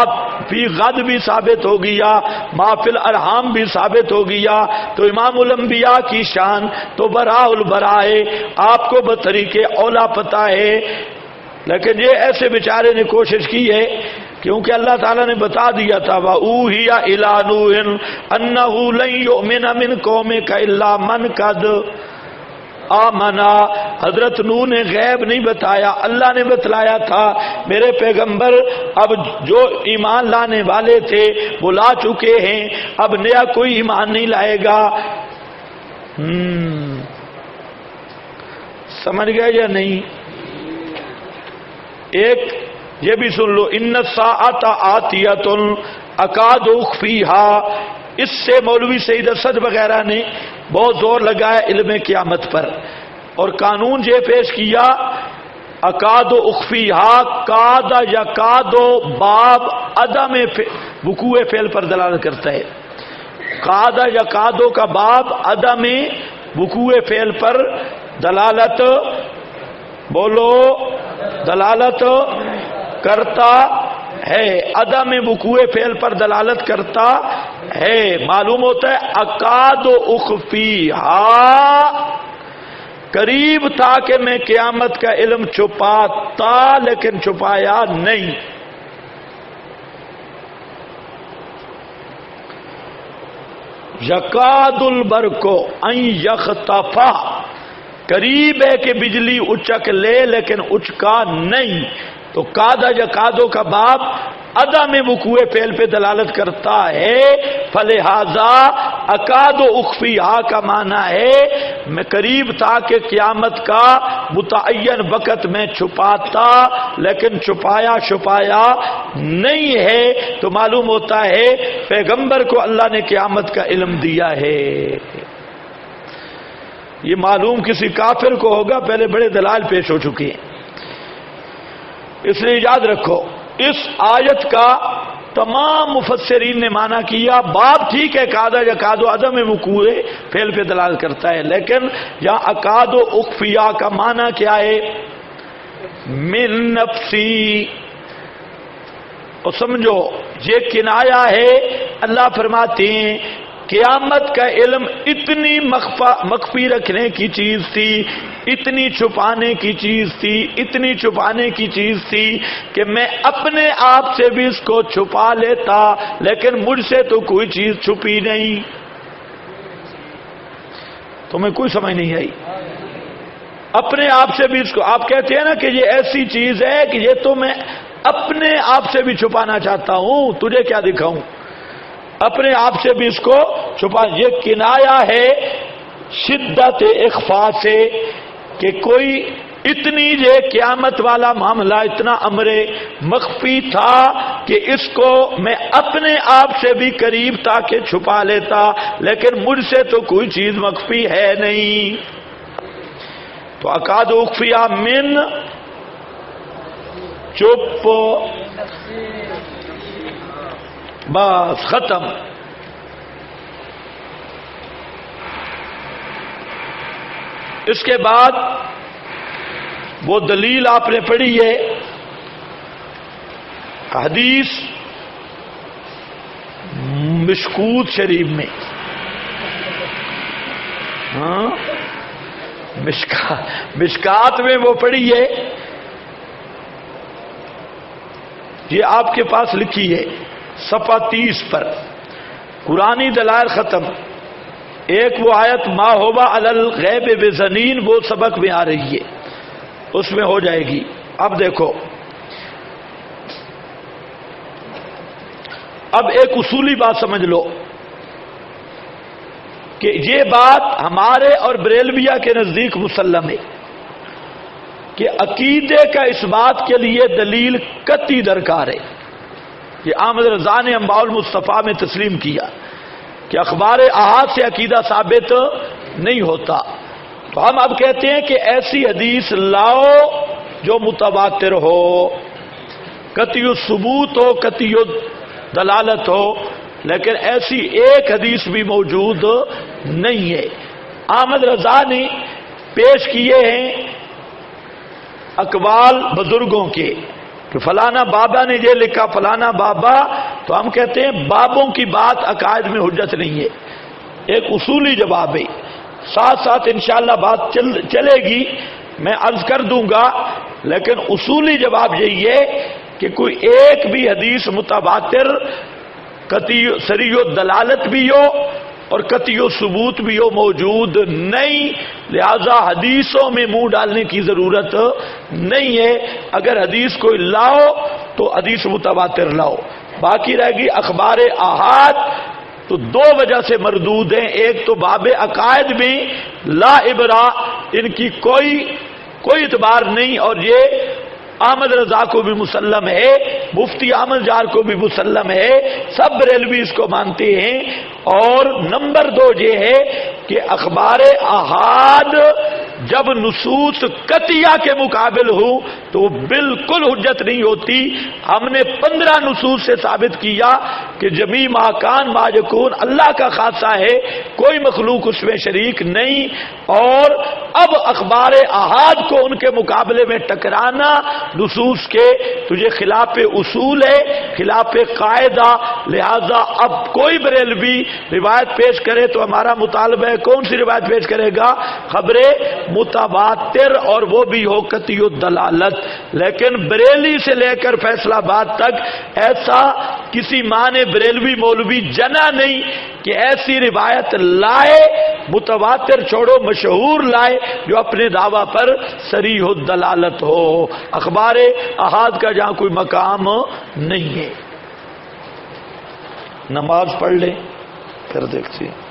فی غد بھی ثابت ہو گیا، ما فی الارحام بھی ثابت ہو گیا، تو امام الانبیاء کی شان تو براء البراء ہے، آپ کو بطریق اولا پتا ہے. لیکن یہ ایسے بیچارے نے کوشش کی ہے کیونکہ اللہ تعالیٰ نے بتا دیا تھا وَأُوحِيَ إِلَىٰ نُوحٍ أَنَّهُ لَن يُؤْمِنَ مِن قَوْمِكَ إِلَّا مَن قَدْ آمَنَ. حضرت نوح نے غیب نہیں بتایا، اللہ نے بتلایا تھا میرے پیغمبر اب جو ایمان لانے والے تھے وہ لا چکے ہیں، اب نیا کوئی ایمان نہیں لائے گا. سمجھ گئے یا نہیں؟ ایک یہ بھی سن لو ان الساعۃ آتیۃ اکاد اخفیھا. اس سے مولوی سعید اسد وغیرہ نے بہت زور لگایا علم قیامت پر، اور قانون یہ پیش کیا اکاد اخفیھا. کاد یا کادو باب عدم وقوع فعل پر دلالت کرتا ہے. کاد یا کادو کا باب عدم وقوع فعل پر دلالت، بولو، دلالت کرتا ہے، عدم وقوع فعل پر دلالت کرتا ہے. معلوم ہوتا ہے اکاد اخفیھا، قریب تھا کہ میں قیامت کا علم چھپاتا لیکن چھپایا نہیں. یکاد البرق ان یخطفا، قریب ہے کہ بجلی اچک لے لیکن اچکا نہیں. تو کادا یا کادو کا باب عدم وقوع فعل پہ دلالت کرتا ہے، فلہذا اکاد اخفیھا کا معنی ہے میں قریب تھا کہ قیامت کا متعین وقت میں چھپاتا لیکن چھپایا نہیں ہے. تو معلوم ہوتا ہے پیغمبر کو اللہ نے قیامت کا علم دیا ہے. یہ معلوم کسی کافر کو ہوگا، پہلے بڑے دلائل پیش ہو چکے ہیں. اس لیے یاد رکھو اس آیت کا تمام مفسرین نے معنی کیا. باب ٹھیک ہے کادا یا کادو عدم وقوع فعل پہ دلالت کرتا ہے، لیکن یہاں اکاد و اخفیہ کا معنی کیا ہے؟ من نفسی. اور سمجھو یہ کنایا ہے. اللہ فرماتے ہیں قیامت کا علم اتنی مخفی رکھنے کی چیز تھی، اتنی چھپانے کی چیز تھی، اتنی چھپانے کی چیز تھی کہ میں اپنے آپ سے بھی اس کو چھپا لیتا لیکن مجھ سے تو کوئی چیز چھپی نہیں. تمہیں کوئی سمجھ نہیں آئی؟ اپنے آپ سے بھی اس کو آپ کہتے ہیں نا کہ یہ ایسی چیز ہے کہ یہ تو میں اپنے آپ سے بھی چھپانا چاہتا ہوں، تجھے کیا دکھاؤں؟ اپنے آپ سے بھی اس کو چھپا. یہ کنایا ہے شدت اخفا سے کہ کوئی اتنی یہ قیامت والا معاملہ اتنا امر مخفی تھا کہ اس کو میں اپنے آپ سے بھی قریب تاکہ چھپا لیتا، لیکن مجھ سے تو کوئی چیز مخفی ہے نہیں۔ تو اکاد اخفی من، چپ، بس ختم۔ اس کے بعد وہ دلیل آپ نے پڑھی ہے حدیث مشکوت شریف میں، ہاں مشکات میں وہ پڑھی ہے، یہ آپ کے پاس لکھی ہے صفحہ 30 پر، قرآنی دلائل ختم۔ ایک وہ آیت ما ہوبا علی الغیب بزنین، وہ سبق میں آ رہی ہے، اس میں ہو جائے گی۔ اب دیکھو، اب ایک اصولی بات سمجھ لو کہ یہ بات ہمارے اور بریلویہ کے نزدیک مسلم ہے کہ عقیدے کا اس بات کے لیے دلیل قطعی درکار ہے۔ یہ احمد رضا نے انباء المصطفیٰ میں تسلیم کیا کہ اخبار احاد سے عقیدہ ثابت نہیں ہوتا۔ تو ہم اب کہتے ہیں کہ ایسی حدیث لاؤ جو متواتر ہو، قطعی الثبوت ہو، قطعی دلالت ہو، لیکن ایسی ایک حدیث بھی موجود نہیں ہے۔ احمد رضا نے پیش کیے ہیں اقوال بزرگوں کے کہ فلانا بابا نے یہ لکھا، فلانا بابا، تو ہم کہتے ہیں بابوں کی بات عقائد میں حجت نہیں ہے۔ ایک اصولی جواب ہے، ساتھ ساتھ انشاءاللہ بات چلے گی، میں عرض کر دوں گا، لیکن اصولی جواب یہی ہے کہ کوئی ایک بھی حدیث متواتر قطعی صریح الدلالت بھی ہو اور قطعی ثبوت بھی ہو موجود نہیں، لہذا حدیثوں میں منہ ڈالنے کی ضرورت نہیں ہے۔ اگر حدیث کوئی لاؤ تو حدیث متواتر لاؤ، باقی رہ گی اخبار احاد، تو دو وجہ سے مردود ہیں۔ ایک تو باب عقائد میں لا عبرہ، ان کی کوئی اعتبار نہیں، اور یہ احمد رضا کو بھی مسلم ہے، مفتی احمد جار کو بھی مسلم ہے، سب بریلوی اس کو مانتے ہیں۔ اور نمبر دو یہ ہے کہ اخبار احاد جب نصوص قطعیہ کے مقابل ہوں تو وہ بالکل حجت نہیں ہوتی۔ ہم نے 15 نصوص سے ثابت کیا کہ جمیع ما کان ما یکون اللہ کا خاصہ ہے، کوئی مخلوق اس میں شریک نہیں، اور اب اخبار احاد کو ان کے مقابلے میں ٹکرانا نصوص کے تو یہ خلاف اصول ہے، خلاف قاعدہ۔ لہذا اب کوئی بریلوی روایت پیش کرے تو ہمارا مطالبہ ہے کون سی روایت پیش کرے گا؟ خبر متواتر، اور وہ بھی ہو قطعی الدلالت۔ لیکن بریلی سے لے کر فیصلہ آباد تک ایسا کسی معنی بریلوی مولوی جنا نہیں کہ ایسی روایت لائے، متواتر چھوڑو مشہور لائے، جو اپنے دعویٰ پر صریح الدلالت ہو۔ اخبار احاد کا جہاں کوئی مقام نہیں ہے۔ نماز پڑھ لیں پھر دیکھتے ہیں۔